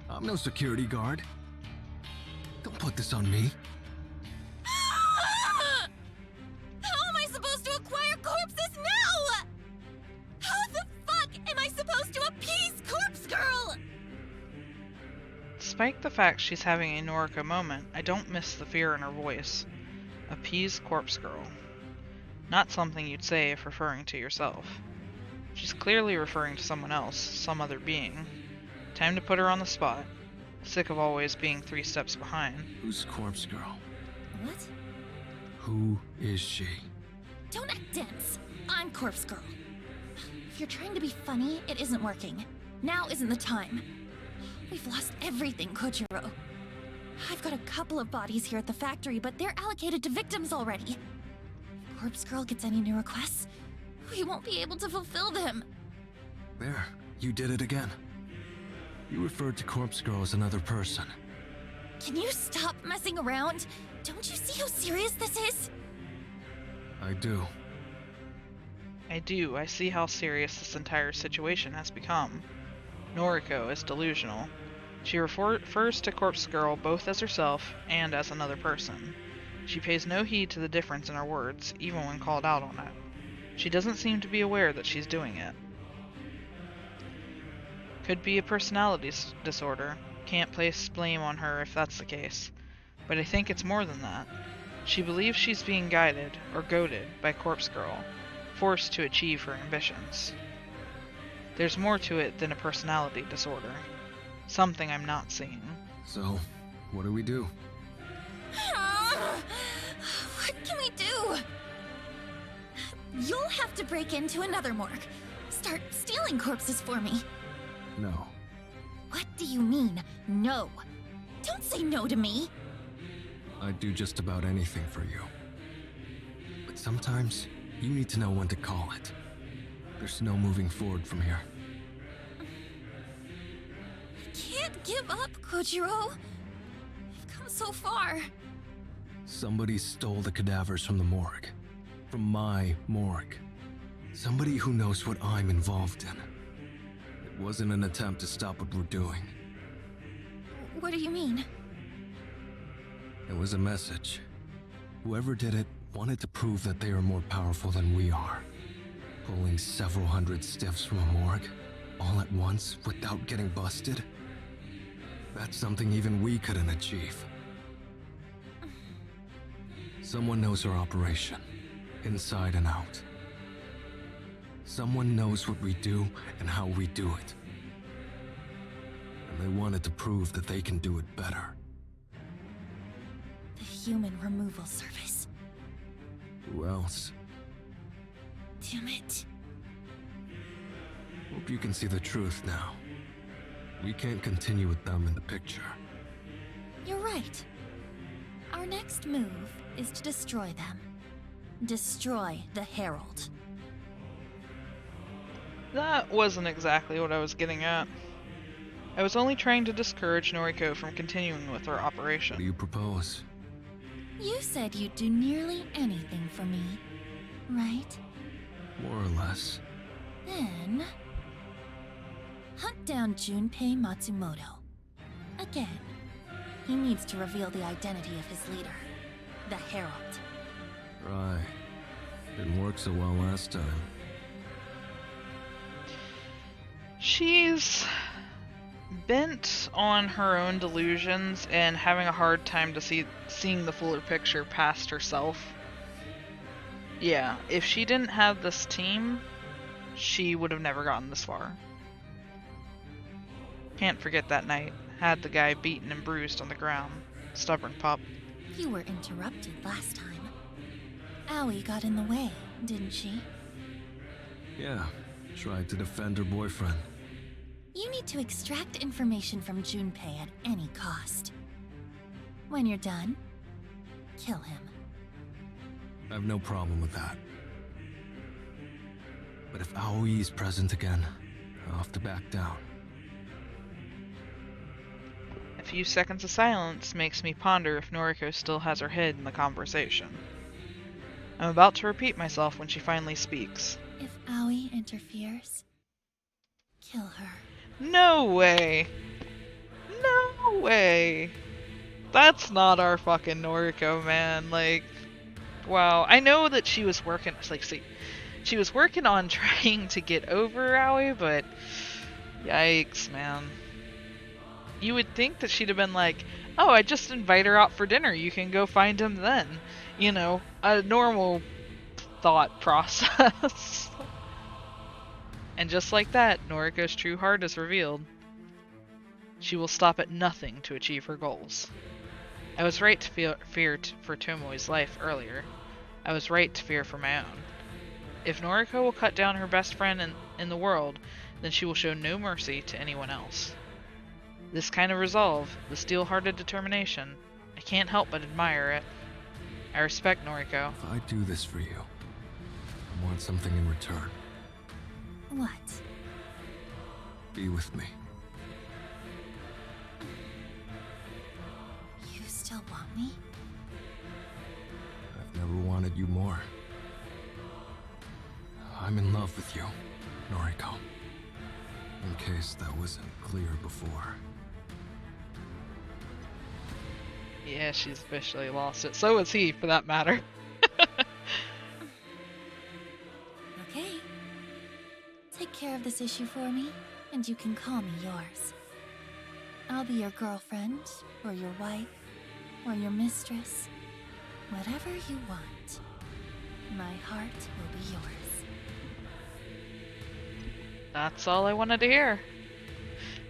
I'm no security guard. Don't put this on me. How am I supposed to acquire corpses now? How the fuck am I supposed to appease Corpse Girl? Despite the fact she's having a Noriko moment, I don't miss the fear in her voice. Appease Corpse Girl. Not something you'd say if referring to yourself. She's clearly referring to someone else, some other being. Time to put her on the spot. Sick of always being 3 steps behind. Who's Corpse Girl? What? Who is she? Don't act dense. I'm Corpse Girl. If you're trying to be funny, it isn't working. Now isn't the time. We've lost everything, Kojiro. I've got a couple of bodies here at the factory, but they're allocated to victims already. If Corpse Girl gets any new requests, we won't be able to fulfill them. There, you did it again. You referred to Corpse Girl as another person. Can you stop messing around? Don't you see how serious this is? I do. I do. I see how serious this entire situation has become. Noriko is delusional. She refers to Corpse Girl both as herself and as another person. She pays no heed to the difference in her words, even when called out on it. She doesn't seem to be aware that she's doing it. Could be a personality disorder. Can't place blame on her if that's the case. But I think it's more than that. She believes she's being guided, or goaded, by Corpse Girl, forced to achieve her ambitions. There's more to it than a personality disorder. Something I'm not seeing. So, what do we do? What can we do? You'll have to break into another morgue. Start stealing corpses for me. No. What do you mean, no? Don't say no to me. I'd do just about anything for you. But sometimes, you need to know when to call it. There's no moving forward from here. I can't give up, Kojiro. I've come so far. Somebody stole the cadavers from the morgue. From my morgue. Somebody who knows what I'm involved in. It wasn't an attempt to stop what we're doing. What do you mean? It was a message. Whoever did it wanted to prove that they are more powerful than we are. Pulling several hundred stiffs from a morgue, all at once, without getting busted? That's something even we couldn't achieve. Someone knows our operation, inside and out. Someone knows what we do and how we do it. And they wanted to prove that they can do it better. The Human Removal Service. Who else? Damn it. Hope you can see the truth now. We can't continue with them in the picture. You're right. Our next move is to destroy them. Destroy the Herald. That wasn't exactly what I was getting at. I was only trying to discourage Noriko from continuing with her What do operation. you propose? You said you'd do nearly anything for me, right? More or less. Then... hunt down Junpei Matsumoto. Again. He needs to reveal the identity of his leader, the Herald. Right. Didn't work so well last time. She's bent on her own delusions and having a hard time to seeing the fuller picture past herself. Yeah, if she didn't have this team, she would have never gotten this far. Can't forget that night. Had the guy beaten and bruised on the ground. Stubborn pup. You were interrupted last time. Aoi got in the way, didn't she? Yeah, tried to defend her boyfriend. You need to extract information from Junpei at any cost. When you're done, kill him. I have no problem with that. But if Aoi is present again, I'll have to back down. A few seconds of silence makes me ponder if Noriko still has her head in the conversation. I'm about to repeat myself when she finally speaks. If Aoi interferes, kill her. No way! No way! That's not our fucking Noriko, man. Like, wow. I know that she was working, she was working on trying to get over Aoi, but yikes, man. You would think that she'd have been like, oh, I just invite her out for dinner. You can go find him then. You know, a normal thought process. And just like that, Noriko's true heart is revealed. She will stop at nothing to achieve her goals. I was right to fear for Tomoe's life earlier. I was right to fear for my own. If Noriko will cut down her best friend in the world, then she will show no mercy to anyone else. This kind of resolve, the steel-hearted determination, I can't help but admire it. I respect Noriko. If I do this for you, I want something in return. What? Be with me. You still want me? I've never wanted you more. I'm in love with you, Noriko. In case that wasn't clear before. Yeah, she's officially lost it. So is he, for that matter. of this issue for me, and you can call me yours. I'll be your girlfriend, or your wife, or your mistress. Whatever you want. My heart will be yours. That's all I wanted to hear.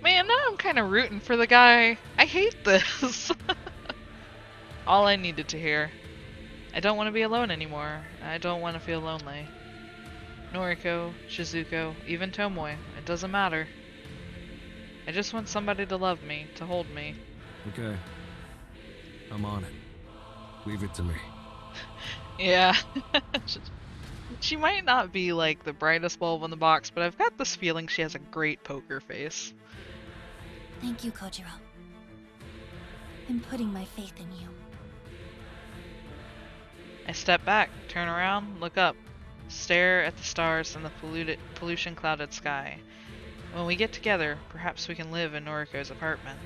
Man, now I'm kind of rooting for the guy. I hate this. All I needed to hear. I don't want to be alone anymore. I don't want to feel lonely. Noriko, Shizuko, even Tomoe, it doesn't matter. I just want somebody to love me, to hold me. Okay. I'm on it. Leave it to me. Yeah. She might not be like the brightest bulb in the box, but I've got this feeling she has a great poker face. Thank you, Kojiro. I'm putting my faith in you. I step back, turn around, look up, stare at the stars and the pollution-clouded sky. When we get together, perhaps we can live in Noriko's apartment,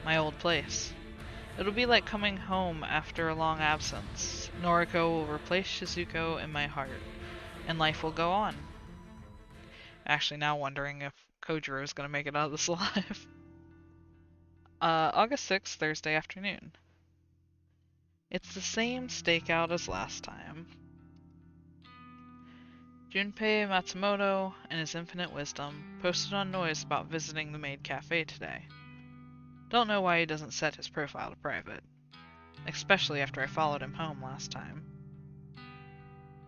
my old place. It'll be like coming home after a long absence. Noriko will replace Shizuko in my heart, and life will go on. Actually, now wondering if Kojiro is going to make it out of this alive. August 6th, Thursday afternoon. It's the same stakeout as last time. Junpei Matsumoto, in his infinite wisdom, posted on Noise about visiting the maid cafe today. Don't know why he doesn't set his profile to private, especially after I followed him home last time.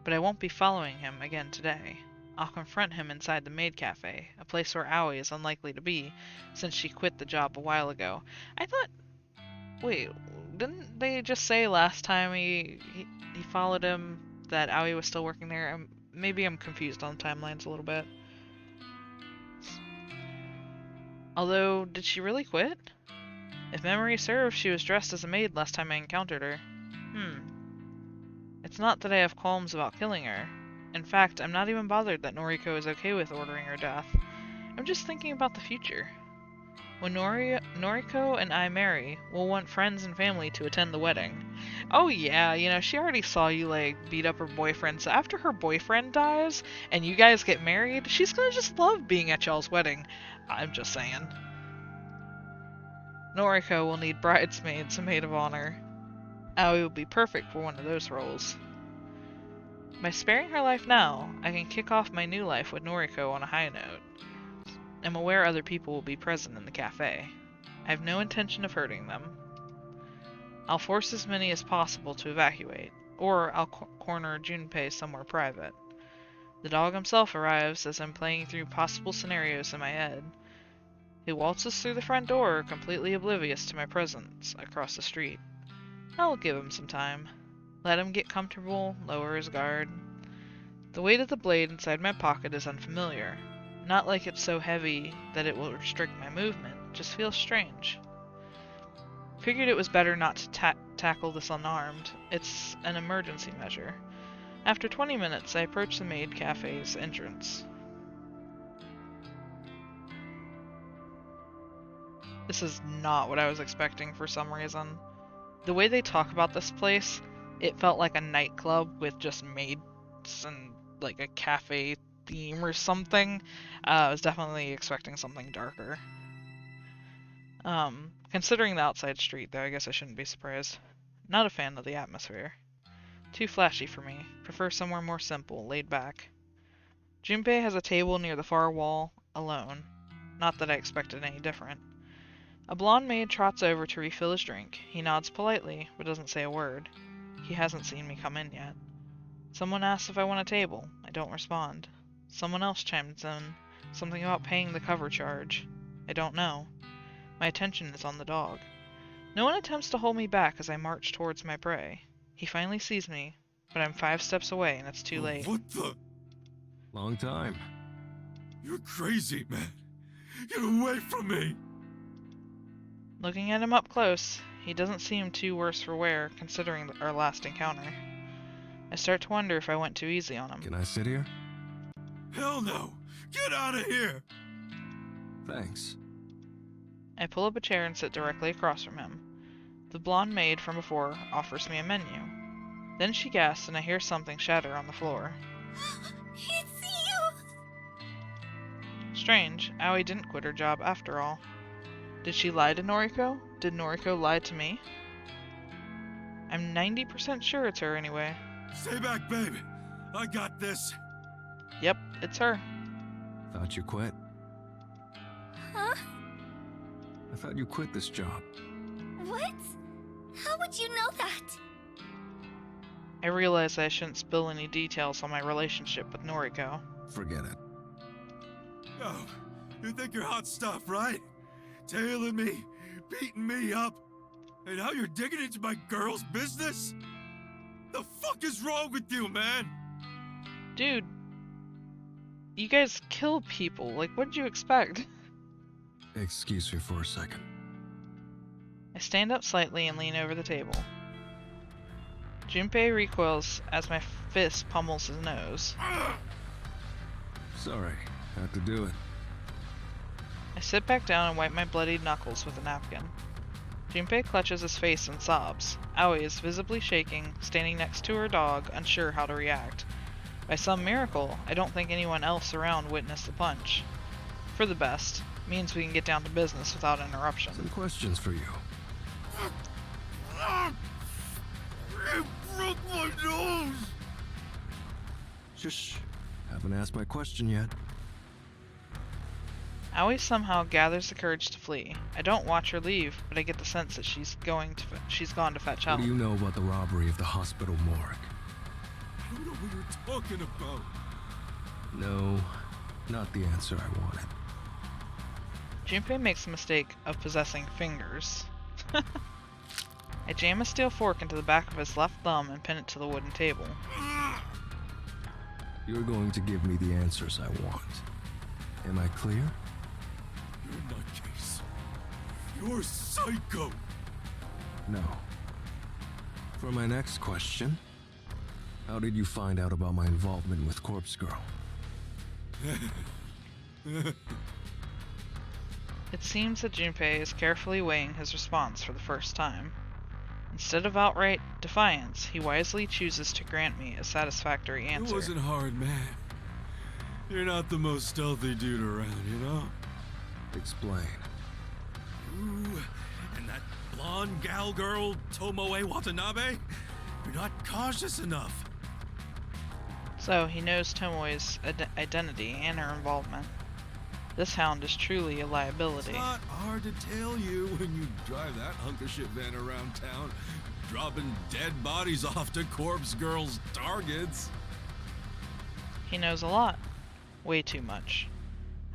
But I won't be following him again today. I'll confront him inside the maid cafe, a place where Aoi is unlikely to be, since she quit the job a while ago. I thought... Wait, didn't they just say last time he followed him that Aoi was still working there? Maybe I'm confused on the timelines a little bit. Although, did she really quit? If memory serves, she was dressed as a maid last time I encountered her. It's not that I have qualms about killing her. In fact, I'm not even bothered that Noriko is okay with ordering her death. I'm just thinking about the future. When Noriko and I marry, we'll want friends and family to attend the wedding. Oh yeah, you know, she already saw you, like, beat up her boyfriend, so after her boyfriend dies, and you guys get married, she's gonna just love being at y'all's wedding. I'm just saying. Noriko will need bridesmaids and maid of honor. Aoi will be perfect for one of those roles. By sparing her life now, I can kick off my new life with Noriko on a high note. I'm aware other people will be present in the cafe. I have no intention of hurting them. I'll force as many as possible to evacuate, or I'll corner Junpei somewhere private. The dog himself arrives as I'm playing through possible scenarios in my head. He waltzes through the front door, completely oblivious to my presence, across the street. I'll give him some time. Let him get comfortable, lower his guard. The weight of the blade inside my pocket is unfamiliar. Not like it's so heavy that it will restrict my movement, just feels strange. Figured it was better not to tackle this unarmed. It's an emergency measure. After 20 minutes, I approach the maid cafe's entrance. This is not what I was expecting for some reason. The way they talk about this place, it felt like a nightclub with just maids and like a cafe theme or something. I was definitely expecting something darker. Considering the outside street, though, I guess I shouldn't be surprised. Not a fan of the atmosphere. Too flashy for me. Prefer somewhere more simple, laid back. Junpei has a table near the far wall, alone. Not that I expected any different. A blonde maid trots over to refill his drink. He nods politely, but doesn't say a word. He hasn't seen me come in yet. Someone asks if I want a table. I don't respond. Someone else chimes in. Something about paying the cover charge. I don't know. My attention is on the dog. No one attempts to hold me back as I march towards my prey. He finally sees me, but I'm 5 steps away and it's too late. What the? Long time. You're crazy, man. Get away from me. Looking at him up close, he doesn't seem too worse for wear considering our last encounter. I start to wonder if I went too easy on him. Can I sit here? Hell no. Get out of here. Thanks. I pull up a chair and sit directly across from him. The blonde maid from before offers me a menu. Then she gasps and I hear something shatter on the floor. It's you! Strange, Aoi didn't quit her job after all. Did she lie to Noriko? Did Noriko lie to me? I'm 90% sure it's her anyway. Stay back, babe. I got this. Yep, it's her. Thought you quit. Huh? I thought you quit this job. What? How would you know that? I realize I shouldn't spill any details on my relationship with Noriko. Forget it. Yo, you think you're hot stuff, right? Tailing me, beating me up, and now you're digging into my girl's business? The fuck is wrong with you, man? Dude, you guys kill people. Like, what did you expect? Excuse me for a second. I stand up slightly and lean over the table. Junpei recoils as my fist pummels his nose. Sorry, had to do it. I sit back down and wipe my bloodied knuckles with a napkin. Junpei clutches his face and sobs. Aoi is visibly shaking, standing next to her dog, unsure how to react. By some miracle, I don't think anyone else around witnessed the punch. For the best. Means we can get down to business without interruption. Some questions for you. You broke my nose! Shush. Haven't asked my question yet. Aoi somehow gathers the courage to flee. I don't watch her leave, but I get the sense that she's gone to fetch help. What do you know about the robbery of the hospital morgue? I don't know what you're talking about. No, not the answer I wanted. Junpei makes the mistake of possessing fingers. I jam a steel fork into the back of his left thumb and pin it to the wooden table. You're going to give me the answers I want. Am I clear? You're nutcase. You're psycho. No. For my next question, how did you find out about my involvement with Corpse Girl? It seems that Junpei is carefully weighing his response for the first time. Instead of outright defiance, he wisely chooses to grant me a satisfactory answer. It wasn't hard, man. You're not the most stealthy dude around, you know? Explain. Ooh, and that blonde gal girl, Tomoe Watanabe? You're not cautious enough. So, he knows Tomoe's identity and her involvement. This hound is truly a liability. It's not hard to tell you when you drive that hunk of shit van around town, dropping dead bodies off to Corpse Girl's targets. He knows a lot. Way too much.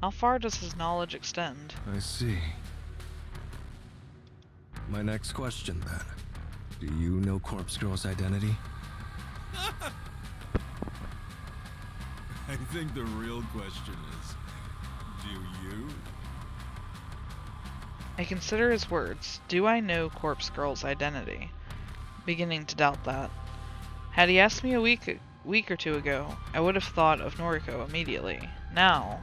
How far does his knowledge extend? I see. My next question, then. Do you know Corpse Girl's identity? I think the real question is, do you? I consider his words. Do I know Corpse Girl's identity? Beginning to doubt that. Had he asked me a week or two ago, I would have thought of Noriko immediately. Now,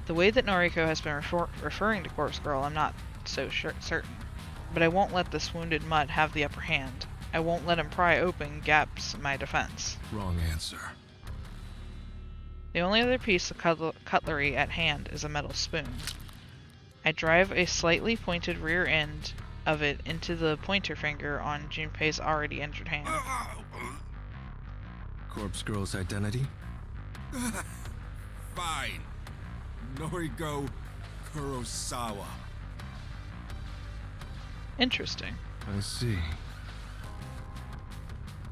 the way that Noriko has been referring to Corpse Girl, I'm not so certain. But I won't let this wounded mutt have the upper hand. I won't let him pry open gaps in my defense. Wrong answer. The only other piece of cutlery at hand is a metal spoon. I drive a slightly pointed rear end of it into the pointer finger on Junpei's already injured hand. Corpse Girl's identity? Fine. Noriko Kurosawa. Interesting. I see.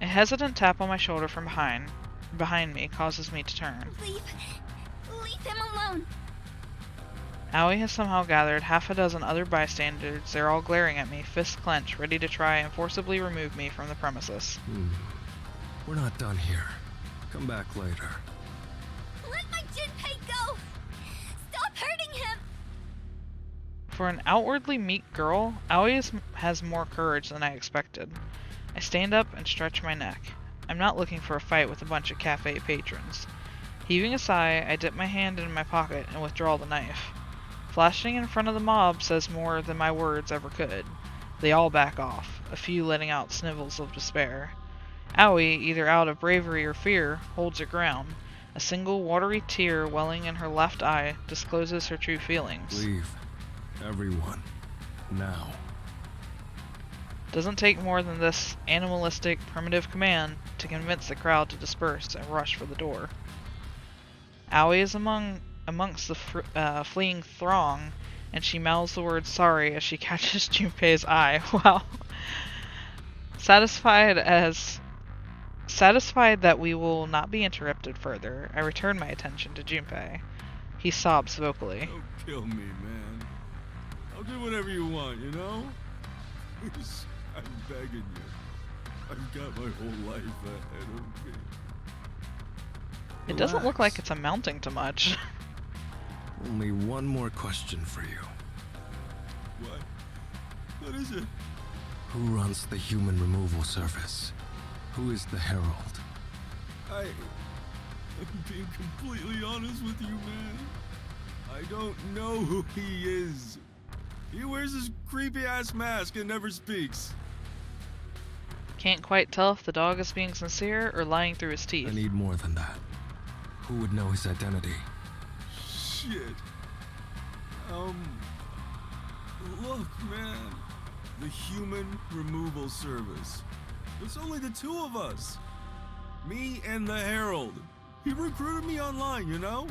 A hesitant tap on my shoulder from behind me causes me to turn. Leave him alone. Aoi has somehow gathered half a dozen other bystanders. They're all glaring at me, fists clenched, ready to try and forcibly remove me from the premises. We're not done here. Come back later. Let my Junpei go! Stop hurting him! For an outwardly meek girl, Aoi has more courage than I expected. I stand up and stretch my neck. I'm not looking for a fight with a bunch of cafe patrons. Heaving a sigh, I dip my hand in my pocket and withdraw the knife. Flashing in front of the mob says more than my words ever could. They all back off, a few letting out snivels of despair. Aoi, either out of bravery or fear, holds her ground, A single watery tear welling in her left eye discloses her true feelings. Leave. Everyone. Now. Doesn't take more than this animalistic, primitive command to convince the crowd to disperse and rush for the door. Aoi is amongst the fleeing throng, and she mouths the word sorry as she catches Junpei's eye. Wow. Satisfied that we will not be interrupted further, I return my attention to Junpei. He sobs vocally. Don't kill me, man. I'll do whatever you want, you know? Please, I'm begging you. I've got my whole life ahead of me. It doesn't look like Relax. it's amounting to much. Only one more question for you. What? What is it? Who runs the human removal service? Who is the Herald? I'm being completely honest with you, man. I don't know who he is. He wears this creepy-ass mask and never speaks. Can't quite tell if the dog is being sincere or lying through his teeth. I need more than that. Who would know his identity? Shit. Look, man. The Human Removal Service. It's only the two of us. Me and the Herald. He recruited me online, you know?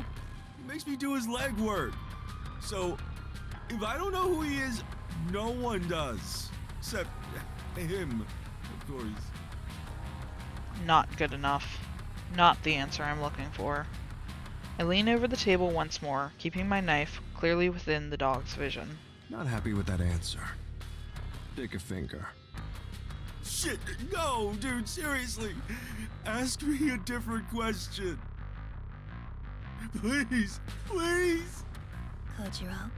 He makes me do his legwork. So, if I don't know who he is, no one does. Except him, of course. Not good enough. Not the answer I'm looking for. I lean over the table once more, keeping my knife clearly within the dog's vision. Not happy with that answer. Pick a finger. Shit, no, dude, seriously. Ask me a different question. Please, please. Kojiro,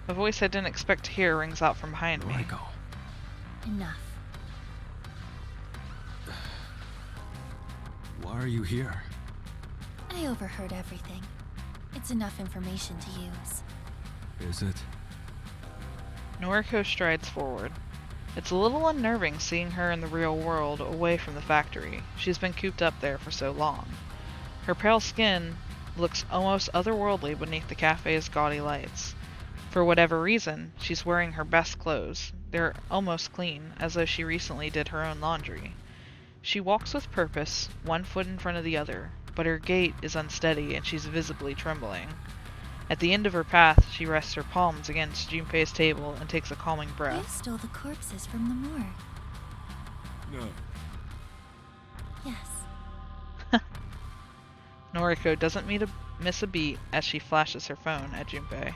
A voice I didn't expect to hear rings out from behind me. Noriko. enough. Why are you here? I overheard everything. It's enough information to use. Is it? Noriko strides forward. It's a little unnerving seeing her in the real world, away from the factory. She's been cooped up there for so long. Her pale skin looks almost otherworldly beneath the cafe's gaudy lights. For whatever reason, she's wearing her best clothes. They're almost clean, as though she recently did her own laundry. She walks with purpose, one foot in front of the other, but her gait is unsteady and she's visibly trembling. At the end of her path, she rests her palms against Junpei's table and takes a calming You breath. stole the corpses from the morgue. No. Yes. Noriko doesn't miss a beat as she flashes her phone at Junpei.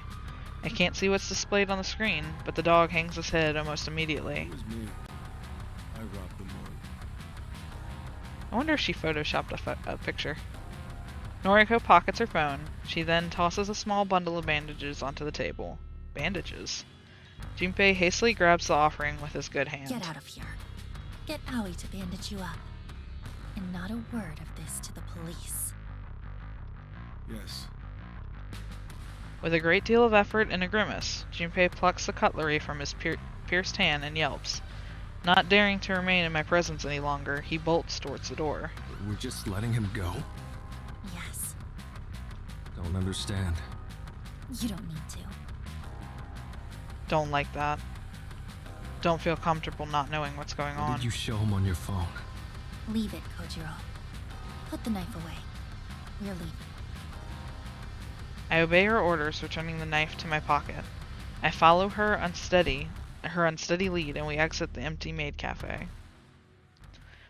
I can't see what's displayed on the screen, but the dog hangs his head almost immediately. It was me. I robbed the morgue. I wonder if she photoshopped a picture. Noriko pockets her phone. She then tosses a small bundle of bandages onto the table. Bandages? Junpei hastily grabs the offering with his good hand. Get out of here. Get Aoi to bandage you up. And not a word of this to the police. Yes. With a great deal of effort and a grimace, Junpei plucks the cutlery from his pierced hand and yelps. Not daring to remain in my presence any longer, he bolts towards the door. We're just letting him go? Yes. Don't understand. You don't need to. Don't like that. Don't feel comfortable not knowing what's going What on. did you show him on your phone? Leave it, Kojiro. Put the knife away. We're leaving. I obey her orders, returning the knife to my pocket. I follow her unsteady lead, and we exit the empty maid cafe.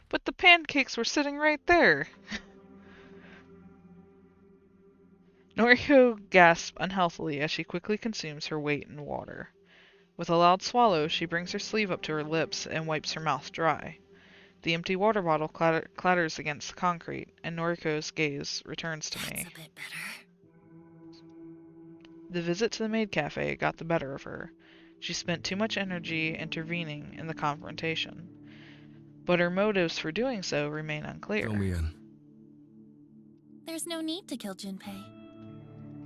But the pancakes were sitting right there! Noriko gasps unhealthily as she quickly consumes her weight in water. With a loud swallow, she brings her sleeve up to her lips and wipes her mouth dry. The empty water bottle clatters against the concrete, and Noriko's gaze returns to me. That's a bit better. The visit to the maid cafe got the better of her. She spent too much energy intervening in the confrontation. But her motives for doing so remain unclear. Fill me in. There's no need to kill Junpei.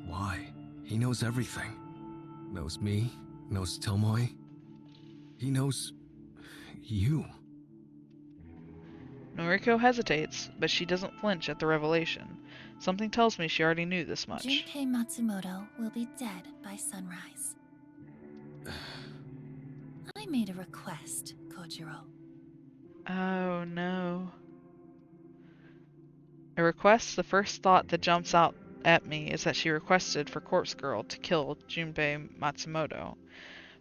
Why? He knows everything. Knows me, knows Tomoe. He knows... you. Noriko hesitates, but she doesn't flinch at the revelation. Something tells me she already knew this much. Junpei Matsumoto will be dead by sunrise. I made a request, Kojiro. Oh no. A request, the first thought that jumps out at me is that she requested for Corpse Girl to kill Junpei Matsumoto.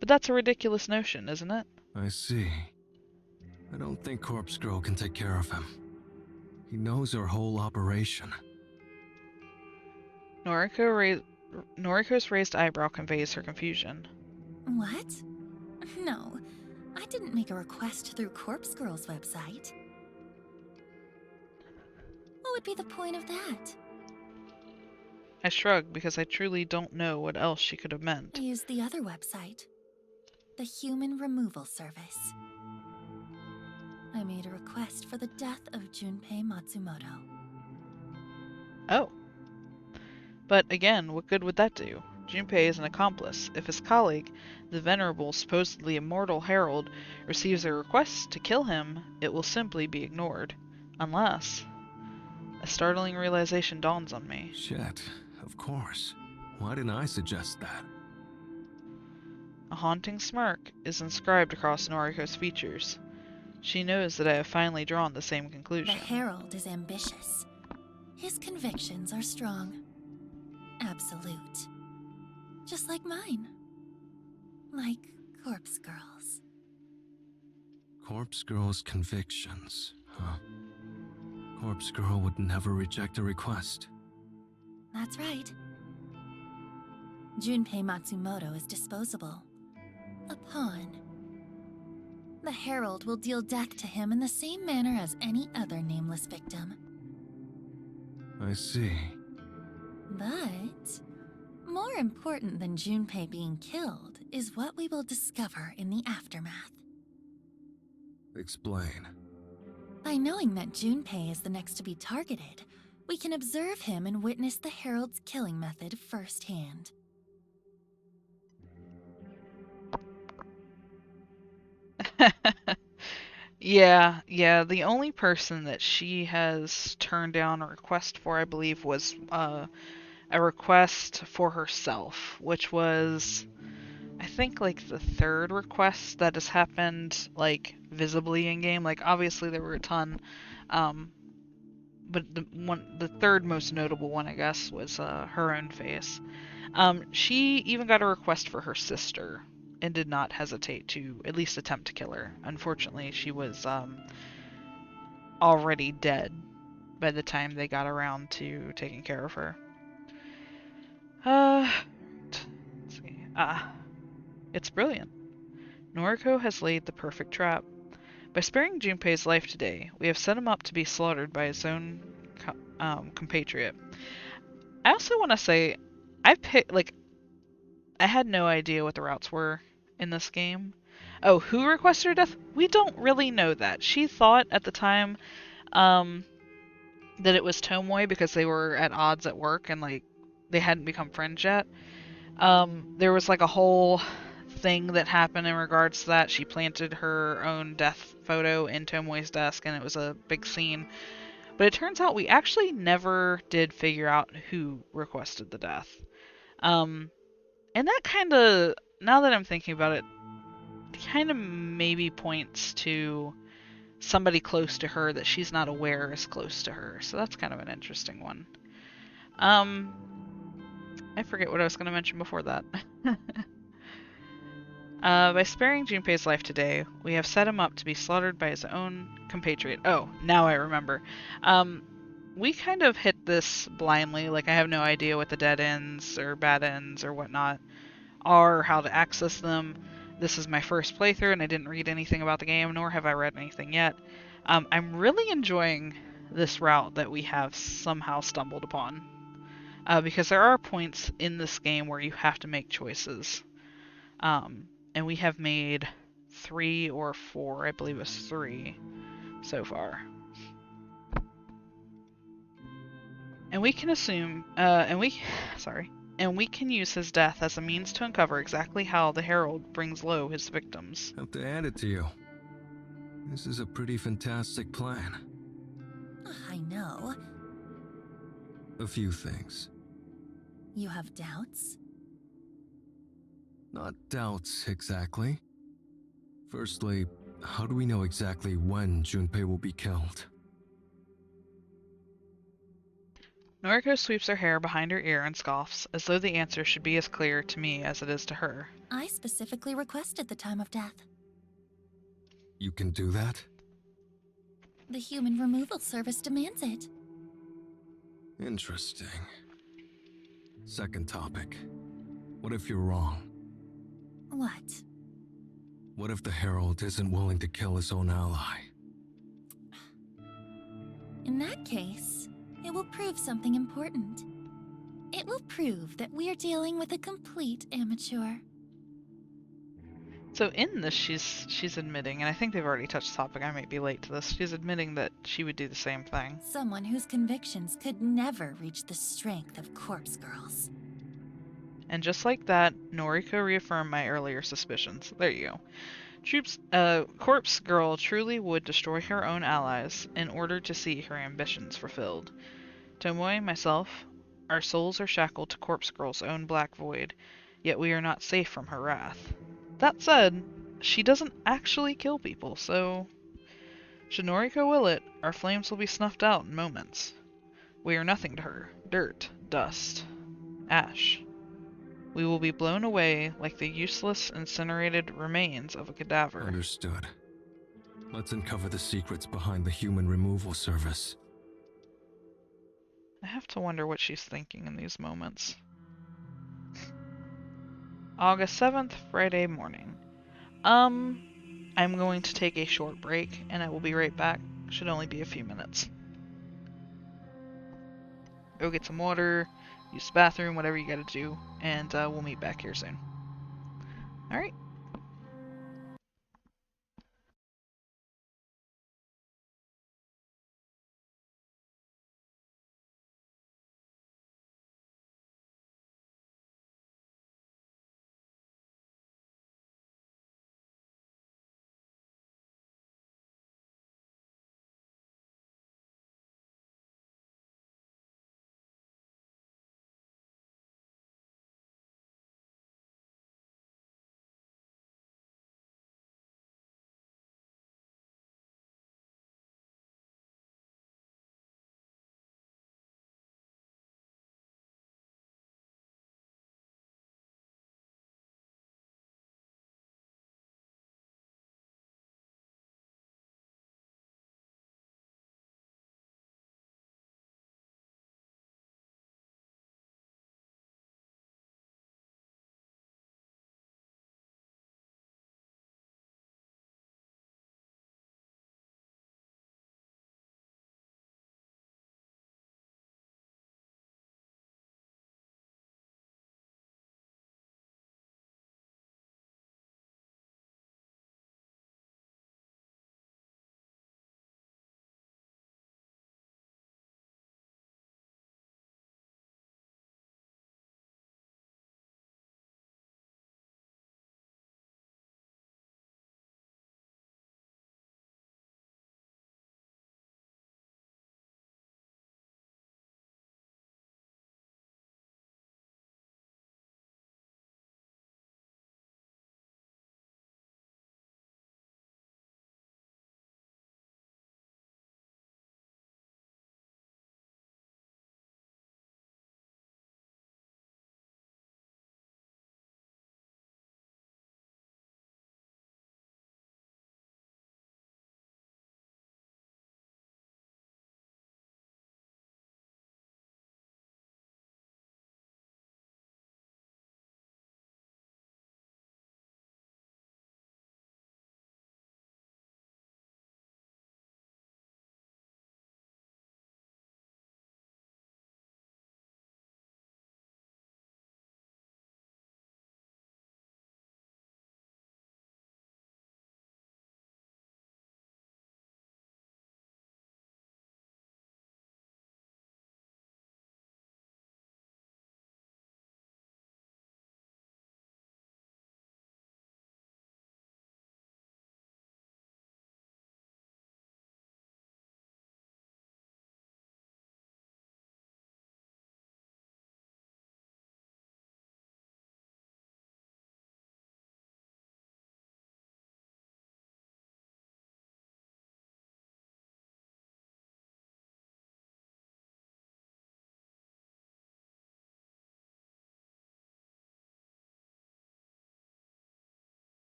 But that's a ridiculous notion, isn't it? I see. I don't think Corpse Girl can take care of him. He knows our whole operation. Noriko's raised eyebrow conveys her confusion. What? No, I didn't make a request through Corpse Girl's website. What would be the point of that? I shrug because I truly don't know what else she could have meant. I used the other website. The Human Removal Service. I made a request for the death of Junpei Matsumoto. Oh. But again, what good would that do? Junpei is an accomplice. If his colleague, the venerable, supposedly immortal Herald, receives a request to kill him, it will simply be ignored. Unless... A startling realization dawns on me. Shit, of course. Why didn't I suggest that? A haunting smirk is inscribed across Noriko's features. She knows that I have finally drawn the same The conclusion. Herald is ambitious. His convictions are strong. Absolute. Just like mine. Like Corpse Girl's. Corpse Girl's convictions, huh? Corpse Girl would never reject a request. That's right. Junpei Matsumoto is disposable. A pawn. The Herald will deal death to him in the same manner as any other nameless victim. I see. But more important than Junpei being killed is what we will discover in the aftermath. Explain. By knowing that Junpei is the next to be targeted, we can observe him and witness the Herald's killing method firsthand. Yeah, the only person that she has turned down a request for, I believe, was a request for herself, which was, I think, like the third request that has happened, like, visibly in game. Like, obviously there were a ton, but the third most notable one, I guess, was her own face. She even got a request for her sister and did not hesitate to at least attempt to kill her. Unfortunately, she was already dead by the time they got around to taking care of her. Let's see. It's brilliant. Noriko has laid the perfect trap. By sparing Junpei's life today, we have set him up to be slaughtered by his own compatriot. I also want to say, I had no idea what the routes were in this game. Oh, who requested her death? We don't really know that. She thought at the time that it was Tomoe because they were at odds at work and like they hadn't become friends yet. There was like a whole thing that happened in regards to that. She planted her own death photo in Tomoe's desk and it was a big scene. But it turns out we actually never did figure out who requested the death. And that kind of, now that I'm thinking about it, kind of maybe points to somebody close to her that she's not aware is close to her. So that's kind of an interesting one. I forget what I was going to mention before that. By sparing Junpei's life today, we have set him up to be slaughtered by his own compatriot. Oh, now I remember. We kind of hit this blindly, like I have no idea what the dead ends or bad ends or whatnot are, how to access them. This is my first playthrough and I didn't read anything about the game, nor have I read anything yet. I'm really enjoying this route that we have somehow stumbled upon. Because there are points in this game where you have to make choices. And we have made 3 or 4, I believe it's 3 so far. And we can assume, and we can use his death as a means to uncover exactly how the Herald brings his victims. Have to add it to you. This is a pretty fantastic plan. I know. A few things. You have doubts? Not doubts exactly. Firstly, how do we know exactly when Junpei will be killed? Noriko sweeps her hair behind her ear and scoffs, as though the answer should be as clear to me as it is to her. I specifically requested the time of death. You can do that? The human removal service demands it. Interesting. Second topic. What if you're wrong? What? What if the Herald isn't willing to kill his own ally? In that case, it will prove something important. It will prove that we're dealing with a complete amateur. So in this, she's admitting, and I think they've already touched the topic, I might be late to this, she's admitting that she would do the same thing. Someone whose convictions could never reach the strength of corpse girls. And just like that, Noriko reaffirmed my earlier suspicions. There you go. Corpse Girl truly would destroy her own allies in order to see her ambitions fulfilled. Tomoe, myself, our souls are shackled to Corpse Girl's own black void, yet we are not safe from her wrath. That said, she doesn't actually kill people, so should Noriko will it, our flames will be snuffed out in moments. We are nothing to her. Dirt, dust, ash. We will be blown away like the useless, incinerated remains of a cadaver. Understood. Let's uncover the secrets behind the human removal service. I have to wonder what she's thinking in these moments. August 7th, Friday morning. I'm going to take a short break, and I will be right back. Should only be a few minutes. Go get some water, use the bathroom, whatever you gotta do, and we'll meet back here soon. Alright.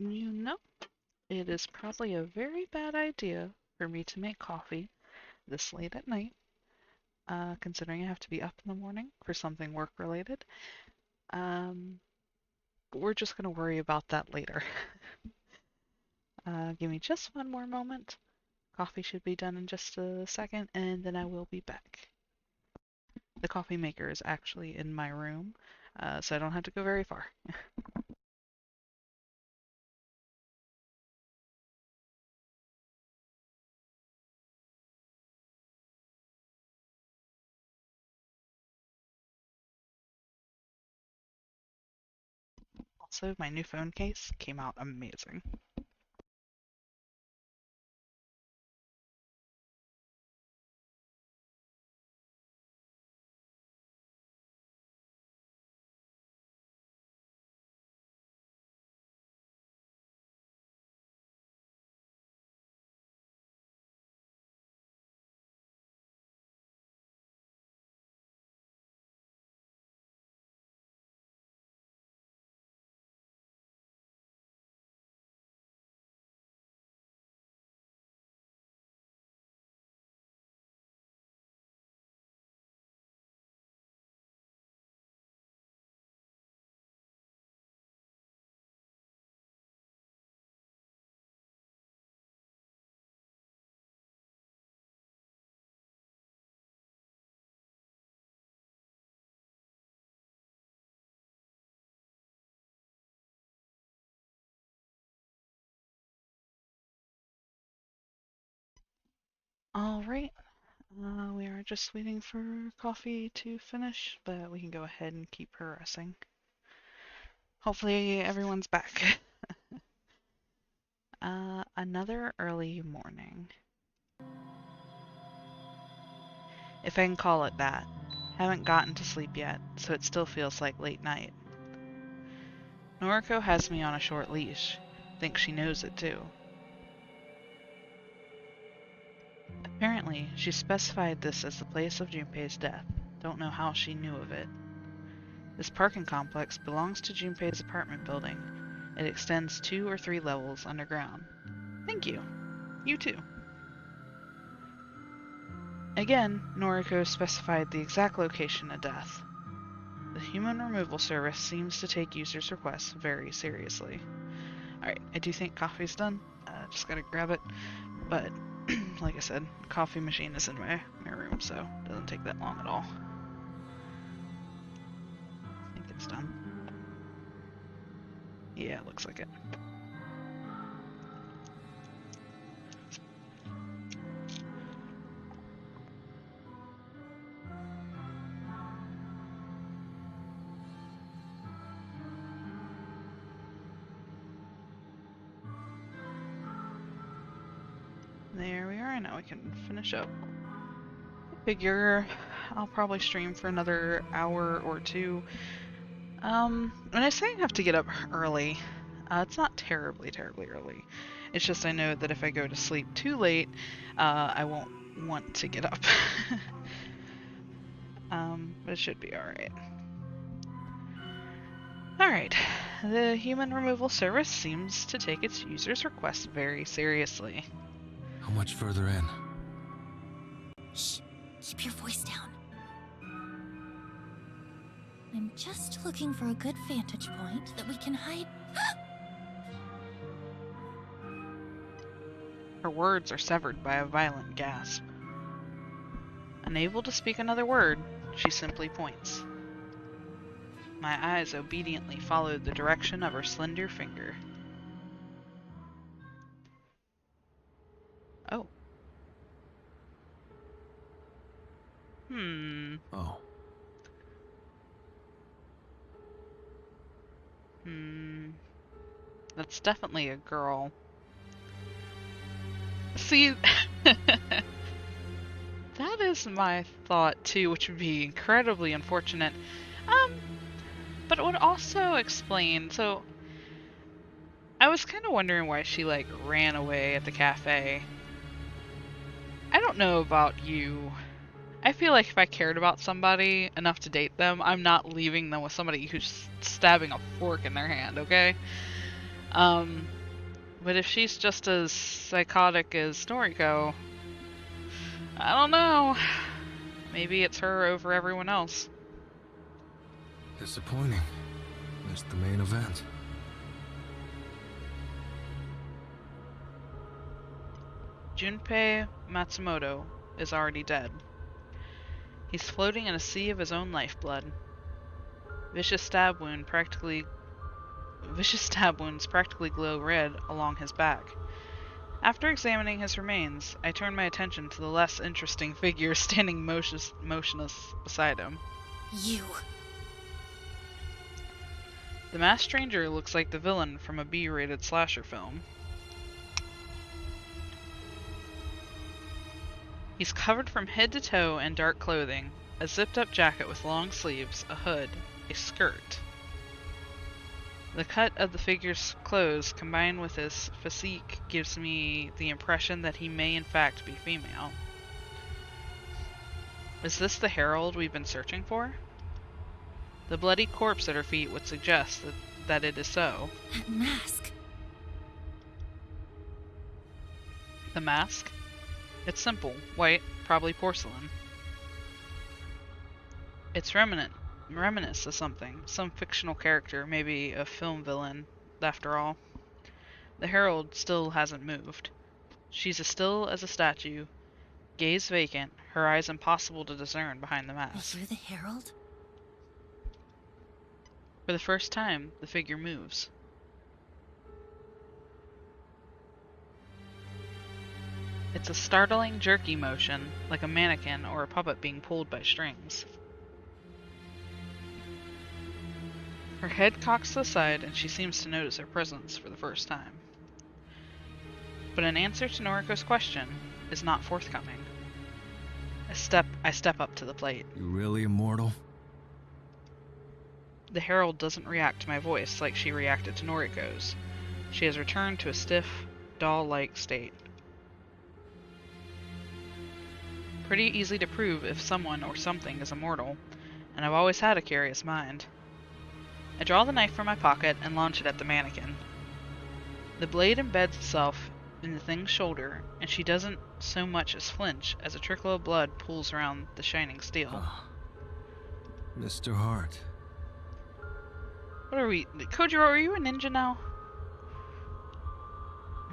You know, it is probably a very bad idea for me to make coffee this late at night, considering I have to be up in the morning for something work-related. But we're just going to worry about that later. Give me just one more moment. Coffee should be done in just a second, and then I will be back. The coffee maker is actually in my room, so I don't have to go very far. Also, my new phone case came out amazing. Alright, we are just waiting for coffee to finish, but we can go ahead and keep progressing. Hopefully everyone's back. Another early morning. If I can call it that. Haven't gotten to sleep yet, so it still feels like late night. Noriko has me on a short leash. Thinks she knows it too. Apparently, she specified this as the place of Junpei's death. Don't know how she knew of it. This parking complex belongs to Junpei's apartment building. It extends 2 or 3 levels underground. Thank you. You too. Again, Noriko specified the exact location of death. The human removal service seems to take users' requests very seriously. Alright, I do think coffee's done. Just gotta grab it. But, like I said, coffee machine is in my room, so it doesn't take that long at all. I think it's done. Yeah, it looks like it. There we are, now we can finish up. I figure I'll probably stream for another hour or two. When I say I have to get up early, it's not terribly early. It's just I know that if I go to sleep too late, I won't want to get up. But it should be alright. Alright, the human removal service seems to take its users' requests very seriously. How much further in? Shh. Keep your voice down. I'm just looking for a good vantage point that we can hide. Her words are severed by a violent gasp. Unable to speak another word, she simply points. My eyes obediently followed the direction of her slender finger. Oh. Oh. That's definitely a girl. See, that is my thought too, which would be incredibly unfortunate. But it would also explain, so I was kind of wondering why she like ran away at the cafe. I don't know about you. I feel like if I cared about somebody enough to date them, I'm not leaving them with somebody who's stabbing a fork in their hand, okay? But if she's just as psychotic as Noriko, I don't know. Maybe it's her over everyone else. Disappointing. Missed the main event. Junpei Matsumoto is already dead. He's floating in a sea of his own lifeblood. Vicious stab wounds practically glow red along his back. After examining his remains, I turn my attention to the less interesting figure standing motionless beside him. You. The masked stranger looks like the villain from a B-rated slasher film. He's covered from head to toe in dark clothing, a zipped-up jacket with long sleeves, a hood, a skirt. The cut of the figure's clothes combined with his physique gives me the impression that he may in fact be female. Is this the Herald we've been searching for? The bloody corpse at her feet would suggest that it is so. That mask. The mask? It's simple, white, probably porcelain. It's reminiscent of something, some fictional character, maybe a film villain, after all. The Herald still hasn't moved. She's as still as a statue, gaze vacant, her eyes impossible to discern behind the Are mask. you the Herald? For the first time, the figure moves. It's a startling, jerky motion, like a mannequin or a puppet being pulled by strings. Her head cocks to the side, and she seems to notice her presence for the first time. But an answer to Noriko's question is not forthcoming. I step up to the plate. You really immortal? The Herald doesn't react to my voice like she reacted to Noriko's. She has returned to a stiff, doll-like state. Pretty easy to prove if someone or something is immortal, and I've always had a curious mind. I draw the knife from my pocket and launch it at the mannequin. The blade embeds itself in the thing's shoulder, and she doesn't so much as flinch as a trickle of blood pools around the shining steel. Mr. Hart. What are we? Kojiro, are you a ninja now?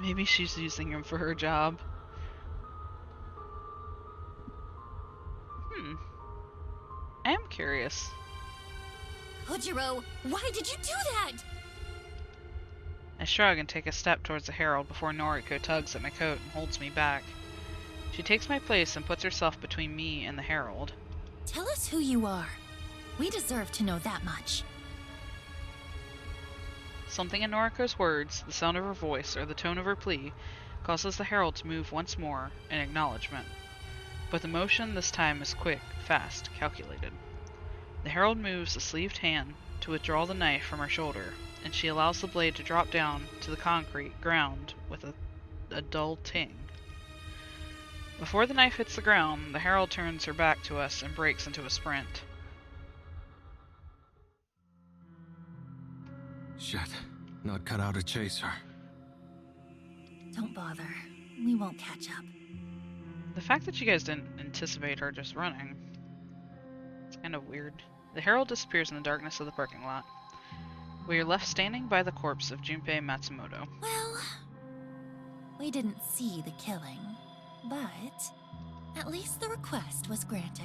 Maybe she's using him for her job. I am curious. Kojiro, why did you do that? I shrug and take a step towards the Herald before Noriko tugs at my coat and holds me back. She takes my place and puts herself between me and the Herald. Tell us who you are. We deserve to know that much. Something in Noriko's words, the sound of her voice, or the tone of her plea, causes the Herald to move once more in acknowledgement. But the motion this time is quick, fast, calculated. The Herald moves a sleeved hand to withdraw the knife from her shoulder, and she allows the blade to drop down to the concrete ground with a dull ting. Before the knife hits the ground, the Herald turns her back to us and breaks into a sprint. Shit. Not cut out to chase her. Don't bother. We won't catch up. The fact that you guys didn't anticipate her just running, it's kind of weird. The Herald disappears in the darkness of the parking lot. We are left standing by the corpse of Junpei Matsumoto. Well, we didn't see the killing, but at least the request was granted.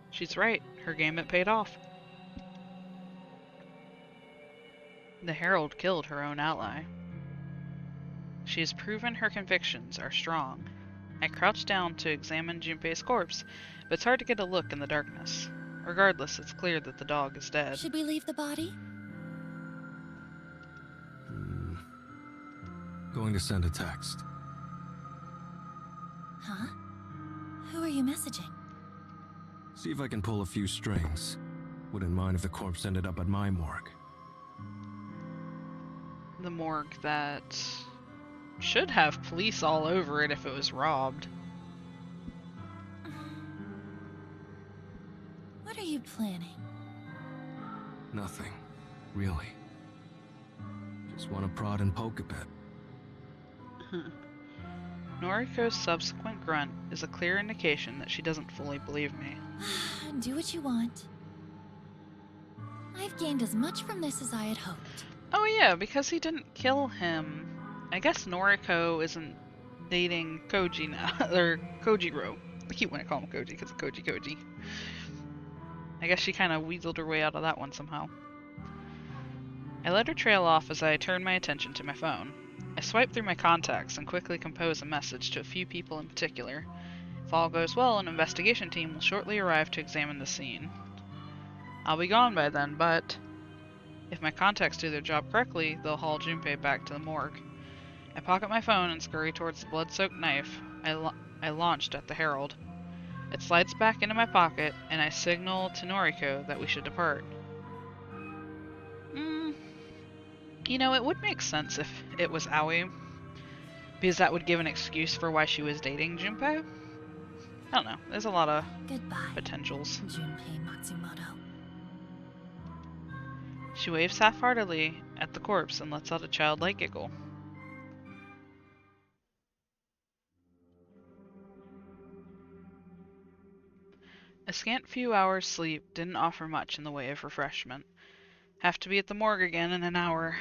She's right. Her gamut paid off. The Herald killed her own ally. She has proven her convictions are strong. I crouch down to examine Junpei's corpse, but it's hard to get a look in the darkness. Regardless, it's clear that the dog is dead. Should we leave the body? Going to send a text. Huh? Who are you messaging? See if I can pull a few strings. Wouldn't mind if the corpse ended up at my morgue. The morgue that should have police all over it if it was robbed. What are you planning? Nothing. Really. Just want to prod and poke a bit. Noriko's subsequent grunt is a clear indication that she doesn't fully believe me. Do what you want. I've gained as much from this as I had hoped. Oh yeah, because he didn't kill him. I guess Noriko isn't dating Koji now, or Kojiro. I keep wanting to call him Koji because of Koji. I guess she kind of weaseled her way out of that one somehow. I let her trail off as I turned my attention to my phone. I swipe through my contacts and quickly compose a message to a few people in particular. If all goes well, an investigation team will shortly arrive to examine the scene. I'll be gone by then, but if my contacts do their job correctly, they'll haul Junpei back to the morgue. I pocket my phone and scurry towards the blood-soaked knife I launched at the Herald. It slides back into my pocket, and I signal to Noriko that we should depart. You know, it would make sense if it was Aoi, because that would give an excuse for why she was dating Junpei. I don't know, there's a lot of Goodbye, potentials. Junpei Matsumoto. She waves half-heartedly at the corpse and lets out a childlike giggle. A scant few hours' sleep didn't offer much in the way of refreshment. Have to be at the morgue again in an hour.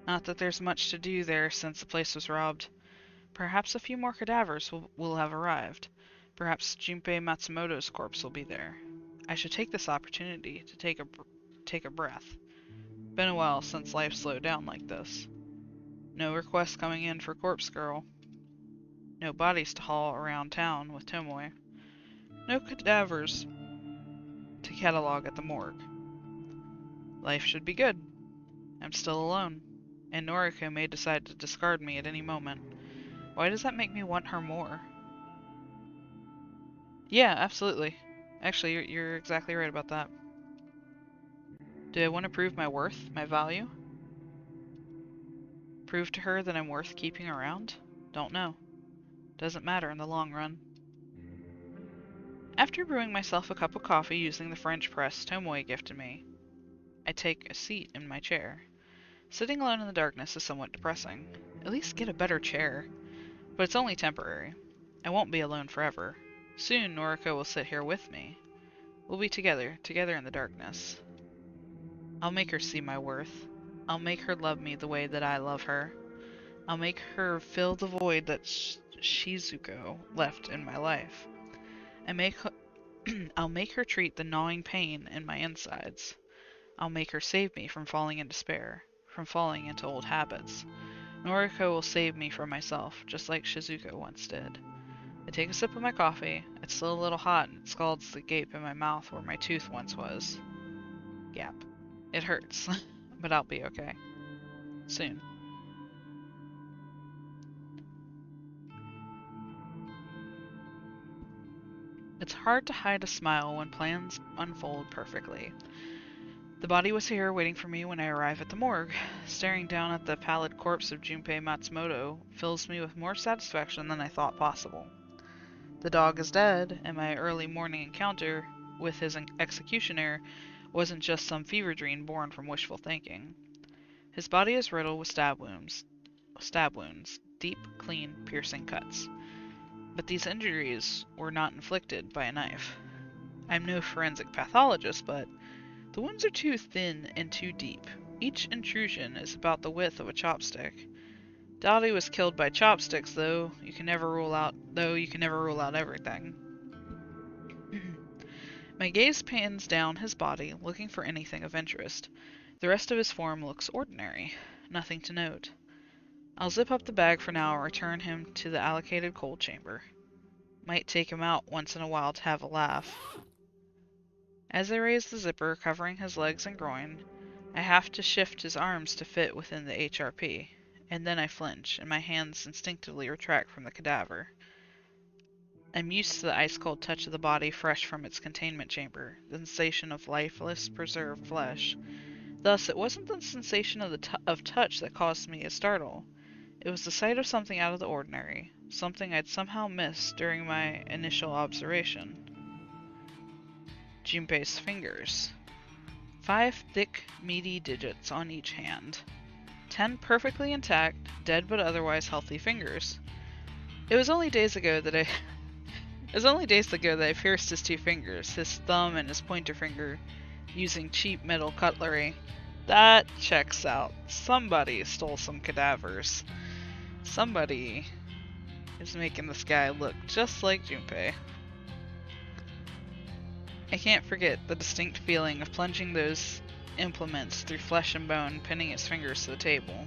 Not that there's much to do there since the place was robbed. Perhaps a few more cadavers will have arrived. Perhaps Junpei Matsumoto's corpse will be there. I should take this opportunity to take a breath. Been a while since life slowed down like this. No requests coming in for Corpse Girl. No bodies to haul around town with Tomoe. No cadavers to catalog at the morgue. Life should be good. I'm still alone, and Noriko may decide to discard me at any moment. Why does that make me want her more? Yeah, absolutely. Actually, you're exactly right about that. Do I want to prove my worth, my value? Prove to her that I'm worth keeping around? Don't know. Doesn't matter in the long run. After brewing myself a cup of coffee using the French press Tomoe gifted me, I take a seat in my chair. Sitting alone in the darkness is somewhat depressing. At least get a better chair. But it's only temporary. I won't be alone forever. Soon Noriko will sit here with me. We'll be together in the darkness. I'll make her see my worth. I'll make her love me the way that I love her. I'll make her fill the void that Shizuko left in my life. I'll make her treat the gnawing pain in my insides. I'll make her save me from falling in despair, from falling into old habits. Noriko will save me from myself, just like Shizuko once did. I take a sip of my coffee. It's still a little hot and it scalds the gape in my mouth where my tooth once was. Gap. It hurts, but I'll be okay. Soon. It's hard to hide a smile when plans unfold perfectly. The body was here waiting for me when I arrive at the morgue. Staring down at the pallid corpse of Junpei Matsumoto fills me with more satisfaction than I thought possible. The dog is dead, and my early morning encounter with his executioner wasn't just some fever dream born from wishful thinking. His body is riddled with stab wounds, deep, clean, piercing cuts. But these injuries were not inflicted by a knife. I'm no forensic pathologist, but the wounds are too thin and too deep. Each intrusion is about the width of a chopstick. Dottie was killed by chopsticks, though you can never rule out everything. My gaze pans down his body, looking for anything of interest. The rest of his form looks ordinary. Nothing to note. I'll zip up the bag for now and return him to the allocated cold chamber. Might take him out once in a while to have a laugh. As I raise the zipper covering his legs and groin, I have to shift his arms to fit within the HRP, and then I flinch, and my hands instinctively retract from the cadaver. I'm used to the ice-cold touch of the body fresh from its containment chamber, the sensation of lifeless, preserved flesh. Thus, it wasn't the sensation of touch that caused me a startle. It was the sight of something out of the ordinary, something I'd somehow missed during my initial observation. Junpei's fingers. 5 thick, meaty digits on each hand. 10 perfectly intact, dead but otherwise healthy fingers. It was only days ago that I pierced his 2 fingers, his thumb and his pointer finger, using cheap metal cutlery. That checks out. Somebody stole some cadavers. Somebody is making this guy look just like Junpei. I can't forget the distinct feeling of plunging those implements through flesh and bone, pinning his fingers to the table.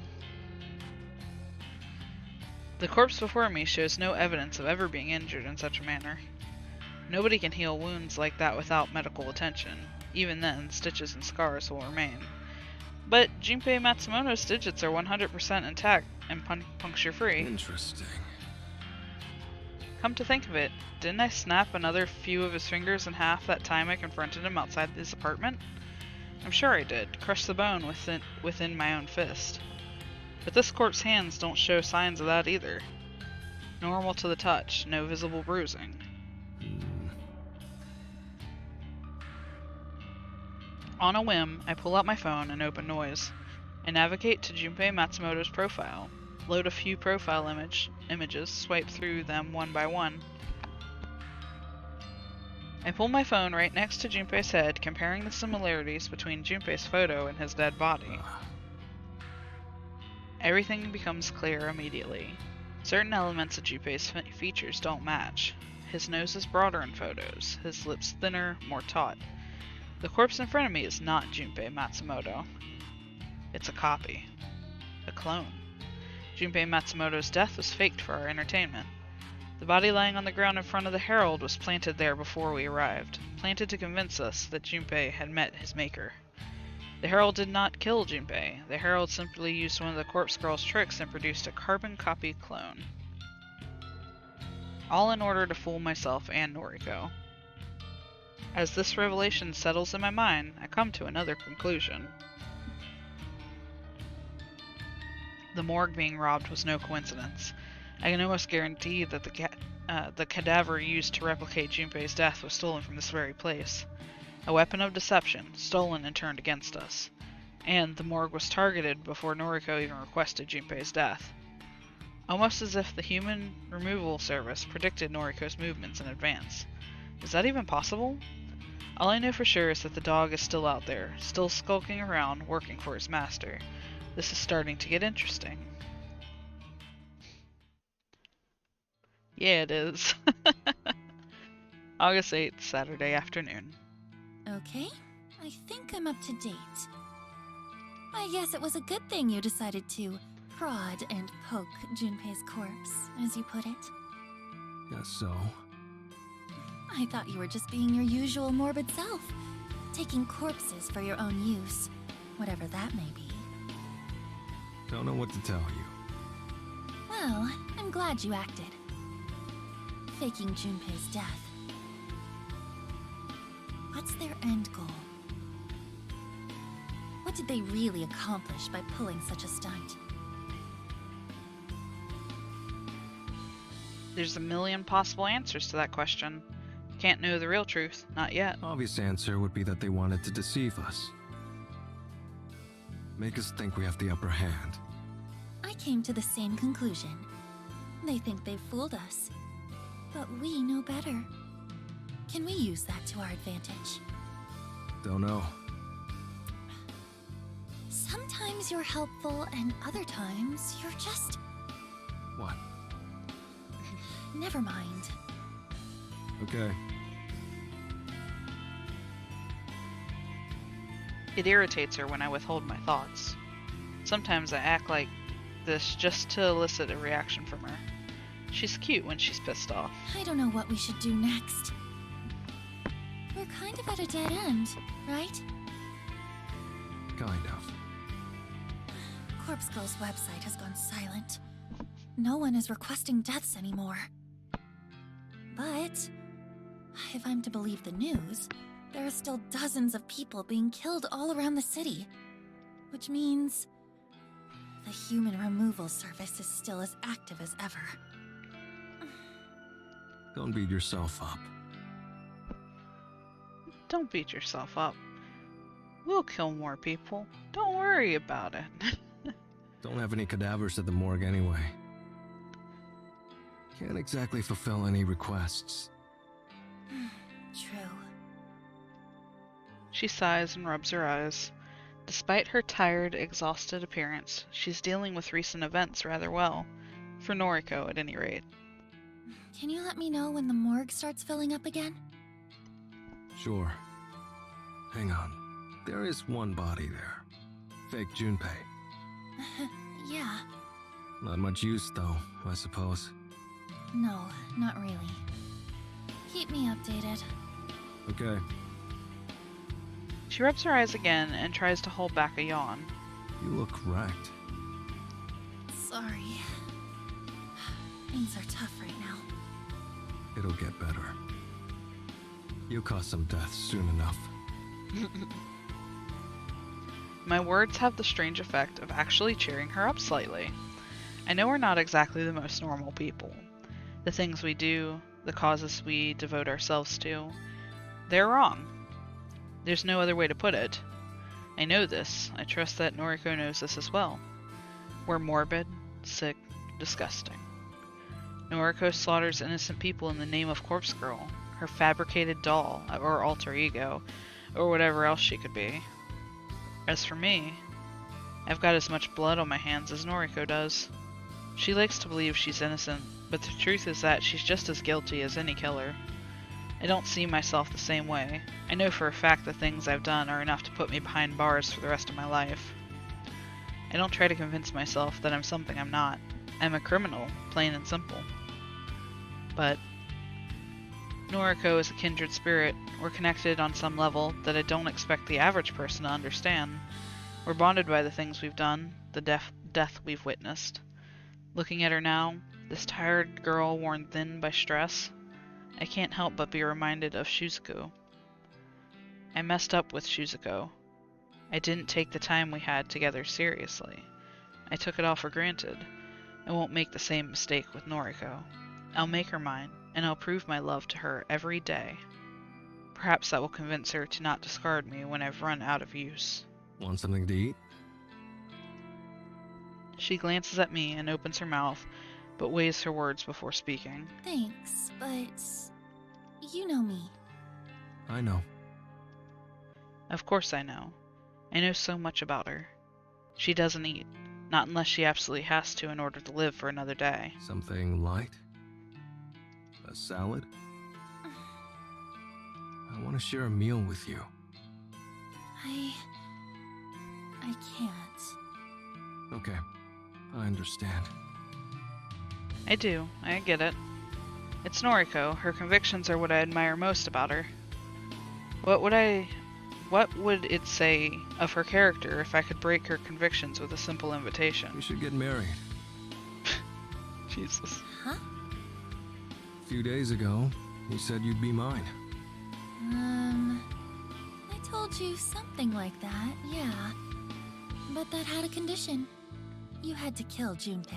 The corpse before me shows no evidence of ever being injured in such a manner. Nobody can heal wounds like that without medical attention. Even then, stitches and scars will remain. But Junpei Matsumoto's digits are 100% intact and puncture-free. Interesting. Come to think of it, didn't I snap another few of his fingers in half that time I confronted him outside his apartment? I'm sure I did, crush the bone within my own fist. But this corpse's hands don't show signs of that either. Normal to the touch, no visible bruising. On a whim, I pull out my phone and open Noise. I navigate to Junpei Matsumoto's profile, load a few profile images, swipe through them one by one. I pull my phone right next to Junpei's head, comparing the similarities between Junpei's photo and his dead body. Everything becomes clear immediately. Certain elements of Junpei's features don't match. His nose is broader in photos, his lips thinner, more taut. The corpse in front of me is not Junpei Matsumoto. It's a copy. A clone. Junpei Matsumoto's death was faked for our entertainment. The body lying on the ground in front of the Herald was planted there before we arrived, planted to convince us that Junpei had met his maker. The Herald did not kill Junpei. The Herald simply used one of the corpse girl's tricks and produced a carbon copy clone. All in order to fool myself and Noriko. As this revelation settles in my mind, I come to another conclusion. The morgue being robbed was no coincidence. I can almost guarantee that the cadaver used to replicate Junpei's death was stolen from this very place. A weapon of deception, stolen and turned against us. And the morgue was targeted before Noriko even requested Junpei's death. Almost as if the human removal service predicted Noriko's movements in advance. Is that even possible? All I know for sure is that the dog is still out there, still skulking around, working for his master. This is starting to get interesting. Yeah, it is. August 8th, Saturday afternoon. Okay, I think I'm up to date. I guess it was a good thing you decided to prod and poke Junpei's corpse, as you put it. Guess so. I thought you were just being your usual morbid self, taking corpses for your own use, whatever that may be. Don't know what to tell you. Well, I'm glad you acted. Faking Junpei's death. What's their end goal? What did they really accomplish by pulling such a stunt? There's a million possible answers to that question. Can't know the real truth, not yet. Obvious answer would be that they wanted to deceive us. Make us think we have the upper hand. I came to the same conclusion. They think they've fooled us. But we know better. Can we use that to our advantage? Don't know. Sometimes you're helpful, and other times you're just... What? Never mind. Okay. It irritates her when I withhold my thoughts. Sometimes I act like this just to elicit a reaction from her. She's cute when she's pissed off. I don't know what we should do next. We're kind of at a dead end, right? Kind of. Corpse Girl's website has gone silent. No one is requesting deaths anymore. But, if I'm to believe the news, there are still dozens of people being killed all around the city. Which means... the human removal service is still as active as ever. Don't beat yourself up. Don't beat yourself up. We'll kill more people. Don't worry about it. Don't have any cadavers at the morgue anyway. Can't exactly fulfill any requests. True. She sighs and rubs her eyes. Despite her tired, exhausted appearance, she's dealing with recent events rather well. For Noriko, at any rate. Can you let me know when the morgue starts filling up again? Sure. Hang on. There is one body there. Fake Junpei. Yeah. Not much use, though, I suppose. No, not really. Keep me updated. Okay. She rubs her eyes again and tries to hold back a yawn. You look wrecked. Sorry. Things are tough right now. It'll get better. You'll cause some deaths soon enough. My words have the strange effect of actually cheering her up slightly. I know we're not exactly the most normal people. The things we do, the causes we devote ourselves to, they're wrong. There's no other way to put it. I know this. I trust that Noriko knows this as well. We're morbid, sick, disgusting. Noriko slaughters innocent people in the name of Corpse Girl, her fabricated doll, or alter ego, or whatever else she could be. As for me, I've got as much blood on my hands as Noriko does. She likes to believe she's innocent, but the truth is that she's just as guilty as any killer. I don't see myself the same way. I know for a fact the things I've done are enough to put me behind bars for the rest of my life. I don't try to convince myself that I'm something I'm not. I'm a criminal, plain and simple. But Noriko is a kindred spirit. We're connected on some level that I don't expect the average person to understand. We're bonded by the things we've done, the death we've witnessed. Looking at her now, this tired girl worn thin by stress, I can't help but be reminded of Shizuku. I messed up with Shizuku. I didn't take the time we had together seriously. I took it all for granted. I won't make the same mistake with Noriko. I'll make her mine, and I'll prove my love to her every day. Perhaps that will convince her to not discard me when I've run out of use. Want something to eat? She glances at me and opens her mouth, but weighs her words before speaking. Thanks, but you know me. I know. Of course I know. I know so much about her. She doesn't eat, not unless she absolutely has to in order to live for another day. Something light? A salad? I want to share a meal with you. I can't. Okay, I understand. I do. I get it. It's Noriko. Her convictions are what I admire most about her. What would it say of her character if I could break her convictions with a simple invitation? We should get married. Jesus. Huh? A few days ago, you said you'd be mine. I told you something like that, yeah. But that had a condition. You had to kill Junpei.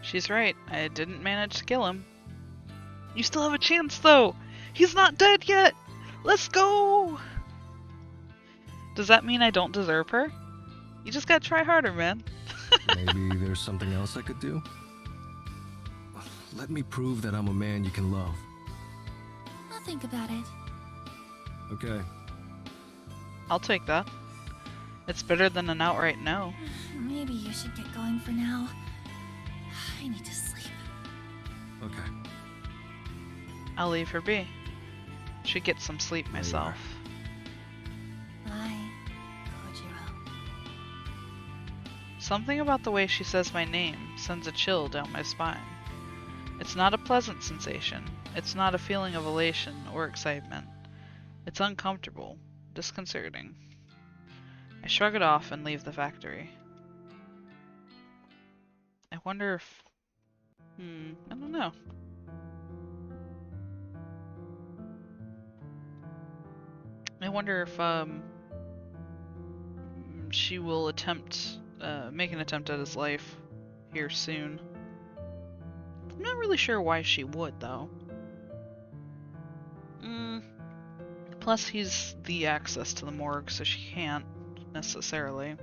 She's right. I didn't manage to kill him. You still have a chance, though! He's not dead yet! Let's go! Does that mean I don't deserve her? You just gotta try harder, man. Maybe there's something else I could do? Let me prove that I'm a man you can love. I'll think about it. Okay. I'll take that. It's better than an outright no. Maybe you should get going for now. I need to sleep. Okay. I'll leave her be. Should get some sleep myself. Bye, Kojiro. Something about the way she says my name sends a chill down my spine. It's not a pleasant sensation. It's not a feeling of elation or excitement. It's uncomfortable, disconcerting. I shrug it off and leave the factory. I wonder if... I don't know. I wonder if, she will make an attempt at his life here soon. I'm not really sure why she would, though. Plus, he's the access to the morgue, so she can't, necessarily.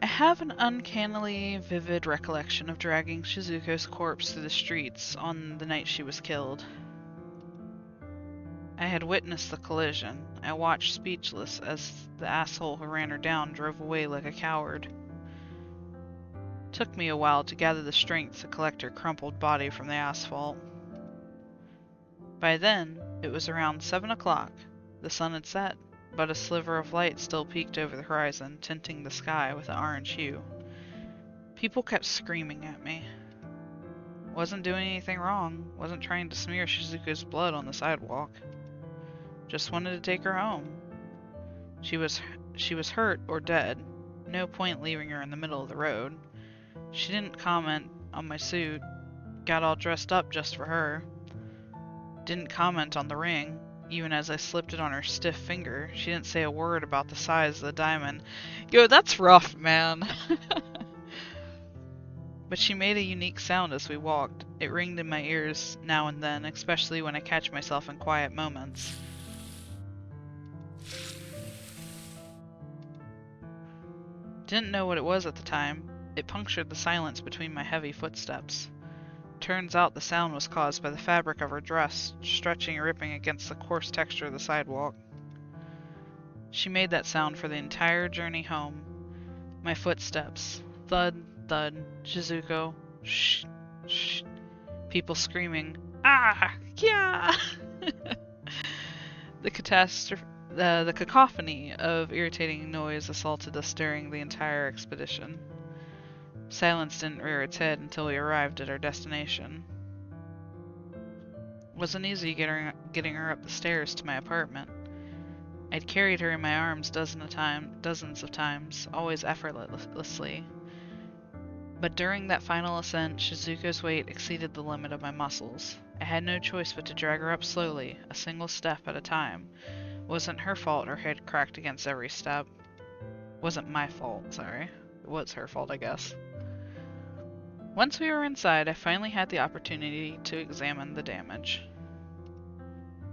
I have an uncannily vivid recollection of dragging Shizuko's corpse through the streets on the night she was killed. I had witnessed the collision. I watched speechless as the asshole who ran her down drove away like a coward. Took me a while to gather the strength to collect her crumpled body from the asphalt. By then, it was around 7 o'clock. The sun had set, but a sliver of light still peeked over the horizon, tinting the sky with an orange hue. People kept screaming at me. Wasn't doing anything wrong, wasn't trying to smear Shizuko's blood on the sidewalk. Just wanted to take her home. She was hurt or dead. No point leaving her in the middle of the road. She didn't comment on my suit. Got all dressed up just for her. Didn't comment on the ring. Even as I slipped it on her stiff finger, she didn't say a word about the size of the diamond. Yo, that's rough, man. But she made a unique sound as we walked. It ringed in my ears now and then, especially when I catch myself in quiet moments. Didn't know what it was at the time. It punctured the silence between my heavy footsteps. Turns out the sound was caused by the fabric of her dress, stretching and ripping against the coarse texture of the sidewalk. She made that sound for the entire journey home. My footsteps. Thud, thud, Shizuko, shh, shh. People screaming, ah, yeah! The cacophony of irritating noise assaulted us during the entire expedition. Silence didn't rear its head until we arrived at our destination. Wasn't easy getting her up the stairs to my apartment. I'd carried her in my arms dozens of times, always effortlessly. But during that final ascent, Shizuko's weight exceeded the limit of my muscles. I had no choice but to drag her up slowly, a single step at a time. Wasn't her fault her head cracked against every step. Wasn't my fault, sorry. It was her fault, I guess. Once we were inside, I finally had the opportunity to examine the damage.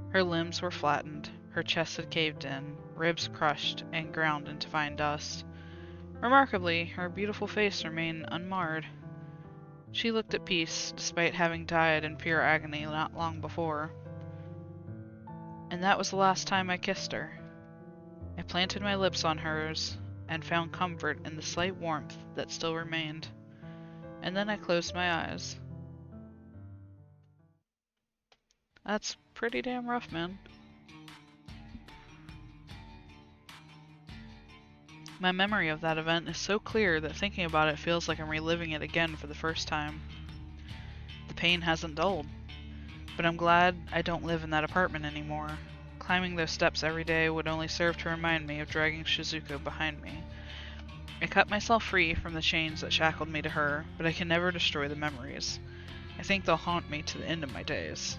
Her limbs were flattened, her chest had caved in, ribs crushed and ground into fine dust. Remarkably, her beautiful face remained unmarred. She looked at peace, despite having died in pure agony not long before. And that was the last time I kissed her. I planted my lips on hers, and found comfort in the slight warmth that still remained. And then I closed my eyes. That's pretty damn rough, man. My memory of that event is so clear that thinking about it feels like I'm reliving it again for the first time. The pain hasn't dulled, but I'm glad I don't live in that apartment anymore. Climbing those steps every day would only serve to remind me of dragging Shizuko behind me. I cut myself free from the chains that shackled me to her, but I can never destroy the memories. I think they'll haunt me to the end of my days.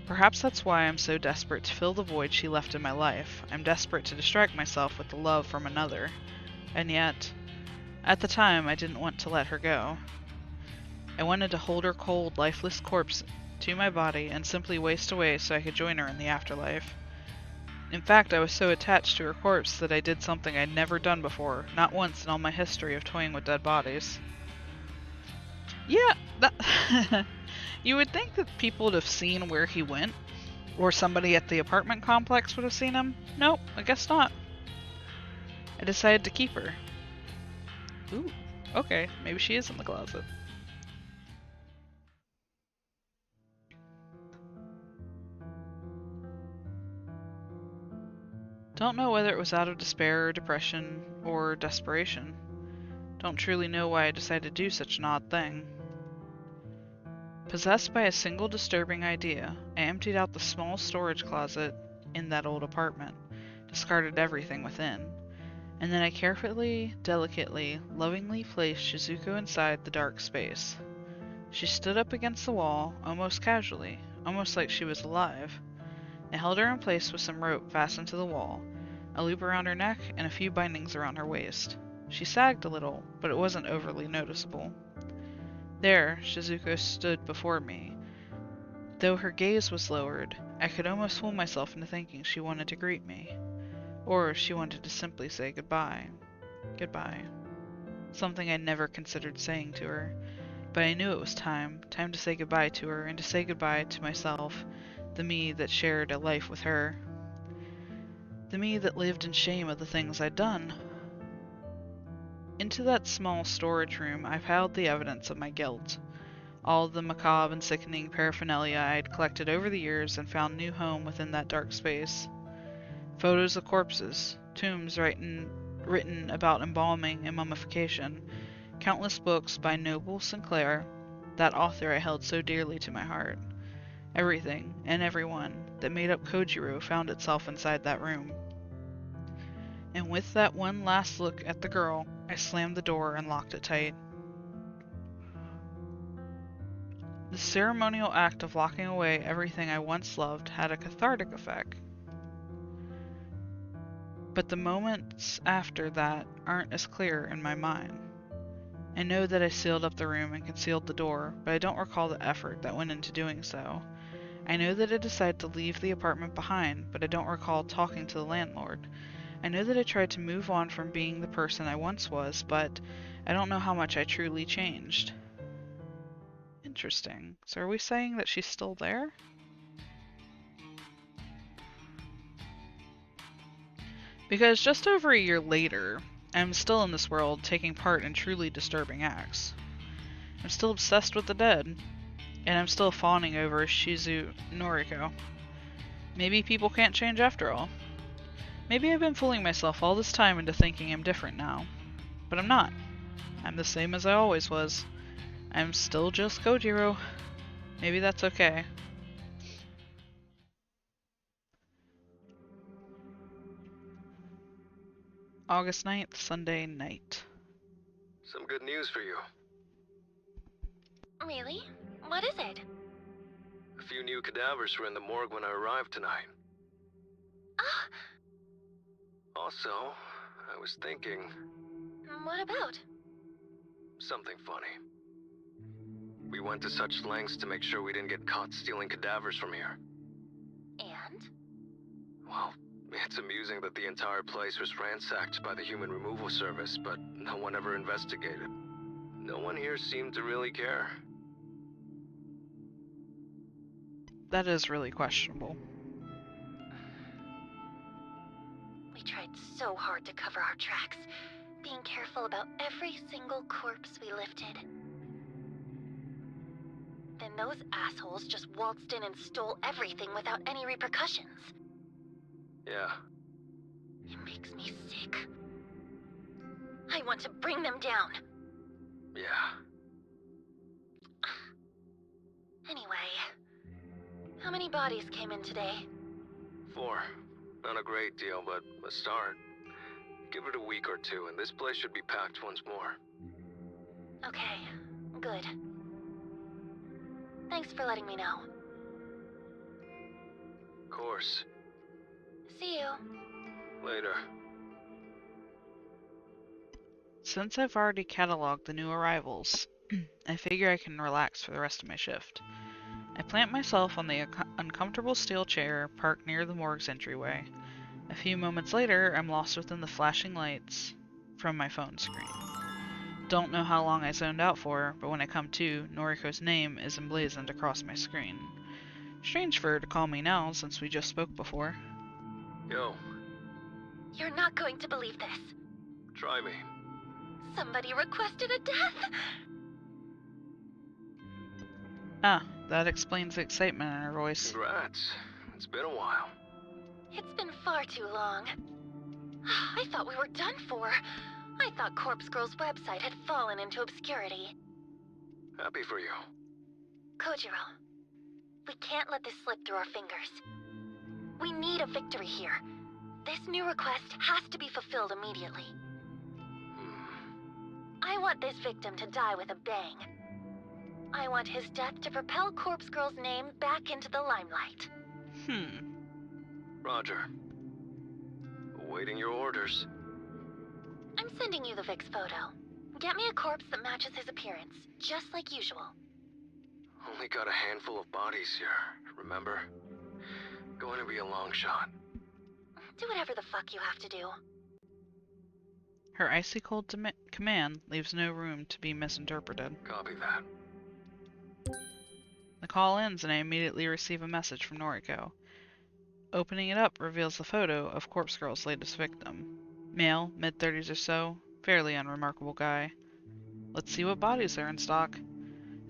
Perhaps that's why I'm so desperate to fill the void she left in my life. I'm desperate to distract myself with the love from another. And yet, at the time, I didn't want to let her go. I wanted to hold her cold, lifeless corpse to my body and simply waste away so I could join her in the afterlife. In fact, I was so attached to her corpse that I did something I'd never done before, not once in all my history of toying with dead bodies. Yeah, that you would think that people would have seen where he went, or somebody at the apartment complex would have seen him. Nope, I guess not. I decided to keep her. Ooh, okay, maybe she is in the closet. Don't know whether it was out of despair or depression or desperation. Don't truly know why I decided to do such an odd thing. Possessed by a single disturbing idea, I emptied out the small storage closet in that old apartment, discarded everything within, and then I carefully, delicately, lovingly placed Shizuko inside the dark space. She stood up against the wall, almost casually, almost like she was alive. I held her in place with some rope fastened to the wall, a loop around her neck, and a few bindings around her waist. She sagged a little, but it wasn't overly noticeable. There, Shizuko stood before me. Though her gaze was lowered, I could almost fool myself into thinking she wanted to greet me. Or she wanted to simply say goodbye. Goodbye. Something I never considered saying to her, but I knew it was time to say goodbye to her and to say goodbye to myself, the me that shared a life with her. The me that lived in shame of the things I'd done. Into that small storage room I piled the evidence of my guilt. All the macabre and sickening paraphernalia I had collected over the years and found new home within that dark space. Photos of corpses, tombs written about embalming and mummification, countless books by Noble Sinclair, that author I held so dearly to my heart. Everything and everyone that made up Kojiro found itself inside that room. And with that one last look at the girl, I slammed the door and locked it tight. The ceremonial act of locking away everything I once loved had a cathartic effect. But the moments after that aren't as clear in my mind. I know that I sealed up the room and concealed the door, but I don't recall the effort that went into doing so. I know that I decided to leave the apartment behind, but I don't recall talking to the landlord. I know that I tried to move on from being the person I once was, but I don't know how much I truly changed. Interesting. So are we saying that she's still there? Because just over a year later, I'm still in this world taking part in truly disturbing acts. I'm still obsessed with the dead, and I'm still fawning over Shizu Noriko. Maybe people can't change after all. Maybe I've been fooling myself all this time into thinking I'm different now. But I'm not. I'm the same as I always was. I'm still just Kojiro. Maybe that's okay. August 9th, Sunday night. Some good news for you. Really? What is it? A few new cadavers were in the morgue when I arrived tonight. Ah, Also, I was thinking what about? something funny. We went to such lengths to make sure we didn't get caught stealing cadavers from here. And? Well, it's amusing that the entire place was ransacked by the Human Removal Service, but no one ever investigated. No one here seemed to really care. That is really questionable. We tried so hard to cover our tracks, being careful about every single corpse we lifted. Then those assholes just waltzed in and stole everything without any repercussions. Yeah, It makes me sick. I want to bring them down. yeah. Anyway, how many bodies came in today? 4. Not a great deal, but a start. Give it a week or two, and this place should be packed once more. Okay, good. Thanks for letting me know. Of course. See you. Later. Since I've already cataloged the new arrivals, I figure I can relax for the rest of my shift. I plant myself on the uncomfortable steel chair parked near the morgue's entryway. A few moments later, I'm lost within the flashing lights from my phone screen. Don't know how long I zoned out for, but when I come to, Noriko's name is emblazoned across my screen. Strange for her to call me now, since we just spoke before. Yo, You're not going to believe this. try me. Somebody requested a death. Ah, that explains the excitement in her voice. Congrats. It's been a while. It's been far too long. I thought we were done for. I thought Corpse Girl's website had fallen into obscurity. Happy for you. Kojiro, we can't let this slip through our fingers. We need a victory here. This new request has to be fulfilled immediately. I want this victim to die with a bang. I want his death to propel Corpse Girl's name back into the limelight. Roger. Awaiting your orders. I'm sending you the Vix photo. Get me a corpse that matches his appearance, just like usual. Only got a handful of bodies here, remember? Going to be a long shot. Do whatever the fuck you have to do. Her icy cold command leaves no room to be misinterpreted. Copy that. The call ends and I immediately receive a message from Noriko. Opening it up reveals the photo of Corpse Girl's latest victim. Male, mid-30s or so, fairly unremarkable guy. Let's see what bodies are in stock.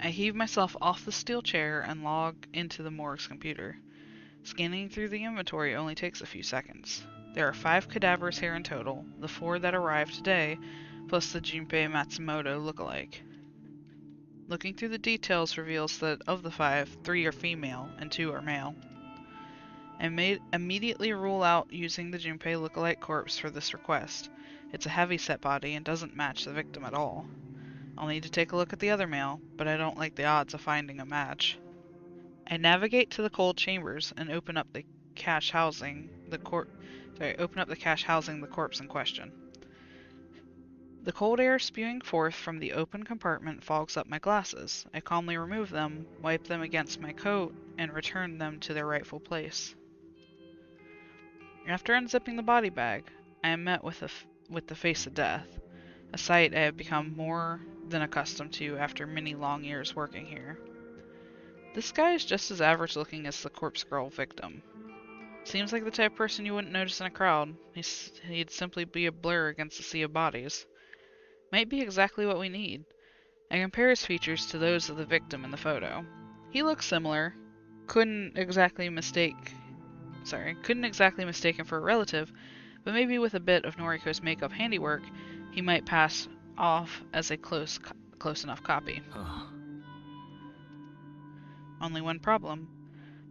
I heave myself off the steel chair and log into the morgue's computer. Scanning through the inventory only takes a few seconds. There are 5 cadavers here in total, the 4 that arrived today, plus the Junpei Matsumoto lookalike. Looking through the details reveals that of the 5, 3 are female and 2 are male. I immediately rule out using the Junpei lookalike corpse for this request. It's a heavy-set body and doesn't match the victim at all. I'll need to take a look at the other male, but I don't like the odds of finding a match. I navigate to the cold chambers and open up the cache housing the corpse in question. The cold air spewing forth from the open compartment fogs up my glasses. I calmly remove them, wipe them against my coat, and return them to their rightful place. After unzipping the body bag, I am met with the face of death, a sight I have become more than accustomed to after many long years working here. This guy is just as average looking as the Corpse Girl victim. Seems like the type of person you wouldn't notice in a crowd. He'd simply be a blur against a sea of bodies. Might be exactly what we need. I compare his features to those of the victim in the photo. He looks similar. Couldn't exactly mistake him for a relative, but maybe with a bit of Noriko's makeup handiwork, he might pass off as a close enough copy. Only one problem.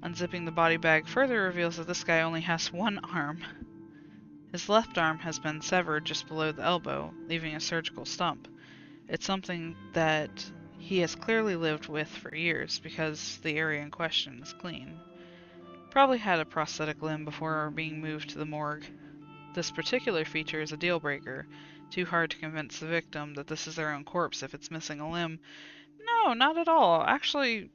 Unzipping the body bag further reveals that this guy only has one arm. His left arm has been severed just below the elbow, leaving a surgical stump. It's something that he has clearly lived with for years because the area in question is clean. Probably had a prosthetic limb before being moved to the morgue. This particular feature is a deal breaker. Too hard to convince the victim that this is their own corpse if it's missing a limb. No, not at all. Actually,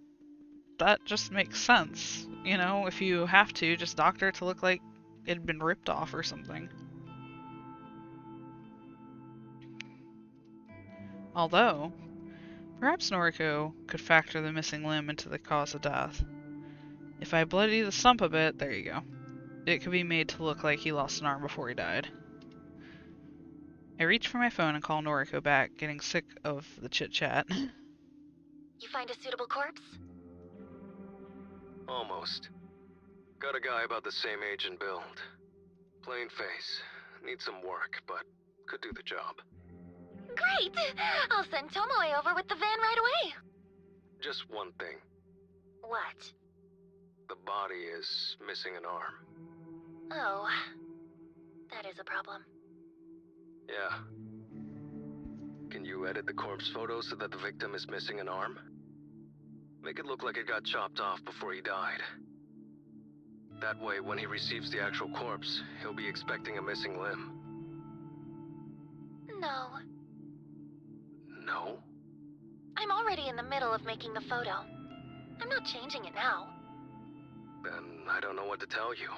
that just makes sense. You know, if you have to, just doctor it to look like it had been ripped off or something. Although, perhaps Noriko could factor the missing limb into the cause of death. If I bloody the stump a bit, there you go. It could be made to look like he lost an arm before he died. I reach for my phone and call Noriko back, getting sick of the chit-chat. You find a suitable corpse? Almost. Got a guy about the same age and build. Plain face. Needs some work, but could do the job. Great! I'll send Tomoe over with the van right away. Just one thing. What? The body is missing an arm. Oh. That is a problem. Yeah. Can you edit the corpse photo so that the victim is missing an arm? Make it look like it got chopped off before he died. That way, when he receives the actual corpse, he'll be expecting a missing limb. No. No? I'm already in the middle of making the photo. I'm not changing it now. Then I don't know what to tell you.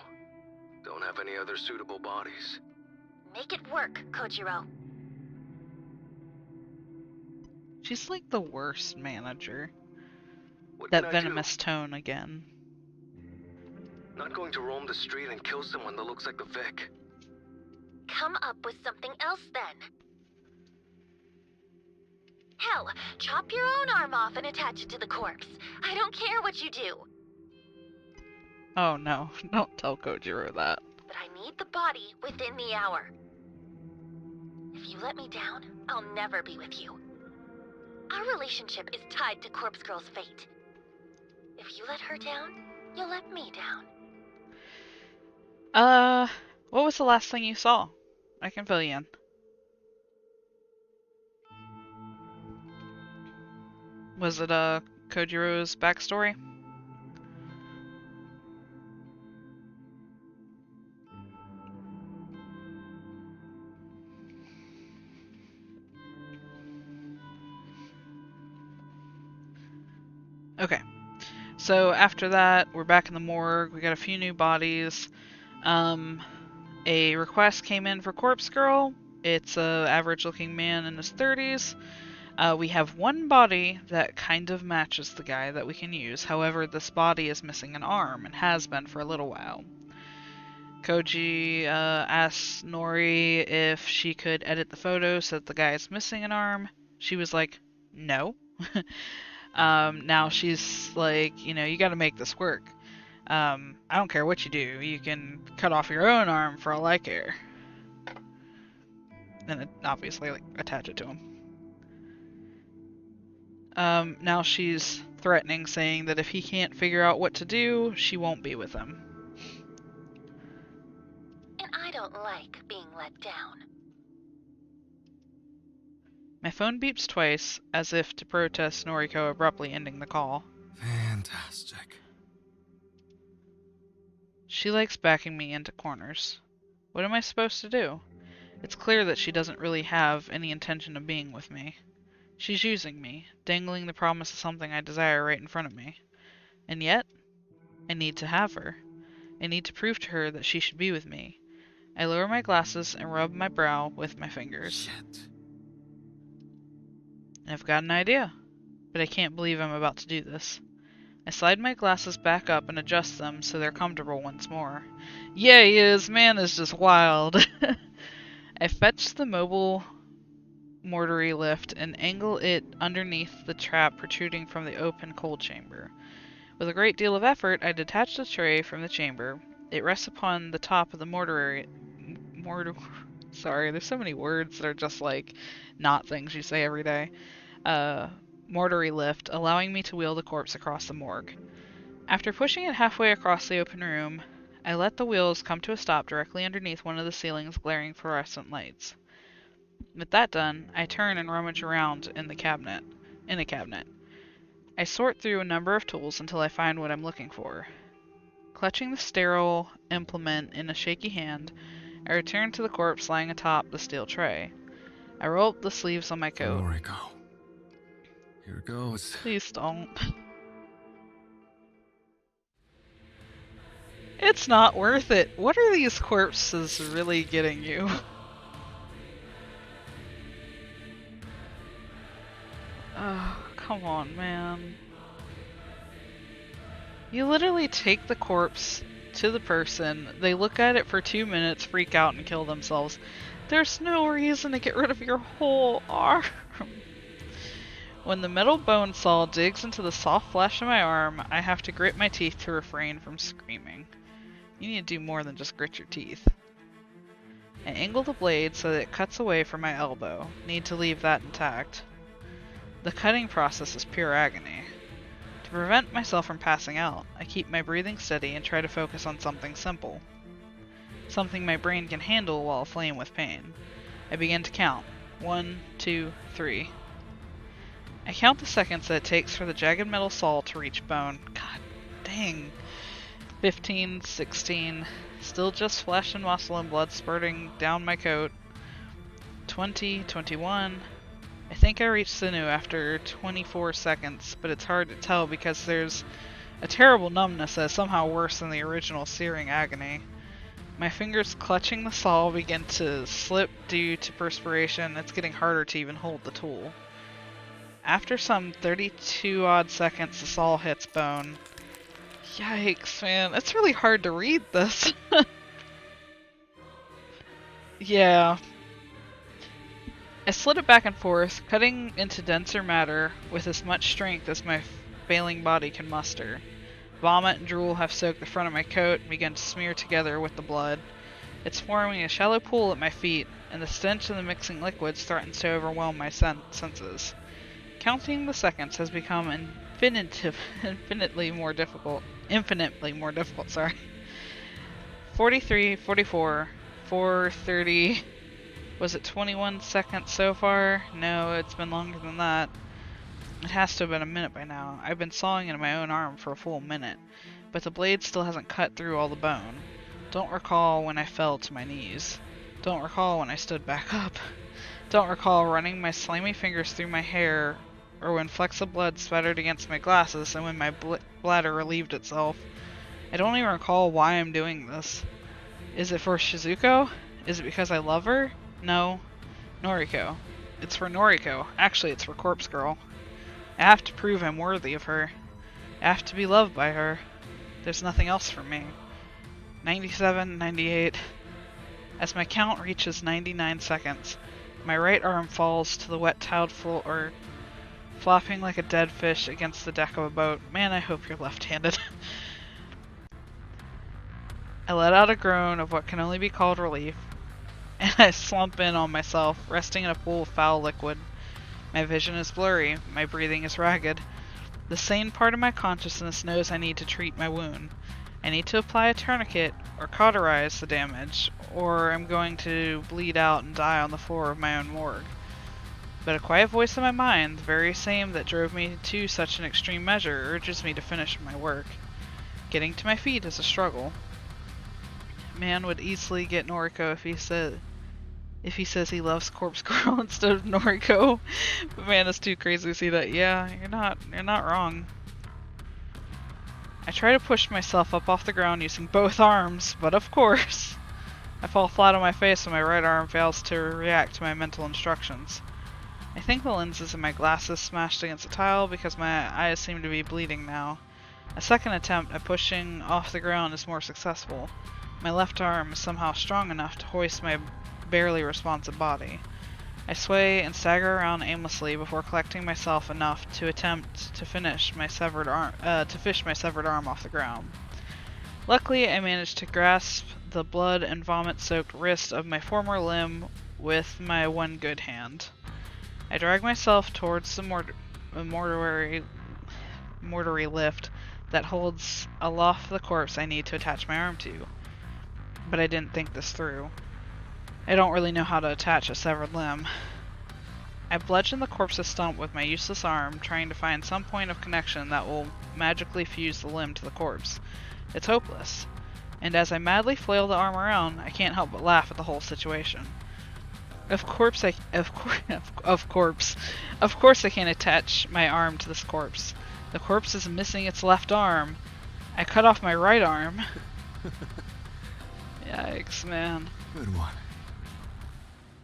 Don't have any other suitable bodies. Make it work, Kojiro. She's like the worst manager. What That can I do? venomous tone again. Not going to roam the street and kill someone that looks like the Vic. Come up with something else then. Hell, chop your own arm off and attach it to the corpse. I don't care what you do. Oh no, don't tell Kojiro that. But I need the body within the hour. If you let me down, I'll never be with you. Our relationship is tied to Corpse Girl's fate. If you let her down, you'll let me down. What was the last thing you saw? I can fill you in. Was it, Kojiro's backstory? Okay. So after that, we're back in the morgue. We got a few new bodies. A request came in for Corpse Girl. It's a average-looking man in his 30s. We have one body that kind of matches the guy that we can use. However, this body is missing an arm and has been for a little while. Koji asked Nori if she could edit the photo so that the guy is missing an arm. She was like, no. Now she's like, you gotta make this work. I don't care what you do. You can cut off your own arm for all I care. And obviously, attach it to him. Now she's threatening, saying that if he can't figure out what to do, she won't be with him. And I don't like being let down. My phone beeps twice, as if to protest Noriko abruptly ending the call. Fantastic. She likes backing me into corners. What am I supposed to do? It's clear that she doesn't really have any intention of being with me. She's using me, dangling the promise of something I desire right in front of me. And yet, I need to have her. I need to prove to her that she should be with me. I lower my glasses and rub my brow with my fingers. Shit. I've got an idea, but I can't believe I'm about to do this. I slide my glasses back up and adjust them so they're comfortable once more. Yeah, he is. Man is just wild. I fetch the mobile mortuary lift and angle it underneath the trap protruding from the open cold chamber. With a great deal of effort, I detach the tray from the chamber. It rests upon the top of the mortuary. Sorry, there's so many words that are just like not things you say every day. Mortuary lift, allowing me to wheel the corpse across the morgue. After pushing it halfway across the open room, I let the wheels come to a stop directly underneath one of the ceiling's glaring fluorescent lights. With that done, I turn and rummage around in a cabinet. I sort through a number of tools until I find what I'm looking for. Clutching the sterile implement in a shaky hand, I return to the corpse lying atop the steel tray. I roll up the sleeves on my coat. Noriko. Here goes. Please don't. It's not worth it. What are these corpses really getting you? Oh, come on, man. You literally take the corpse to the person, they look at it for 2 minutes, freak out, and kill themselves. There's no reason to get rid of your whole arm. When the metal bone saw digs into the soft flesh of my arm, I have to grit my teeth to refrain from screaming. You need to do more than just grit your teeth. I angle the blade so that it cuts away from my elbow. Need to leave that intact. The cutting process is pure agony. To prevent myself from passing out, I keep my breathing steady and try to focus on something simple. Something my brain can handle while aflame with pain. I begin to count. 1, 2, 3. I count the seconds that it takes for the jagged metal saw to reach bone. God dang. 15, 16. Still just flesh and muscle and blood spurting down my coat. 20, 21. I think I reached sinew after 24 seconds, but it's hard to tell because there's a terrible numbness that is somehow worse than the original searing agony. My fingers clutching the saw begin to slip due to perspiration. It's getting harder to even hold the tool. After some 32 odd seconds, the saw hits bone. Yikes, man. It's really hard to read this. Yeah. I slid it back and forth, cutting into denser matter with as much strength as my failing body can muster. Vomit and drool have soaked the front of my coat and begun to smear together with the blood. It's forming a shallow pool at my feet, and the stench of the mixing liquids threatens to overwhelm my senses. Counting the seconds has become infinitely more difficult, 43, 44, 4:30. Was it 21 seconds so far? No, it's been longer than that. It has to have been a minute by now. I've been sawing into my own arm for a full minute, but the blade still hasn't cut through all the bone. Don't recall when I fell to my knees. Don't recall when I stood back up. Don't recall running my slimy fingers through my hair or when flecks of blood spattered against my glasses, and when my bladder relieved itself. I don't even recall why I'm doing this. Is it for Shizuko? Is it because I love her? No. Noriko. It's for Noriko. Actually, it's for Corpse Girl. I have to prove I'm worthy of her. I have to be loved by her. There's nothing else for me. 97, 98. As my count reaches 99 seconds, my right arm falls to the wet tiled floor, flopping like a dead fish against the deck of a boat. Man, I hope you're left-handed. I let out a groan of what can only be called relief, and I slump in on myself, resting in a pool of foul liquid. My vision is blurry, my breathing is ragged. The sane part of my consciousness knows I need to treat my wound. I need to apply a tourniquet or cauterize the damage, or I'm going to bleed out and die on the floor of my own morgue. But a quiet voice in my mind, the very same that drove me to such an extreme measure, urges me to finish my work. Getting to my feet is a struggle. Man would easily get Noriko if he says he loves Corpse Girl instead of Noriko. But man, it's too crazy to see that. Yeah, you're not wrong. I try to push myself up off the ground using both arms, but of course, I fall flat on my face when my right arm fails to react to my mental instructions. I think the lenses in my glasses smashed against the tile because my eyes seem to be bleeding now. A second attempt at pushing off the ground is more successful. My left arm is somehow strong enough to hoist my barely responsive body. I sway and stagger around aimlessly before collecting myself enough to attempt to fish my severed arm off the ground. Luckily, I managed to grasp the blood and vomit-soaked wrist of my former limb with my one good hand. I drag myself towards the mortuary lift that holds aloft the corpse I need to attach my arm to. But I didn't think this through. I don't really know how to attach a severed limb. I bludgeon the corpse's stump with my useless arm, trying to find some point of connection that will magically fuse the limb to the corpse. It's hopeless. And as I madly flail the arm around, I can't help but laugh at the whole situation. Of course I can't attach my arm to this corpse. The corpse is missing its left arm. I cut off my right arm. Yikes, man. Good one.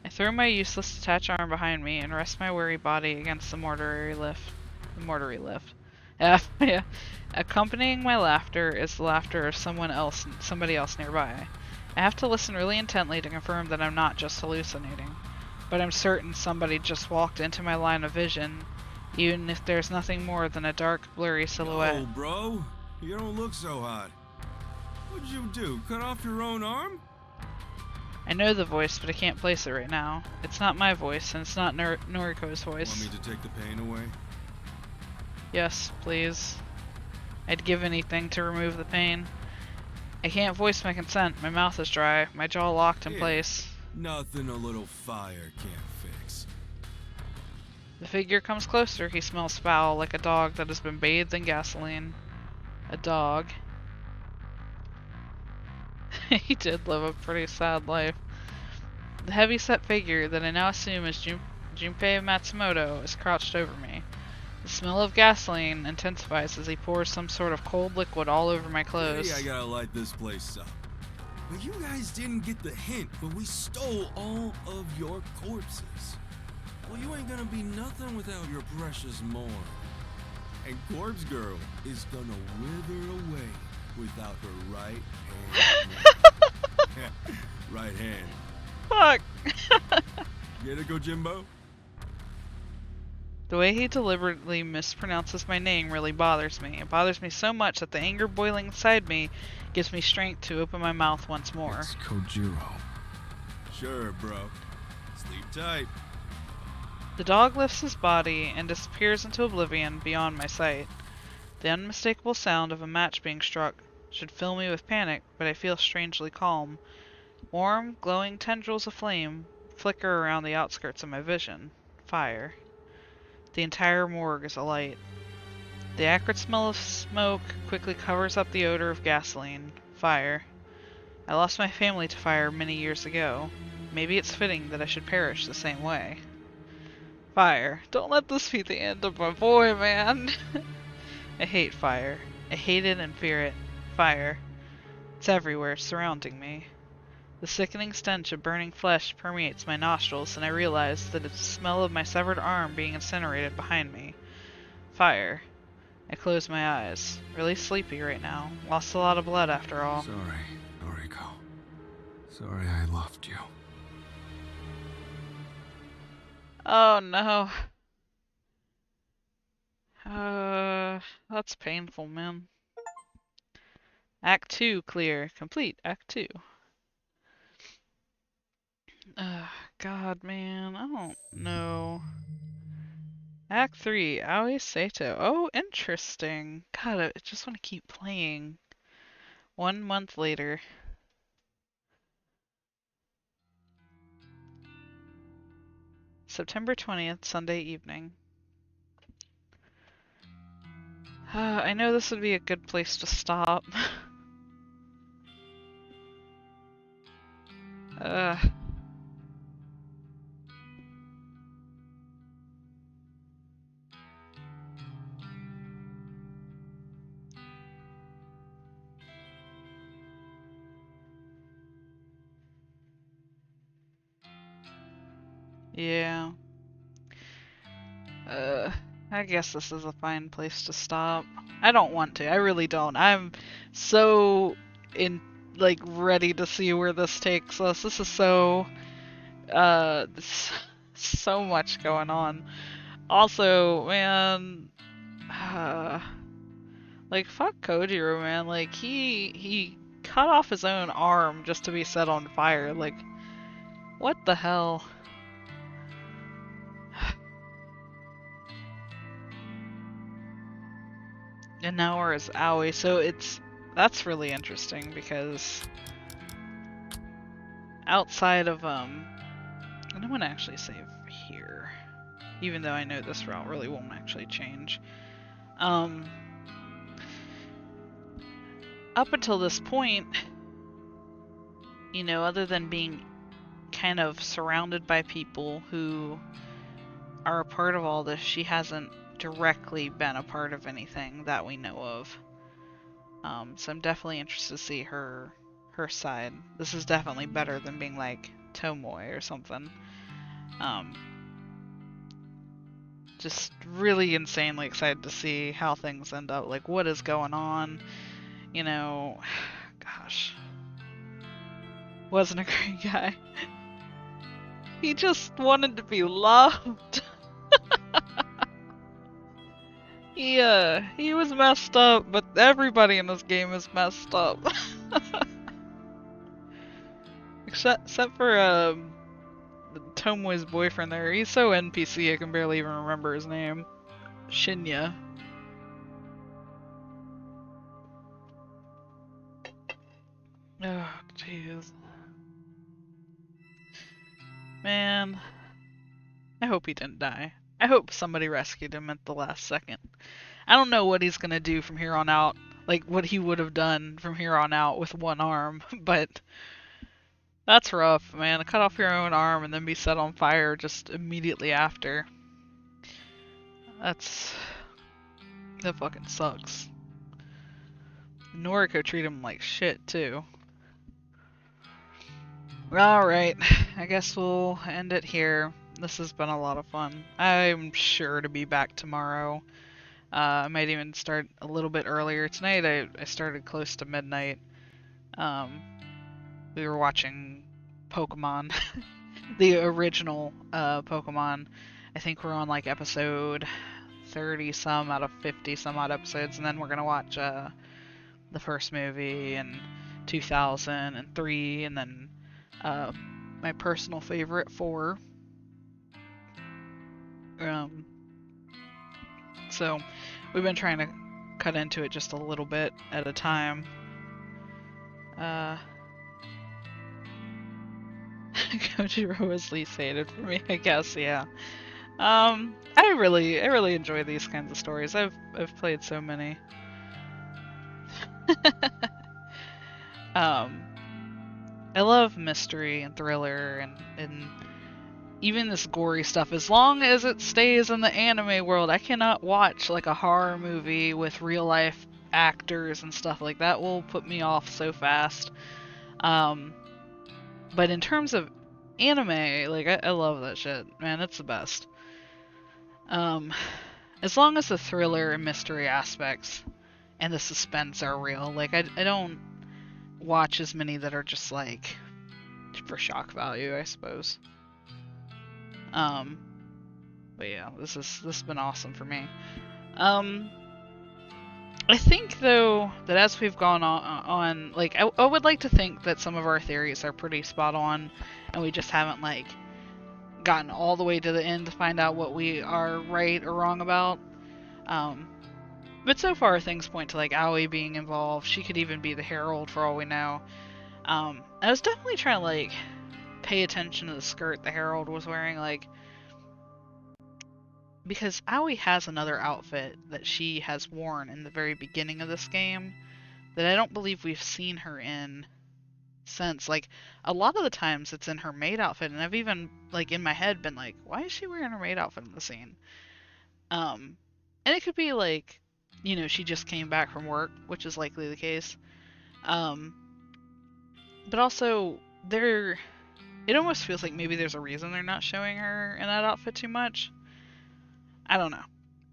I throw my useless detached arm behind me and rest my weary body against the mortuary lift. Yeah. Accompanying my laughter is the laughter of somebody else nearby. I have to listen really intently to confirm that I'm not just hallucinating. But I'm certain somebody just walked into my line of vision, even if there's nothing more than a dark, blurry silhouette. Oh, bro, you don't look so hot. What'd you do? Cut off your own arm? I know the voice, but I can't place it right now. It's not my voice, and it's not Noriko's voice. Want me to take the pain away? Yes, please. I'd give anything to remove the pain. I can't voice my consent. My mouth is dry, my jaw locked in place. Nothing a little fire can't fix. The figure comes closer. He smells foul, like a dog that has been bathed in gasoline. A dog. He did live a pretty sad life. The heavy-set figure that I now assume is Junpei Matsumoto is crouched over me. The smell of gasoline intensifies as he pours some sort of cold liquid all over my clothes. Hey, I gotta light this place up. But you guys didn't get the hint, but we stole all of your corpses. Well, you ain't gonna be nothing without your precious morgue. And Corpse Girl is gonna wither away without her right hand. Right hand. Fuck! Get it, Gojimbo? The way he deliberately mispronounces my name really bothers me. It bothers me so much that the anger boiling inside me gives me strength to open my mouth once more. It's Kojiro. Sure, bro. Sleep tight. The dog lifts his body and disappears into oblivion beyond my sight. The unmistakable sound of a match being struck should fill me with panic, but I feel strangely calm. Warm, glowing tendrils of flame flicker around the outskirts of my vision. Fire. The entire morgue is alight. The acrid smell of smoke quickly covers up the odor of gasoline. Fire. I lost my family to fire many years ago. Maybe it's fitting that I should perish the same way. Fire. Don't let this be the end of my boy, man. I hate fire. I hate it and fear it. Fire. It's everywhere, surrounding me. The sickening stench of burning flesh permeates my nostrils, and I realize that it's the smell of my severed arm being incinerated behind me. Fire. I close my eyes. Really sleepy right now. Lost a lot of blood after all. Sorry, Noriko. Sorry I loved you. Oh no. That's painful, man. Act 2 clear. Complete Act 2. God, man, I don't know. Act 3, Aoi Sato. Oh, interesting. God, I just want to keep playing. 1 month later. September 20th, Sunday evening. I know this would be a good place to stop. Yeah. I guess this is a fine place to stop. I don't want to. I really don't. I'm so ready to see where this takes us. This is so so much going on. Also, man, like fuck Kojiro, man. Like he cut off his own arm just to be set on fire. Like, what the hell? And now we're as Aoi, so that's really interesting because outside of I'm gonna actually save here, even though I know this route really won't actually change. Up until this point, you know, other than being kind of surrounded by people who are a part of all this, she hasn't directly been a part of anything that we know of. So I'm definitely interested to see her side. This is definitely better than being like Tomoe or something. Just really insanely excited to see how things end up. Like, what is going on? You know, gosh. Wasn't a great guy. He just wanted to be loved. He was messed up, but everybody in this game is messed up. Except for Tomoe's boyfriend there. He's so NPC I can barely even remember his name. Shinya. Oh, jeez. Man. I hope he didn't die. I hope somebody rescued him at the last second. I don't know what he's gonna do from here on out, like what he would have done from here on out with one arm, but that's rough, man. To cut off your own arm and then be set on fire just immediately after. That fucking sucks. Noriko treated him like shit too. Alright, I guess we'll end it here. This has been a lot of fun. I'm sure to be back tomorrow. I might even start a little bit earlier. Tonight I started close to midnight. We were watching Pokemon. The original Pokemon. I think we're on like episode 30 some out of 50 some odd episodes. And then we're going to watch the first movie in 2003. And then my personal favorite 4. So we've been trying to cut into it just a little bit at a time. Kojiro was least hated for me, I guess, yeah. I really enjoy these kinds of stories. I've played so many. I love mystery and thriller and even this gory stuff, as long as it stays in the anime world, I cannot watch like a horror movie with real life actors and stuff like that. Will put me off so fast. But in terms of anime, like I love that shit, man. It's the best. As long as the thriller and mystery aspects and the suspense are real, like I don't watch as many that are just like for shock value, I suppose. But yeah, this has been awesome for me. I think though that as we've gone on like I would like to think that some of our theories are pretty spot on, and we just haven't like gotten all the way to the end to find out what we are right or wrong about. But so far things point to like Aoi being involved. She could even be the Herald for all we know. I was definitely trying to like pay attention to the skirt the Herald was wearing, like, because Aoi has another outfit that she has worn in the very beginning of this game that I don't believe we've seen her in since. Like, a lot of the times it's in her maid outfit, and I've even, like, in my head been like, why is she wearing her maid outfit in the scene? And it could be like, you know, she just came back from work, which is likely the case. But also, it almost feels like maybe there's a reason they're not showing her in that outfit too much. I don't know.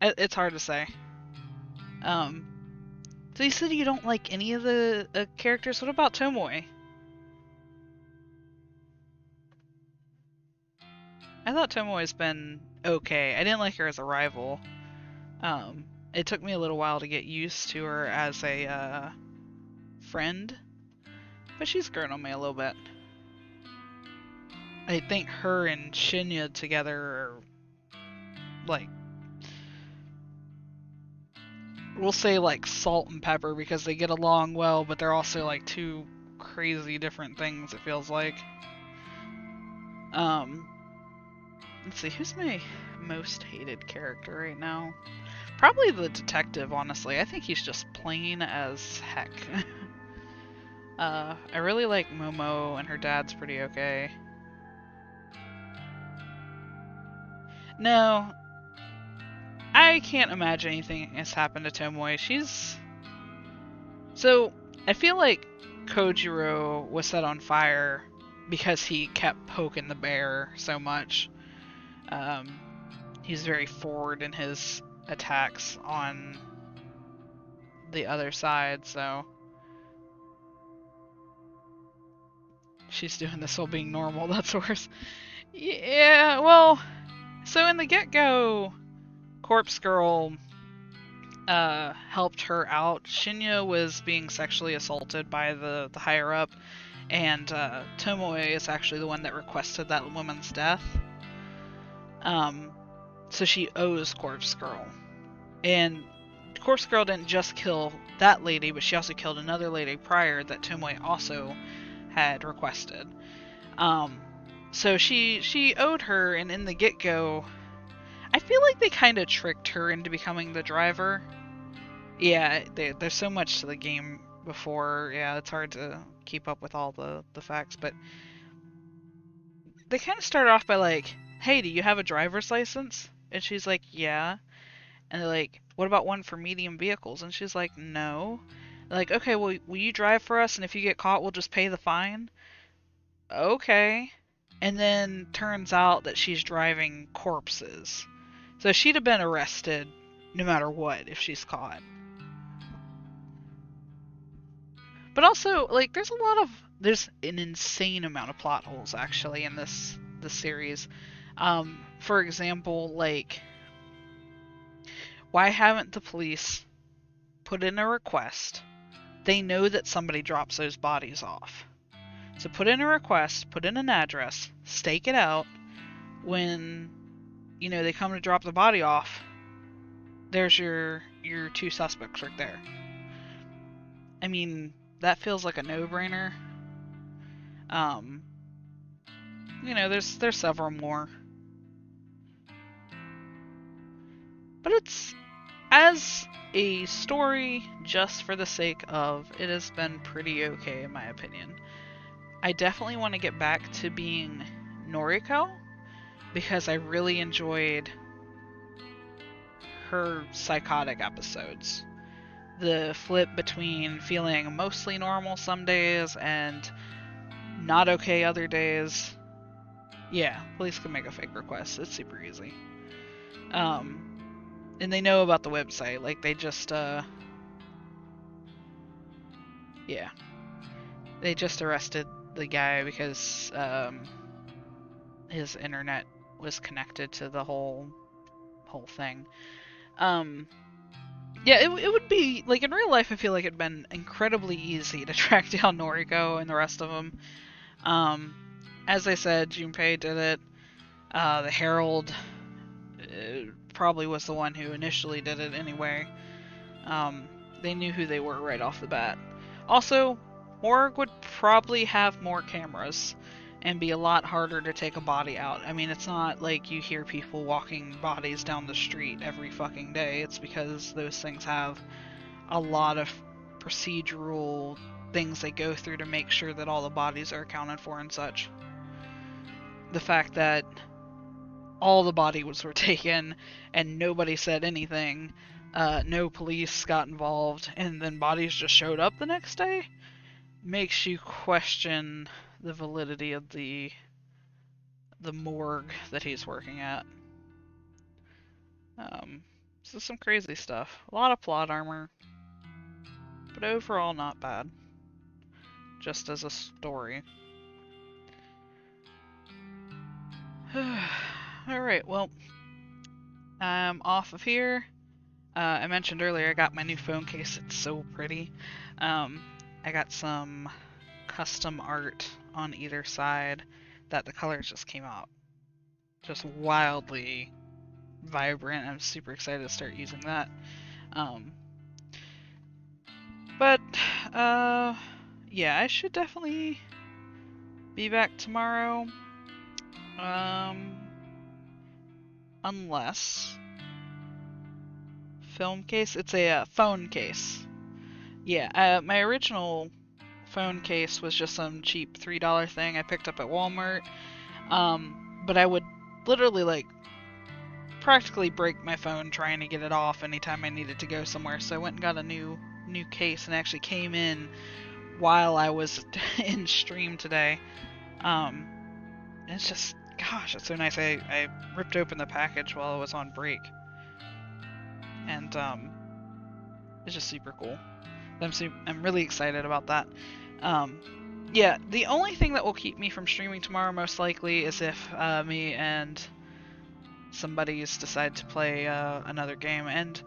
It's hard to say. So you said you don't like any of the characters. What about Tomoe? I thought Tomoe's been okay. I didn't like her as a rival. It took me a little while to get used to her as a friend, but she's grown on me a little bit. I think her and Shinya together are, like, we'll say like salt and pepper, because they get along well, but they're also like two crazy different things, it feels like. Let's see, who's my most hated character right now? Probably the detective, honestly. I think he's just plain as heck. I really like Momo, and her dad's pretty okay. No, I can't imagine anything has happened to Tomoe. So, I feel like Kojiro was set on fire because he kept poking the bear so much. He's very forward in his attacks on the other side, so... She's doing this while being normal, that's worse. Yeah, well... So in the get-go, Corpse Girl helped her out. Shinya was being sexually assaulted by the higher-up, and Tomoe is actually the one that requested that woman's death. So she owes Corpse Girl. And Corpse Girl didn't just kill that lady, but she also killed another lady prior that Tomoe also had requested. So she owed her, and in the get-go, I feel like they kind of tricked her into becoming the driver. Yeah, there's so much to the game before, yeah, it's hard to keep up with all the facts, but they kind of start off by like, hey, do you have a driver's license? And she's like, yeah. And they're like, what about one for medium vehicles? And she's like, no. They're like, okay, well, will you drive for us, and if you get caught, we'll just pay the fine? Okay. And then turns out that she's driving corpses. So she'd have been arrested no matter what if she's caught. But also, like, there's an insane amount of plot holes, actually, in this series. For example, like, why haven't the police put in a request? They know that somebody drops those bodies off. So put in a request, put in an address, stake it out. When, you know, they come to drop the body off, there's your two suspects right there. I mean, that feels like a no-brainer. You know, there's several more. But it's, as a story, just for the sake of, it has been pretty okay in my opinion. I definitely want to get back to being Noriko, because I really enjoyed her psychotic episodes. The flip between feeling mostly normal some days and not okay other days. Yeah, police can make a fake request. It's super easy. And they know about the website. Like, they just, yeah. They just arrested the guy because, his internet was connected to the whole thing. Yeah, it would be, like, in real life, I feel like it'd been incredibly easy to track down Noriko and the rest of them. As I said, Junpei did it. The Herald probably was the one who initially did it anyway. They knew who they were right off the bat. Also, Morgue would probably have more cameras and be a lot harder to take a body out. I mean, it's not like you hear people walking bodies down the street every fucking day. It's because those things have a lot of procedural things they go through to make sure that all the bodies are accounted for and such. The fact that all the bodies were taken and nobody said anything, no police got involved, and then bodies just showed up the next day, makes you question the validity of the morgue that he's working at. So some crazy stuff. A lot of plot armor, but overall not bad. Just as a story. Alright, well, I'm off of here. I mentioned earlier I got my new phone case. It's so pretty. I got some custom art on either side that the colors just came out just wildly vibrant. I'm super excited to start using that. Yeah, I should definitely be back tomorrow. Unless film case, it's a phone case. Yeah, my original phone case was just some cheap $3 thing I picked up at Walmart. But I would literally, like, practically break my phone trying to get it off anytime I needed to go somewhere. So I went and got a new case, and actually came in while I was in stream today. It's just, gosh, it's so nice. I ripped open the package while I was on break. And it's just super cool. I'm really excited about that. Yeah, the only thing that will keep me from streaming tomorrow most likely is if me and some buddies decide to play another game, and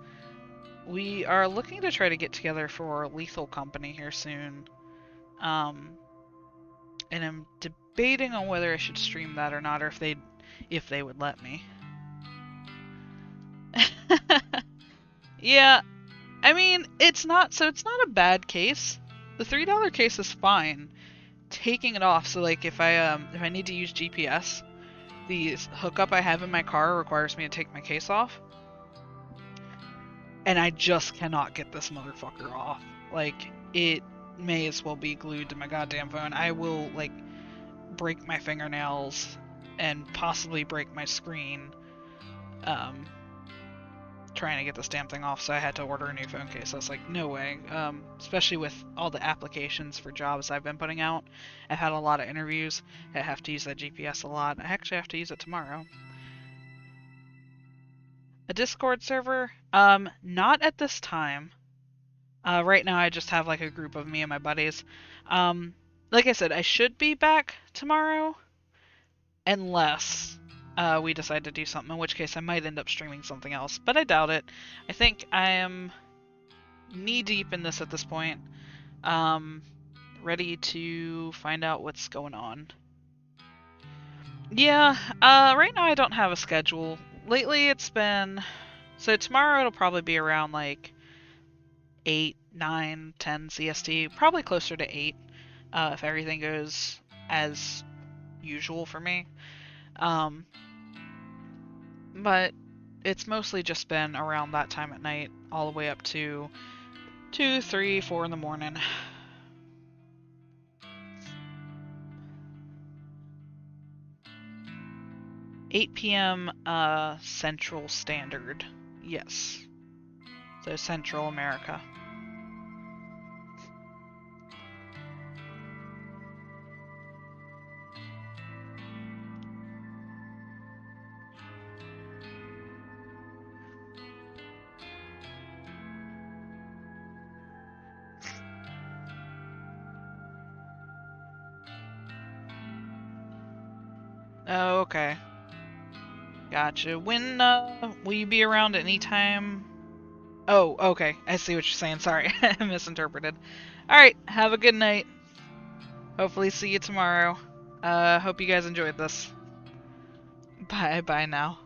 we are looking to try to get together for Lethal Company here soon. And I'm debating on whether I should stream that or not, or if they would let me. Yeah, I mean, it's not a bad case. The $3 case is fine. Taking it off, so like if I need to use GPS, the hookup I have in my car requires me to take my case off. And I just cannot get this motherfucker off. Like, it may as well be glued to my goddamn phone. I will, like, break my fingernails and possibly break my screen trying to get this damn thing off, so I had to order a new phone case. I was like, no way. Especially with all the applications for jobs I've been putting out. I've had a lot of interviews. I have to use that GPS a lot. I actually have to use it tomorrow. A Discord server? Not at this time. Right now I just have like a group of me and my buddies. Like I said, I should be back tomorrow. Unless we decide to do something, in which case I might end up streaming something else, but I doubt it. I think I am knee-deep in this at this point. Ready to find out what's going on. Yeah, right now I don't have a schedule. Lately it's been... So tomorrow it'll probably be around like 8, 9, 10 CST. Probably closer to 8, if everything goes as usual for me. But it's mostly just been around that time at night, all the way up to 2, 3, 4 in the morning. 8 p.m. Central Standard. Yes. So Central America. Oh, okay. Gotcha. When, will you be around anytime? Oh, okay. I see what you're saying. Sorry. I misinterpreted. Alright, have a good night. Hopefully see you tomorrow. Hope you guys enjoyed this. Bye now.